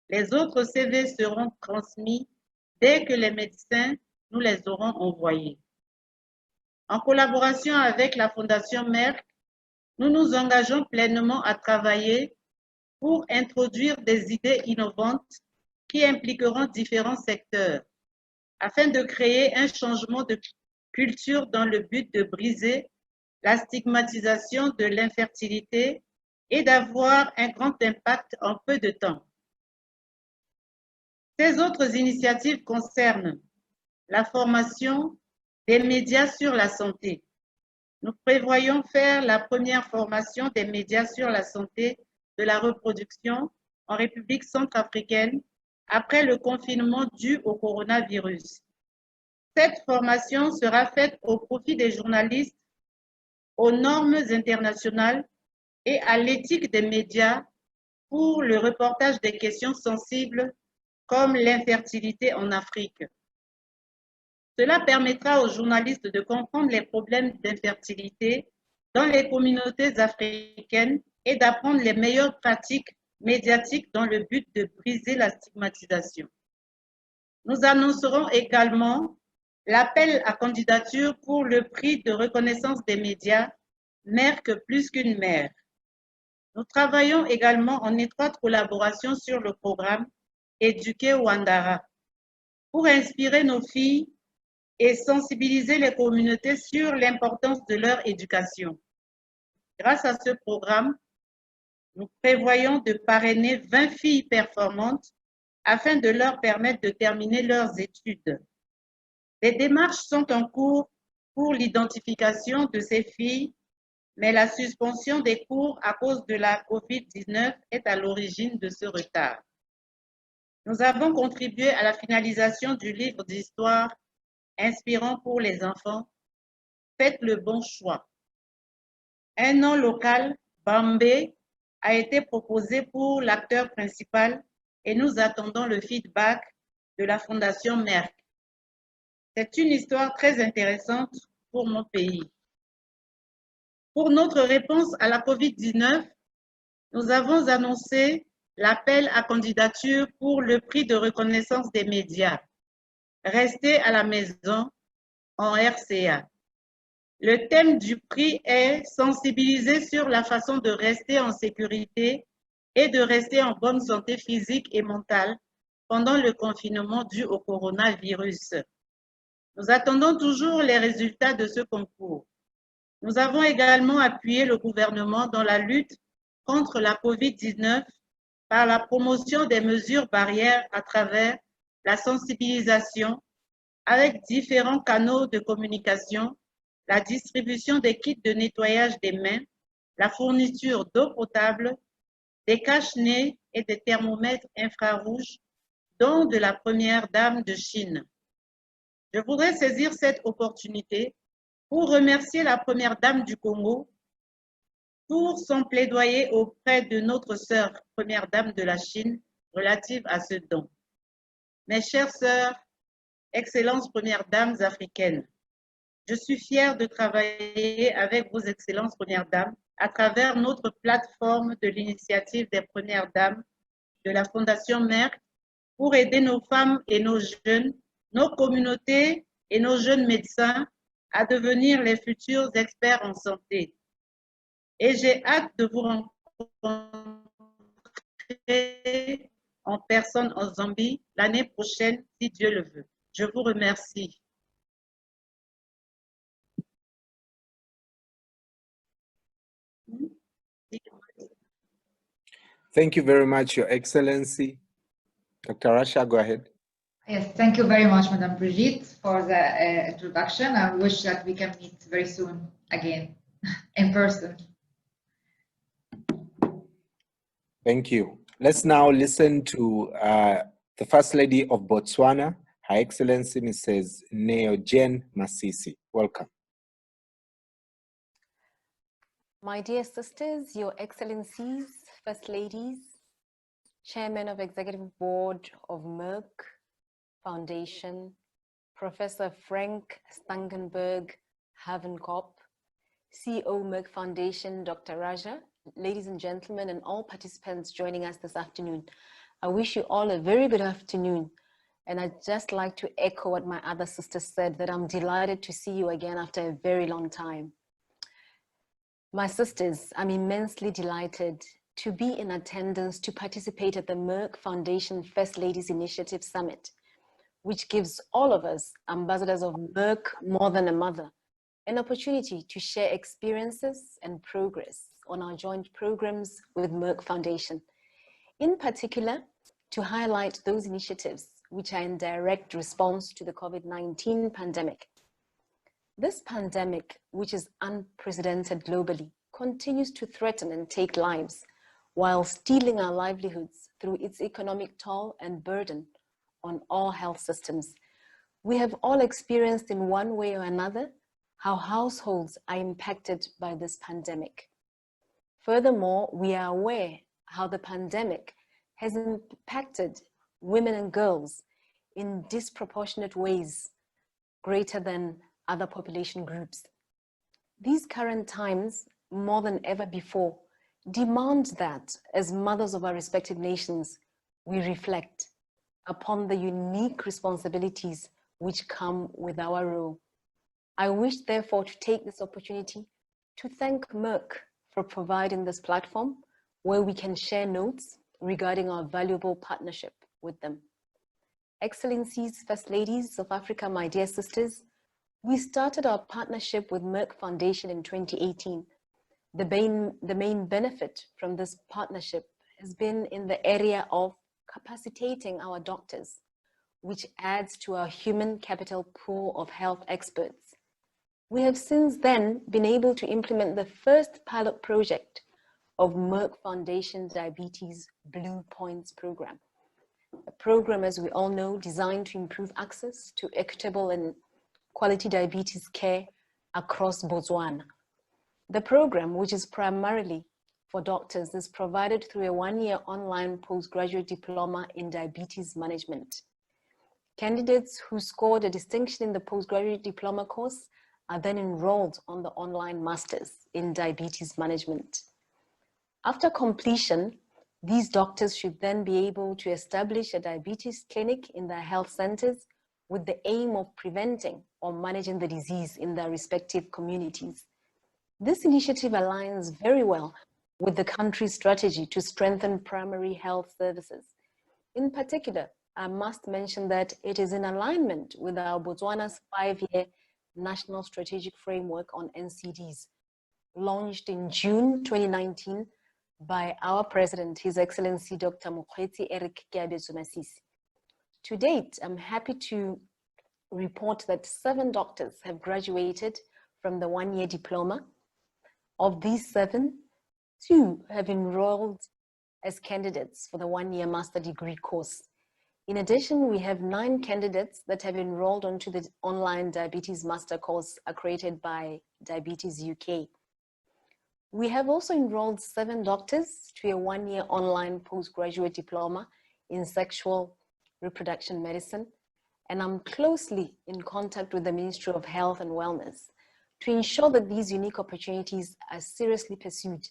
Les autres CV seront transmis dès que les médecins nous les auront envoyés. En collaboration avec la Fondation Merck, nous nous engageons pleinement à travailler pour introduire des idées innovantes qui impliqueront différents secteurs, afin de créer un changement de culture dans le but de briser la stigmatisation de l'infertilité et d'avoir un grand impact en peu de temps. Ces autres initiatives concernent la formation des médias sur la santé. Nous prévoyons faire la première formation des médias sur la santé de la reproduction en République centrafricaine après le confinement dû au coronavirus. Cette formation sera faite au profit des journalistes, aux normes internationales et à l'éthique des médias pour le reportage des questions sensibles comme l'infertilité en Afrique. Cela permettra aux journalistes de comprendre les problèmes d'infertilité dans les communautés africaines et d'apprendre les meilleures pratiques médiatiques dans le but de briser la stigmatisation. Nous annoncerons également l'appel à candidature pour le prix de reconnaissance des médias Merck plus qu'une mère. Nous travaillons également en étroite collaboration sur le programme Éduquer Wandara pour inspirer nos filles et sensibiliser les communautés sur l'importance de leur éducation. Grâce à ce programme, nous prévoyons de parrainer 20 filles performantes afin de leur permettre de terminer leurs études. Les démarches sont en cours pour l'identification de ces filles, mais la suspension des cours à cause de la COVID-19 est à l'origine de ce retard. Nous avons contribué à la finalisation du livre d'histoire inspirant pour les enfants. Faites le bon choix. Un nom local, Bambé, a été proposé pour l'acteur principal et nous attendons le feedback de la Fondation Merck. C'est une histoire très intéressante pour mon pays. Pour notre réponse à la COVID-19, nous avons annoncé l'appel à candidature pour le prix de reconnaissance des médias. Restez à la maison en RCA. Le thème du prix est sensibiliser sur la façon de rester en sécurité et de rester en bonne santé physique et mentale pendant le confinement dû au coronavirus. Nous attendons toujours les résultats de ce concours. Nous avons également appuyé le gouvernement dans la lutte contre la COVID-19 par la promotion des mesures barrières à travers la sensibilisation avec différents canaux de communication, la distribution des kits de nettoyage des mains, la fourniture d'eau potable, des cache-nez et des thermomètres infrarouges, dont de la première dame de Chine. Je voudrais saisir cette opportunité pour remercier la première dame du Congo pour son plaidoyer auprès de notre sœur, première dame de la Chine, relative à ce don. Mes chères sœurs, Excellences premières dames africaines, je suis fière de travailler avec vos Excellences premières dames à travers notre plateforme de l'initiative des premières dames de la Fondation Merck pour aider nos femmes et nos jeunes nos communautés et nos jeunes médecins à devenir les futurs experts en santé. Et j'ai hâte de vous rencontrer en personne en Zambie l'année prochaine, si Dieu le veut. Je vous remercie. Thank you very much, Your Excellency. Dr. Rasha, go ahead. Yes, thank you very much, Madam Brigitte, for the introduction. I wish that we can meet very soon again in person. Thank you. Let's now listen to the First Lady of Botswana, Her Excellency Mrs. Neogen Masisi. Welcome. My dear sisters, Your Excellencies, First Ladies, Chairman of Executive Board of Merck Foundation, Professor Frank Stangenberg Haverkamp, CEO Merck Foundation, Dr. Rasha, ladies and gentlemen, and all participants joining us this afternoon. I wish you all a very good afternoon. And I'd just like to echo what my other sisters said, that I'm delighted to see you again after a very long time. My sisters, I'm immensely delighted to be in attendance to participate at the Merck Foundation First Ladies Initiative Summit, which gives all of us, ambassadors of Merck More Than a Mother, an opportunity to share experiences and progress on our joint programs with Merck Foundation. In particular, to highlight those initiatives which are in direct response to the COVID-19 pandemic. This pandemic, which is unprecedented globally, continues to threaten and take lives while stealing our livelihoods through its economic toll and burden on all health systems. We have all experienced in one way or another how households are impacted by this pandemic. Furthermore, we are aware how the pandemic has impacted women and girls in disproportionate ways greater than other population groups. These current times, more than ever before, demand that, as mothers of our respective nations, we reflect upon the unique responsibilities which come with our role. I wish, therefore, to take this opportunity to thank Merck for providing this platform where we can share notes regarding our valuable partnership with them. Excellencies, First Ladies of Africa, my dear sisters, we started our partnership with Merck Foundation in 2018. The main benefit from this partnership has been in the area of capacitating our doctors, which adds to our human capital pool of health experts. We have since then been able to implement the first pilot project of Merck Foundation Diabetes Blue Points program. A program, as we all know, designed to improve access to equitable and quality diabetes care across Botswana. The program, which is primarily for doctors, is provided through a one-year online postgraduate diploma in diabetes management. Candidates who scored a distinction in the postgraduate diploma course are then enrolled on the online masters in diabetes management. After completion, these doctors should then be able to establish a diabetes clinic in their health centers with the aim of preventing or managing the disease in their respective communities. This initiative aligns very well with the country's strategy to strengthen primary health services. In particular, I must mention that it is in alignment with our Botswana's 5-year National Strategic Framework on NCDs, launched in June 2019 by our President, His Excellency Dr. Mokgweetsi Eric Masisi. To date, I'm happy to report that 7 doctors have graduated from the one-year diploma. Of these 7, 2 have enrolled as candidates for the one-year master degree course. In addition, we have 9 candidates that have enrolled onto the online diabetes master course accredited by Diabetes UK. We have also enrolled 7 doctors to a one-year online postgraduate diploma in sexual reproduction medicine, and I'm closely in contact with the Ministry of Health and Wellness to ensure that these unique opportunities are seriously pursued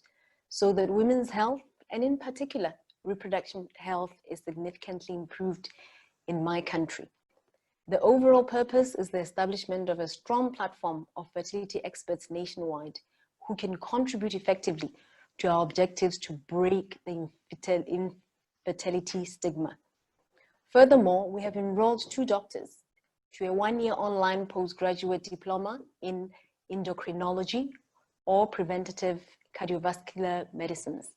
so that women's health, and in particular, reproduction health, is significantly improved in my country. The overall purpose is the establishment of a strong platform of fertility experts nationwide who can contribute effectively to our objectives to break the infertility stigma. Furthermore, we have enrolled 2 doctors to a 1-year online postgraduate diploma in Endocrinology or Preventive Cardiovascular Medicines.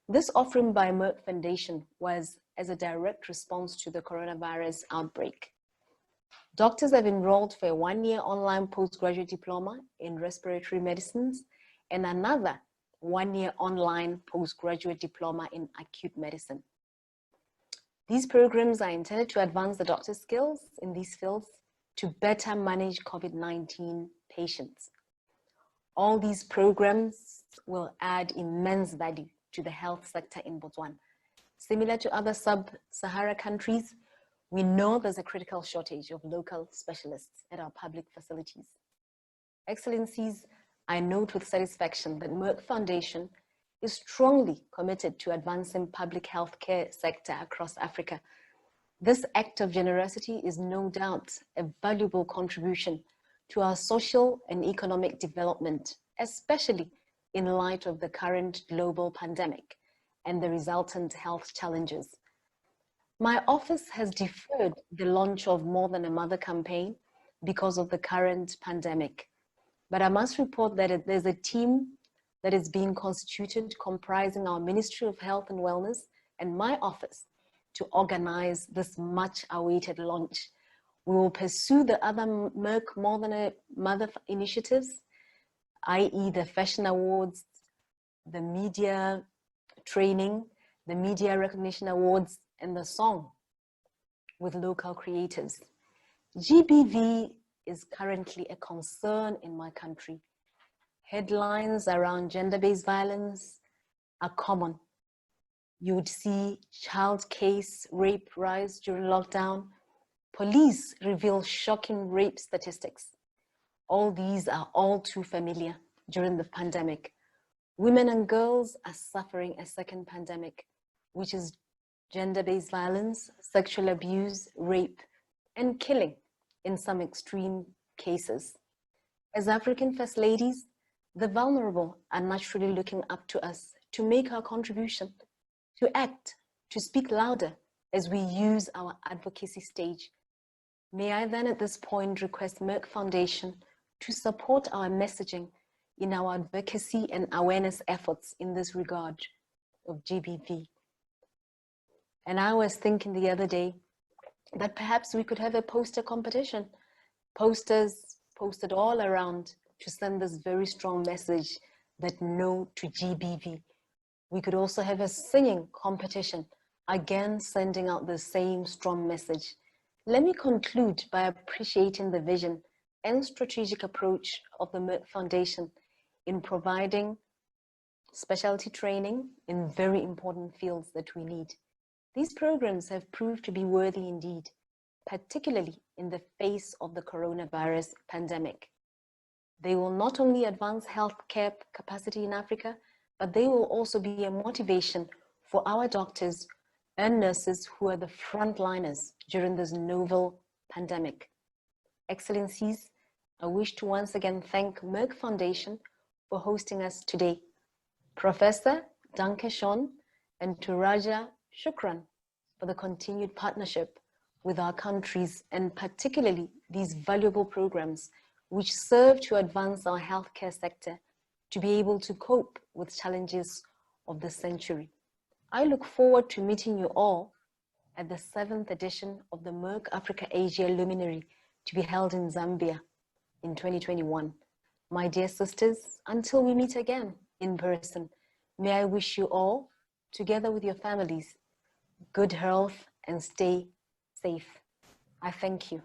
This offering by Merck Foundation was as a direct response to the coronavirus outbreak. Doctors have enrolled for a 1-year online postgraduate diploma in Respiratory Medicines and another 1-year online postgraduate diploma in Acute Medicine. These programs are intended to advance the doctor's skills in these fields to better manage COVID-19 patients. All these programs will add immense value to the health sector in Botswana. Similar to other sub-Sahara countries, we know there's a critical shortage of local specialists at our public facilities. Excellencies, I note with satisfaction that Merck Foundation is strongly committed to advancing public health care sector across Africa. This act of generosity is no doubt a valuable contribution to our social and economic development, especially in light of the current global pandemic and the resultant health challenges. My office has deferred the launch of More Than a Mother campaign because of the current pandemic. But I must report that there's a team that is being constituted comprising our Ministry of Health and Wellness and my office to organize this much awaited launch. We will pursue the other Merck More Than a Mother initiatives, i.e. the fashion awards, the media training, the media recognition awards, and the song with local creators. GBV is currently a concern in my country. Headlines around gender-based violence are common. You would see child case rape rise during lockdown. Police reveal shocking rape statistics. All these are all too familiar during the pandemic. Women and girls are suffering a second pandemic, which is gender-based violence, sexual abuse, rape, and killing in some extreme cases. As African First Ladies, the vulnerable are naturally looking up to us to make our contribution, to act, to speak louder as we use our advocacy stage. May I then at this point request Merck Foundation to support our messaging in our advocacy and awareness efforts in this regard of GBV. And I was thinking the other day that perhaps we could have a poster competition, posters posted all around to send this very strong message that no to GBV. We could also have a singing competition, again sending out the same strong message. Let me conclude by appreciating the vision and strategic approach of the Merck Foundation in providing specialty training in very important fields that we need. These programs have proved to be worthy indeed, particularly in the face of the coronavirus pandemic. They will not only advance healthcare capacity in Africa, but they will also be a motivation for our doctors and nurses who are the frontliners during this novel pandemic. Excellencies, I wish to once again thank Merck Foundation for hosting us today. Professor Danke Schön, and to Raja Shukran for the continued partnership with our countries and particularly these valuable programs which serve to advance our healthcare sector to be able to cope with challenges of the century. I look forward to meeting you all at the 7th edition of the Merck Africa Asia Luminary to be held in Zambia in 2021. My dear sisters, until we meet again in person, may I wish you all, together with your families, good health and stay safe. I thank you.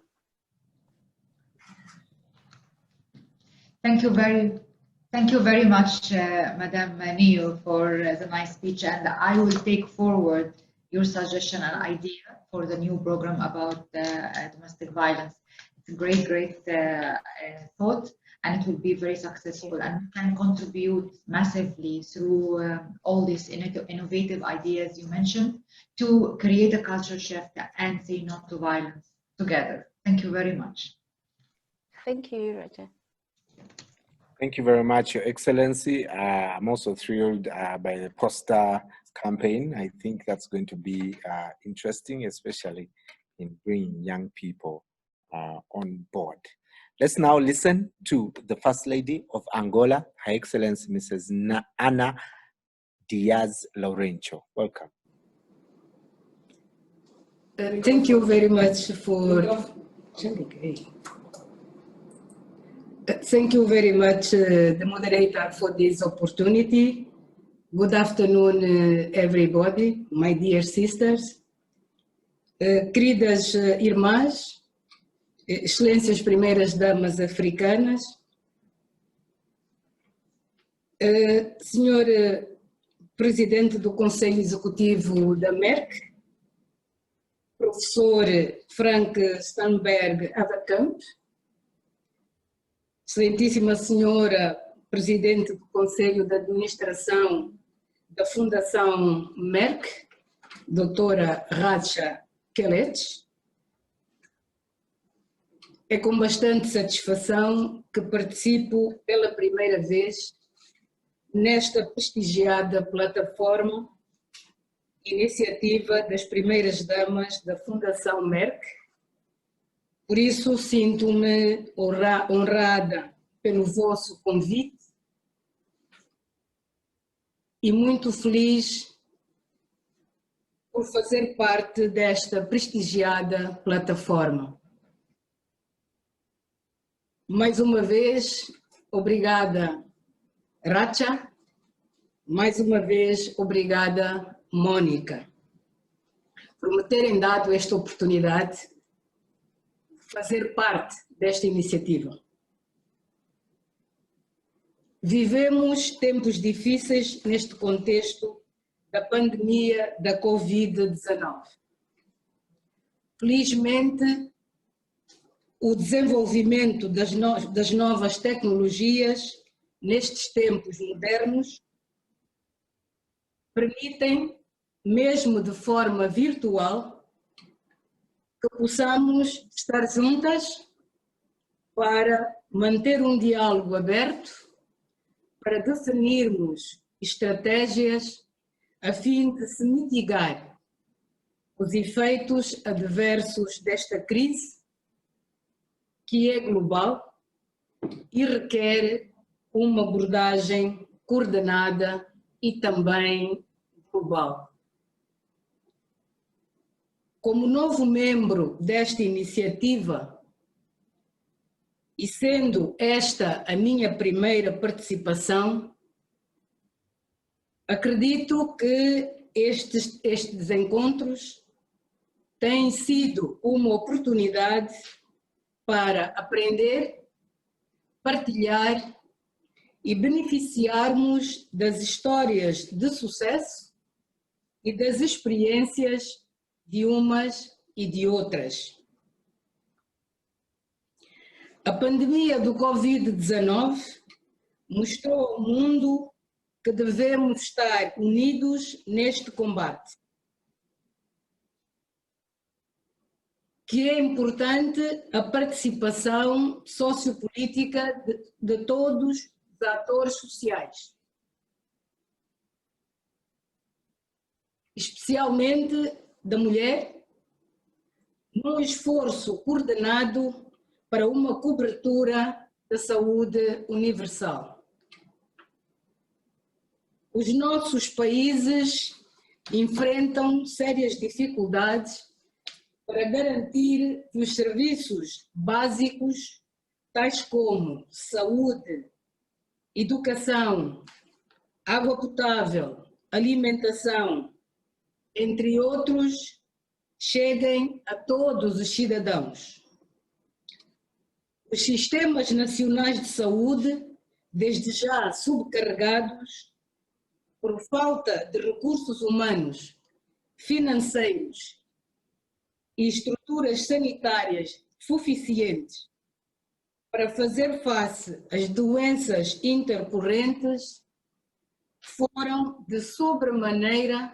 Thank you very much, Madam Neo, for the nice speech, and I will take forward your suggestion and idea for the new program about domestic violence. It's a great thought, and it will be very successful and can contribute massively through all these innovative ideas you mentioned to create a culture shift and say no to violence. together. Thank you very much. Thank you, Rasha. Thank you very much, Your Excellency. I'm also thrilled by the poster campaign. I think that's going to be interesting, especially in bringing young people on board. Let's now listen to the First Lady of Angola, Her Excellency Mrs. Ana Diaz Lourenço. Welcome. Thank you very much for... Thank you very much, the moderator, for this opportunity. Good afternoon, everybody, my dear sisters. Queridas irmãs, excelências primeiras damas africanas, senhor presidente do Conselho Executivo da Merck, professor Frank Stangenberg Haverkamp, excelentíssima senhora presidente do Conselho de Administração da Fundação Merck, doutora Rasha Kelej, é com bastante satisfação que participo pela primeira vez nesta prestigiada plataforma, iniciativa das primeiras damas da Fundação Merck. Por isso, sinto-me honrada pelo vosso convite e muito feliz por fazer parte desta prestigiada plataforma. Mais uma vez, obrigada, Rasha. Mais uma vez, obrigada, Mônica, por me terem dado esta oportunidade de fazer parte desta iniciativa. Vivemos tempos difíceis neste contexto da pandemia da Covid-19. Felizmente, o desenvolvimento das novas tecnologias nestes tempos modernos permitem, mesmo de forma virtual, que possamos estar juntas para manter um diálogo aberto, para definirmos estratégias a fim de se mitigar os efeitos adversos desta crise, que é global e requer uma abordagem coordenada e também global. Como novo membro desta iniciativa, e sendo esta a minha primeira participação, acredito que estes encontros têm sido uma oportunidade para aprender, partilhar e beneficiarmos das histórias de sucesso e das experiências de umas e de outras. A pandemia do Covid-19 mostrou ao mundo que devemos estar unidos neste combate, que é importante a participação sociopolítica de todos os atores sociais, especialmente da mulher, num esforço coordenado para uma cobertura da saúde universal. Os nossos países enfrentam sérias dificuldades para garantir que os serviços básicos, tais como saúde, educação, água potável, alimentação, entre outros, cheguem a todos os cidadãos. Os sistemas nacionais de saúde, desde já subcarregados por falta de recursos humanos, financeiros e estruturas sanitárias suficientes para fazer face às doenças intercorrentes, foram de sobremaneira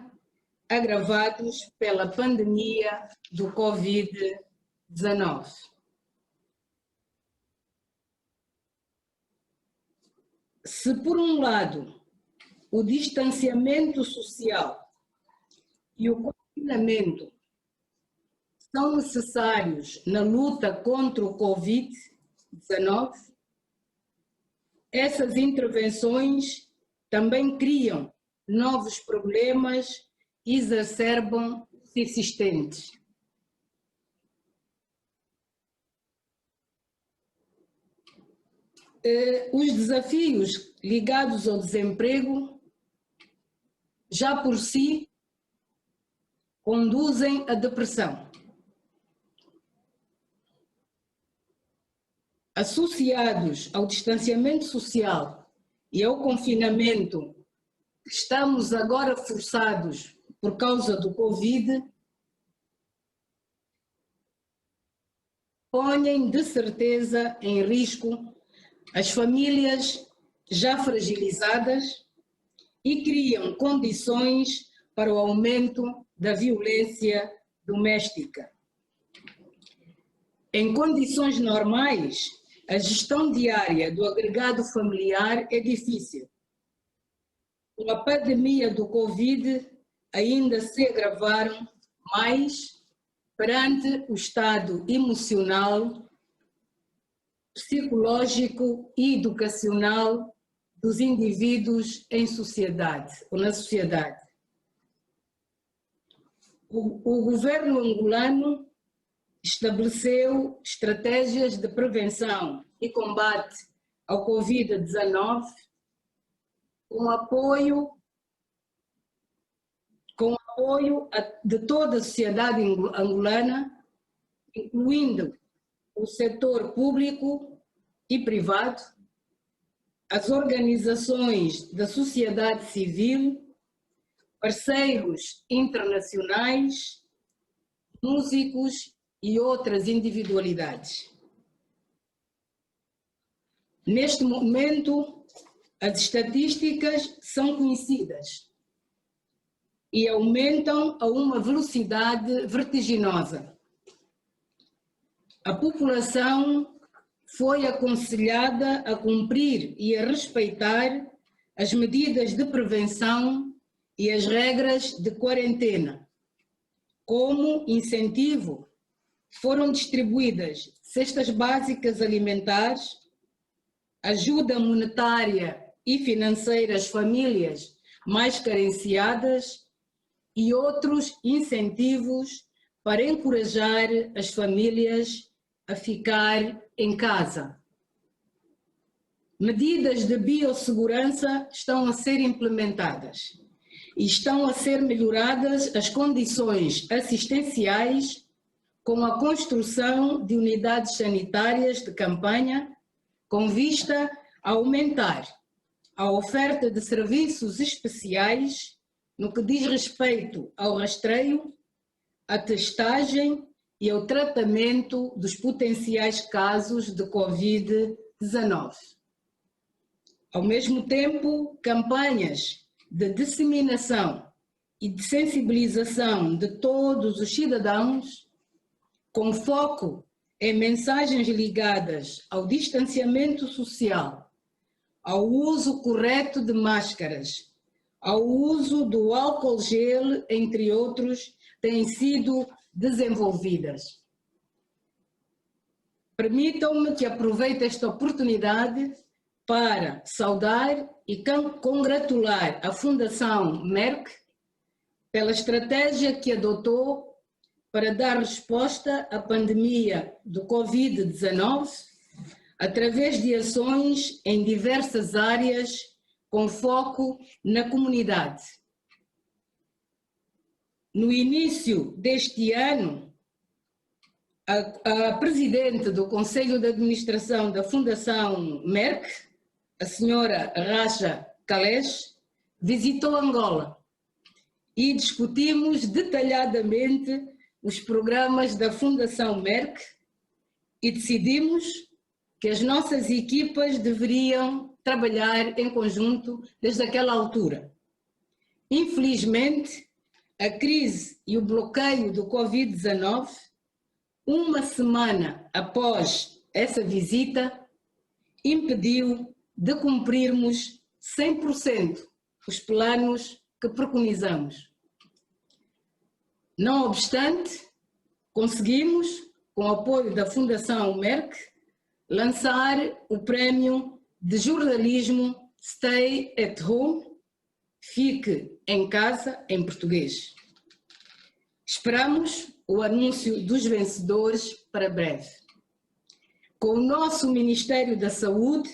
agravados pela pandemia do Covid-19. Covid-19. Se, por um lado, o distanciamento social e o confinamento são necessários na luta contra o Covid-19, essas intervenções também criam novos problemas e exacerbam os existentes. Os desafios ligados ao desemprego, já por si, conduzem à depressão. Associados ao distanciamento social e ao confinamento que estamos agora forçados por causa do Covid, põem de certeza em risco as famílias já fragilizadas e criam condições para o aumento da violência doméstica. Em condições normais, a gestão diária do agregado familiar é difícil. Com a pandemia do Covid, ainda se agravaram mais perante o estado emocional, psicológico e educacional dos indivíduos em sociedade, ou na sociedade. O governo angolano estabeleceu estratégias de prevenção e combate ao Covid-19 com apoio de toda a sociedade angolana, incluindo o setor público e privado, as organizações da sociedade civil, parceiros internacionais, músicos e outras individualidades. Neste momento, as estatísticas são conhecidas e aumentam a uma velocidade vertiginosa. A população foi aconselhada a cumprir e a respeitar as medidas de prevenção e as regras de quarentena. Como incentivo, foram distribuídas cestas básicas alimentares, ajuda monetária e financeira às famílias mais carenciadas e outros incentivos para encorajar as famílias a ficar em casa. Medidas de biossegurança estão a ser implementadas e estão a ser melhoradas as condições assistenciais com a construção de unidades sanitárias de campanha com vista a aumentar a oferta de serviços especiais no que diz respeito ao rastreio, à testagem e ao tratamento dos potenciais casos de Covid-19. Ao mesmo tempo, campanhas de disseminação e de sensibilização de todos os cidadãos, com foco em mensagens ligadas ao distanciamento social, ao uso correto de máscaras, ao uso do álcool gel, entre outros, têm sido desenvolvidas. Permitam-me que aproveite esta oportunidade para saudar e congratular a Fundação Merck pela estratégia que adotou para dar resposta à pandemia do Covid-19 através de ações em diversas áreas com foco na comunidade. No início deste ano, a presidente do Conselho de Administração da Fundação Merck, a senhora Rasha Kelej, visitou Angola e discutimos detalhadamente os programas da Fundação Merck e decidimos que as nossas equipas deveriam trabalhar em conjunto desde aquela altura. Infelizmente, a crise e o bloqueio do Covid-19 uma semana após essa visita, impediu de cumprirmos 100% os planos que preconizamos. Não obstante, conseguimos, com o apoio da Fundação Merck, lançar o Prémio de Jornalismo Stay at Home, Fique em Casa, em português. Esperamos o anúncio dos vencedores para breve. Com o nosso Ministério da Saúde,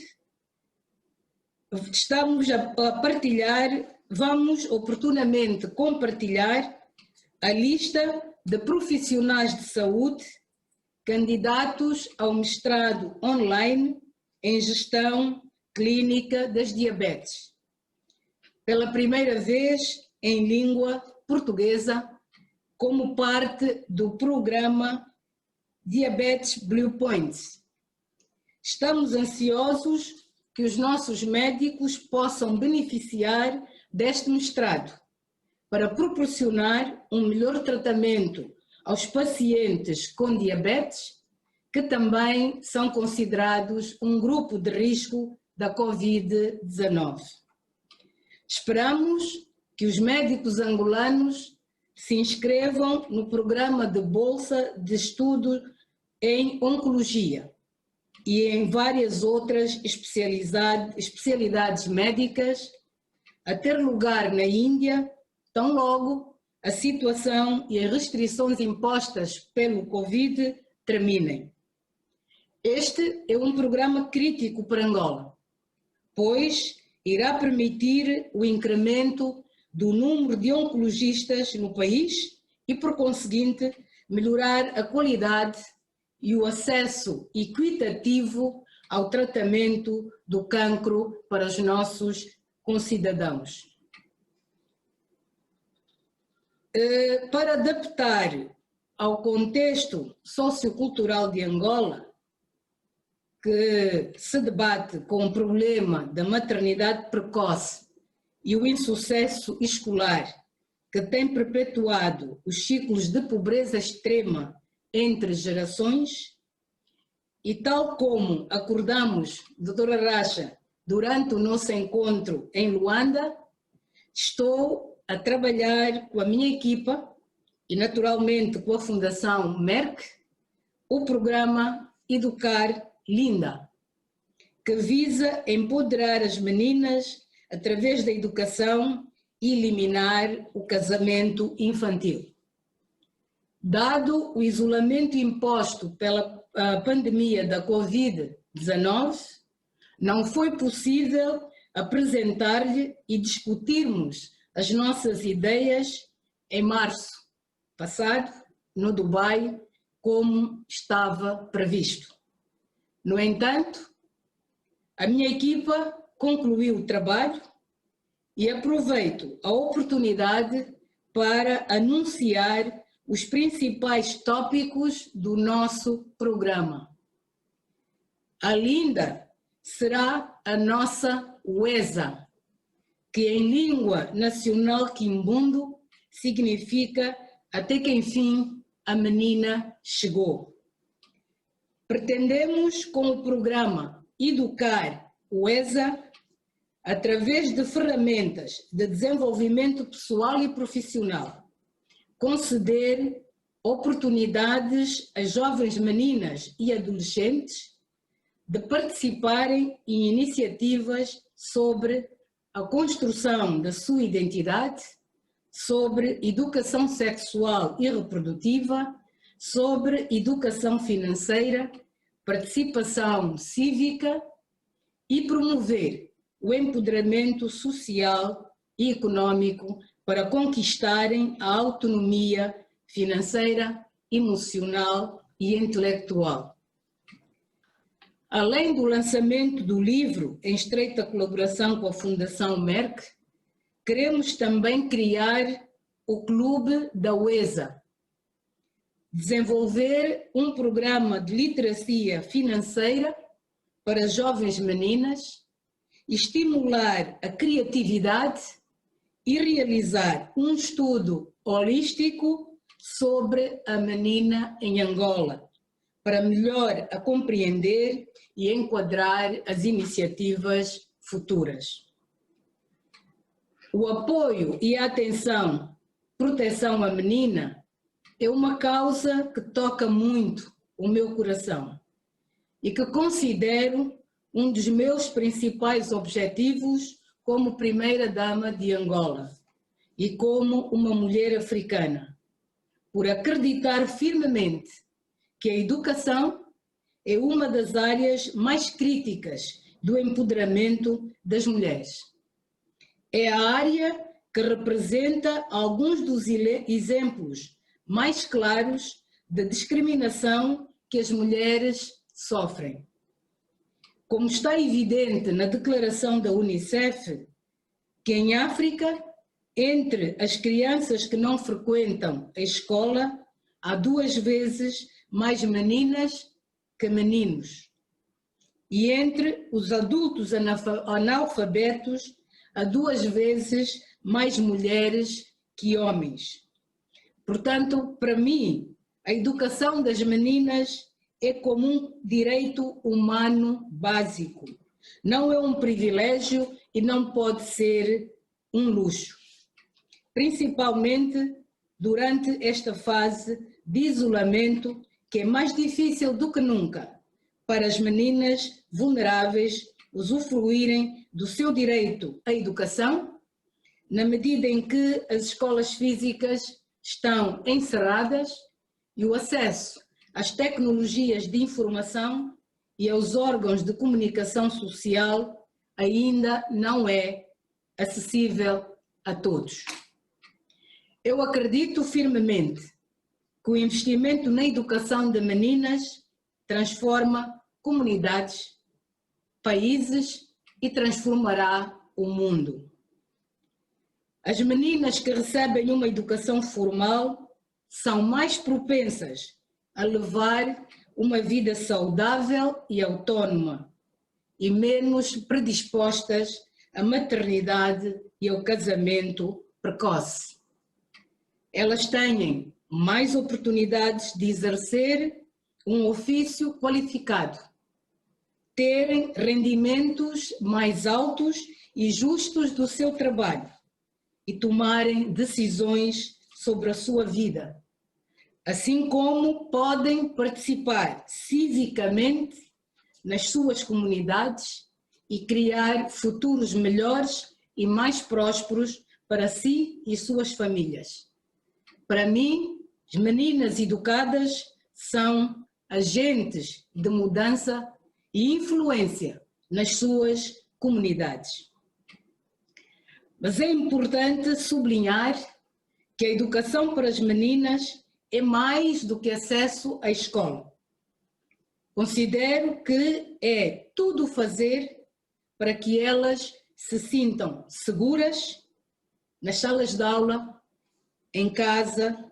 estamos a partilhar, vamos oportunamente compartilhar a lista de profissionais de saúde candidatos ao mestrado online em gestão clínica das diabetes, pela primeira vez em língua portuguesa, como parte do programa Diabetes Bluepoints. Estamos ansiosos que os nossos médicos possam beneficiar deste mestrado para proporcionar um melhor tratamento aos pacientes com diabetes, que também são considerados um grupo de risco da Covid-19. Esperamos que os médicos angolanos se inscrevam no programa de bolsa de estudo em Oncologia e em várias outras especialidades médicas, a ter lugar na Índia, tão logo a situação e as restrições impostas pelo Covid terminem. Este é um programa crítico para Angola, pois irá permitir o incremento do número de oncologistas no país e, por conseguinte, melhorar a qualidade e o acesso equitativo ao tratamento do cancro para os nossos concidadãos. Para adaptar ao contexto sociocultural de Angola, que se debate com o problema da maternidade precoce e o insucesso escolar, que tem perpetuado os ciclos de pobreza extrema entre gerações, e tal como acordamos, doutora Rasha, durante o nosso encontro em Luanda, estou a trabalhar com a minha equipa e naturalmente com a Fundação Merck, o programa Educar Linda, que visa empoderar as meninas através da educação e eliminar o casamento infantil. Dado o isolamento imposto pela pandemia da Covid-19, não foi possível apresentar-lhe e discutirmos as nossas ideias em março passado, no Dubai, como estava previsto. No entanto, a minha equipa concluiu o trabalho e aproveito a oportunidade para anunciar os principais tópicos do nosso programa. A Linda será a nossa UESA, que em língua nacional quimbundo significa até que enfim a menina chegou. Pretendemos, com o programa Educar UESA, através de ferramentas de desenvolvimento pessoal e profissional, conceder oportunidades a jovens meninas e adolescentes de participarem em iniciativas sobre a construção da sua identidade, sobre educação sexual e reprodutiva, sobre educação financeira, participação cívica e promover o empoderamento social e econômico para conquistarem a autonomia financeira, emocional e intelectual. Além do lançamento do livro em estreita colaboração com a Fundação Merck, queremos também criar o Clube da UESA, desenvolver um programa de literacia financeira para jovens meninas, estimular a criatividade e realizar um estudo holístico sobre a menina em Angola, para melhor a compreender e enquadrar as iniciativas futuras. O apoio e a atenção, proteção à menina, é uma causa que toca muito o meu coração e que considero um dos meus principais objetivos como primeira-dama de Angola e como uma mulher africana, por acreditar firmemente que a educação é uma das áreas mais críticas do empoderamento das mulheres. É a área que representa alguns dos exemplos mais claros de discriminação que as mulheres sofrem. Como está evidente na declaração da Unicef, que em África, entre as crianças que não frequentam a escola, há 2 vezes mais meninas que meninos. E entre os adultos analfabetos, há 2 vezes mais mulheres que homens. Portanto, para mim, a educação das meninas é como um direito humano básico. Não é um privilégio e não pode ser um luxo. Principalmente durante esta fase de isolamento, que é mais difícil do que nunca para as meninas vulneráveis usufruírem do seu direito à educação, na medida em que as escolas físicas estão encerradas e o acesso às tecnologias de informação e aos órgãos de comunicação social ainda não é acessível a todos. Eu acredito firmemente que o investimento na educação de meninas transforma comunidades, países e transformará o mundo. As meninas que recebem uma educação formal são mais propensas a levar uma vida saudável e autónoma e menos predispostas à maternidade e ao casamento precoce. Elas têm mais oportunidades de exercer um ofício qualificado, terem rendimentos mais altos e justos do seu trabalho e tomarem decisões sobre a sua vida, assim como podem participar civicamente nas suas comunidades e criar futuros melhores e mais prósperos para si e suas famílias. Para mim, as meninas educadas são agentes de mudança e influência nas suas comunidades. Mas é importante sublinhar que a educação para as meninas é mais do que acesso à escola. Considero que é tudo fazer para que elas se sintam seguras nas salas de aula, em casa,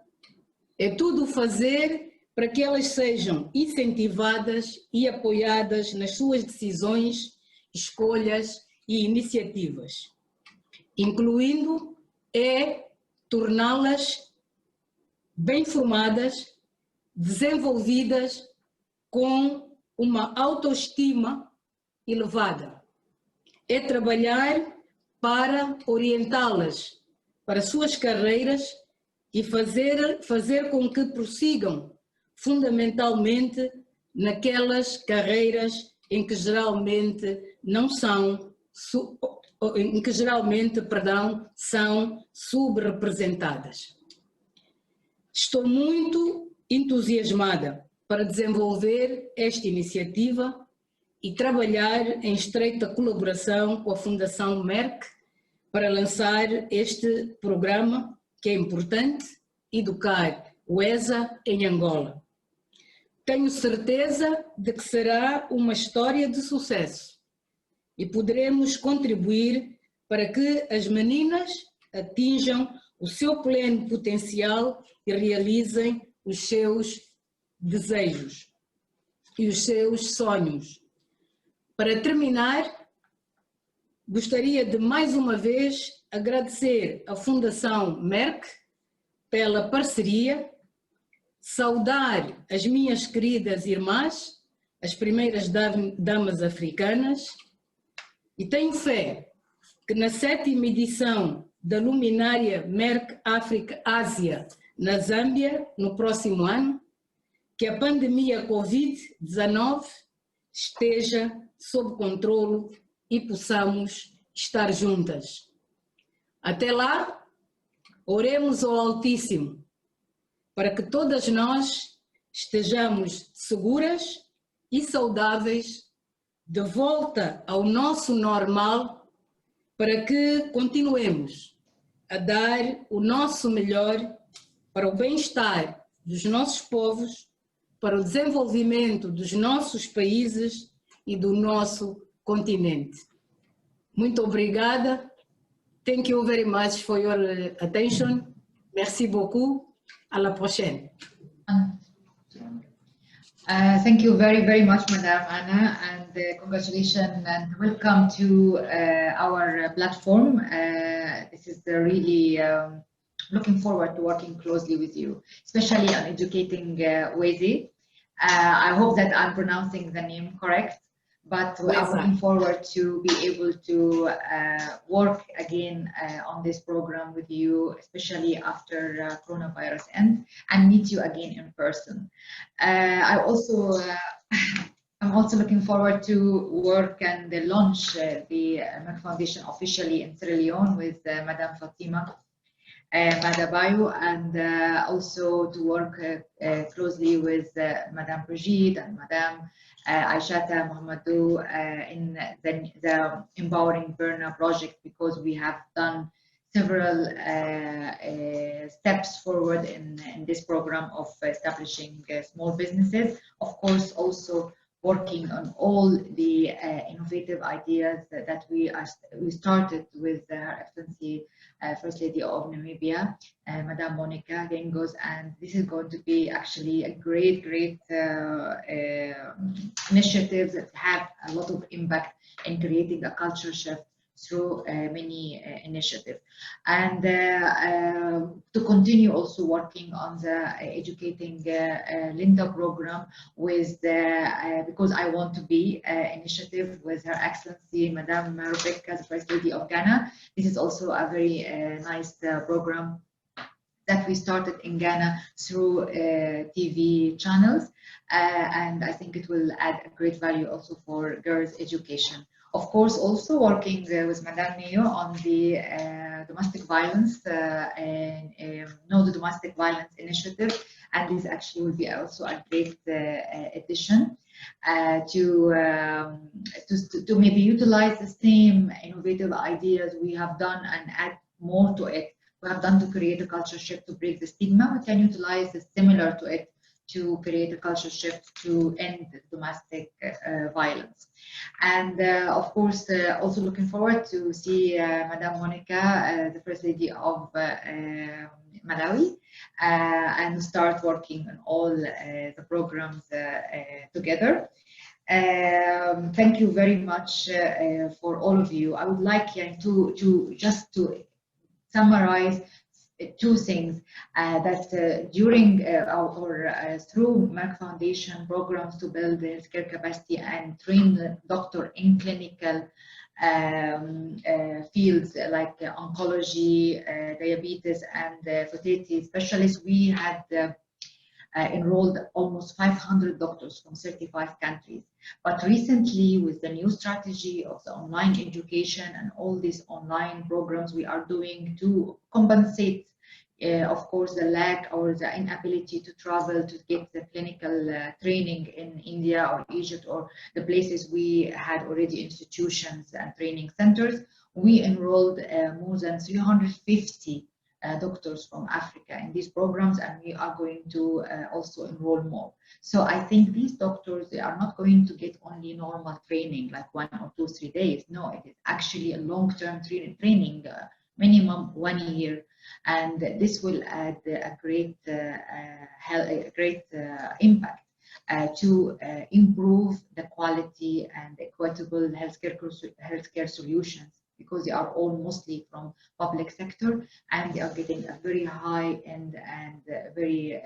é tudo fazer para que elas sejam incentivadas e apoiadas nas suas decisões, escolhas e iniciativas, incluindo torná-las bem formadas, desenvolvidas com uma autoestima elevada. É trabalhar para orientá-las para suas carreiras e fazer com que prossigam fundamentalmente naquelas carreiras em que geralmente são subrepresentadas. Estou muito entusiasmada para desenvolver esta iniciativa e trabalhar em estreita colaboração com a Fundação Merck para lançar este programa, que é importante, Educar o ESA em Angola. Tenho certeza de que será uma história de sucesso e poderemos contribuir para que as meninas atinjam o seu pleno potencial e realizem os seus desejos e os seus sonhos. Para terminar, gostaria de mais uma vez agradecer à Fundação Merck pela parceria saudar as minhas queridas irmãs, as primeiras damas africanas, e tenho fé que na 7ª edição da luminária Merck África Ásia na Zâmbia, no próximo ano, que a pandemia Covid-19 esteja sob controle e possamos estar juntas. Até lá, oremos ao Altíssimo para que todas nós estejamos seguras e saudáveis, de volta ao nosso normal, para que continuemos a dar o nosso melhor para o bem-estar dos nossos povos, para o desenvolvimento dos nossos países e do nosso continente. Muito obrigada. Thank you very much for your attention. Merci beaucoup. À la prochaine. Thank you very, very much, Madam Anna, and congratulations and welcome to our platform. This is really looking forward to working closely with you, especially on educating Wezi. I hope that I'm pronouncing the name correct, but I'm looking forward to be able to work again on this program with you, especially after coronavirus ends, and meet you again in person. I'm also looking forward to work and launch the Merck Foundation officially in Sierra Leone with Madame Fatima Madabayo, and also to work closely with Madame Brigitte and Madame Aishata Mohamedou in the Empowering Burna project, because we have done several steps forward in this program of establishing small businesses. Of course, also working on all the innovative ideas that we started with Her Excellency First Lady of Namibia, Madame Monica Gengos, and this is going to be actually a great initiative that have a lot of impact in creating a culture shift through many initiatives, and to continue also working on the educating Linda program with because I want to be initiative with Her Excellency Madame Rebecca, the First Lady of Ghana. This is also a very nice program that we started in Ghana through TV channels, and I think it will add a great value also for girls' education. Of course, also working with Madame Neo on the domestic violence and No to Domestic Violence initiative, and this actually will be also a great addition to maybe utilize the same innovative ideas we have done and add more to it. We have done to create a culture shift to break the stigma. We can utilize the similar to it to create a culture shift to end domestic violence. And of course, also looking forward to see Madame Monica, the First Lady of Malawi, and start working on all the programs together. Thank you very much for all of you. I would like to just to summarize two things that during or through Merck Foundation programs to build the healthcare capacity and train the doctor in clinical fields like oncology, diabetes, and fertility specialists, we had enrolled almost 500 doctors from 35 countries. But recently, with the new strategy of the online education and all these online programs we are doing to compensate, of course, the lack or the inability to travel to get the clinical training in India or Egypt or the places we had already institutions and training centers, we enrolled more than 350 doctors from Africa in these programs, and we are going to also enroll more. So I think these doctors, they are not going to get only normal training like 1 or 2, 3 days. No, it is actually a long-term training, minimum 1 year, and this will add a great impact to improve the quality and equitable healthcare solutions, because they are all mostly from public sector and they are getting a very high and very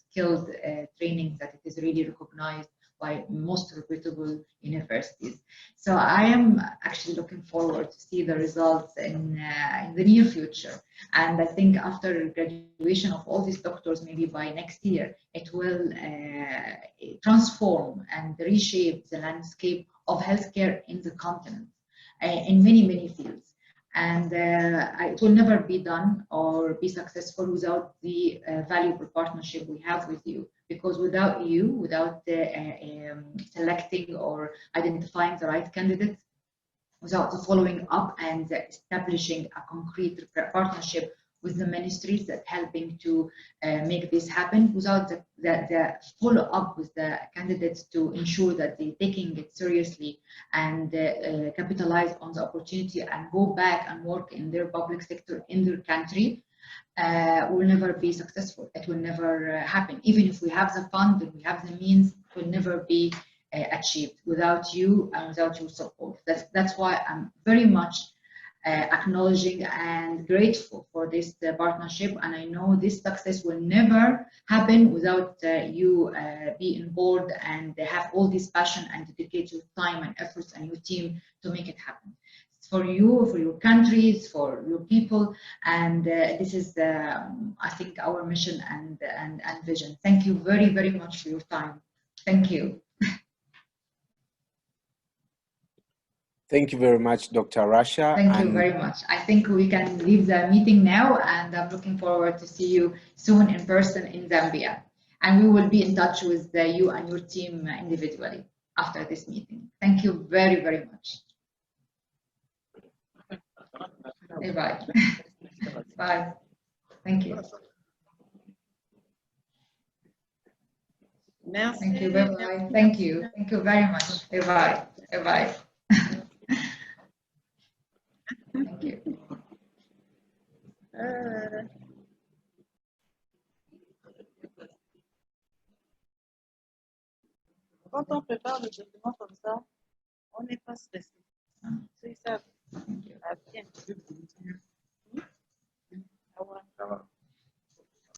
skilled training, that it is really recognized by most reputable universities. So I am actually looking forward to see the results in the near future. And I think after graduation of all these doctors, maybe by next year, it will transform and reshape the landscape of healthcare in the continent in many, many fields. And it will never be done or be successful without the valuable partnership we have with you. Because without you, without selecting or identifying the right candidate, without the following up and establishing a concrete partnership with the ministries that helping to make this happen, without the follow up with the candidates to ensure that they're taking it seriously and capitalize on the opportunity and go back and work in their public sector in their country, will never be successful. It will never happen. Even if we have the fund and we have the means, it will never be achieved without you and without your support. That's why I'm very much acknowledging and grateful for this partnership, and I know this success will never happen without you being on board and have all this passion and dedicate your time and efforts and your team to make it happen. It's for you, for your countries, for your people, and this is, I think, our mission and vision. Thank you very, very much for your time. Thank you. Thank you very much, Dr. Rasha. Thank you very much. I think we can leave the meeting now, and I'm looking forward to see you soon in person in Zambia. And we will be in touch with you and your team individually after this meeting. Thank you very, very much. Bye. Bye. Thank you. Merci. Thank you. Bye-bye. Thank you. Thank you very much. Bye-bye. Bye-bye. Thank you. Quand on prépare le document comme ça, on n'est pas stressé. C'est ça. Ah, bien. Ah ouais.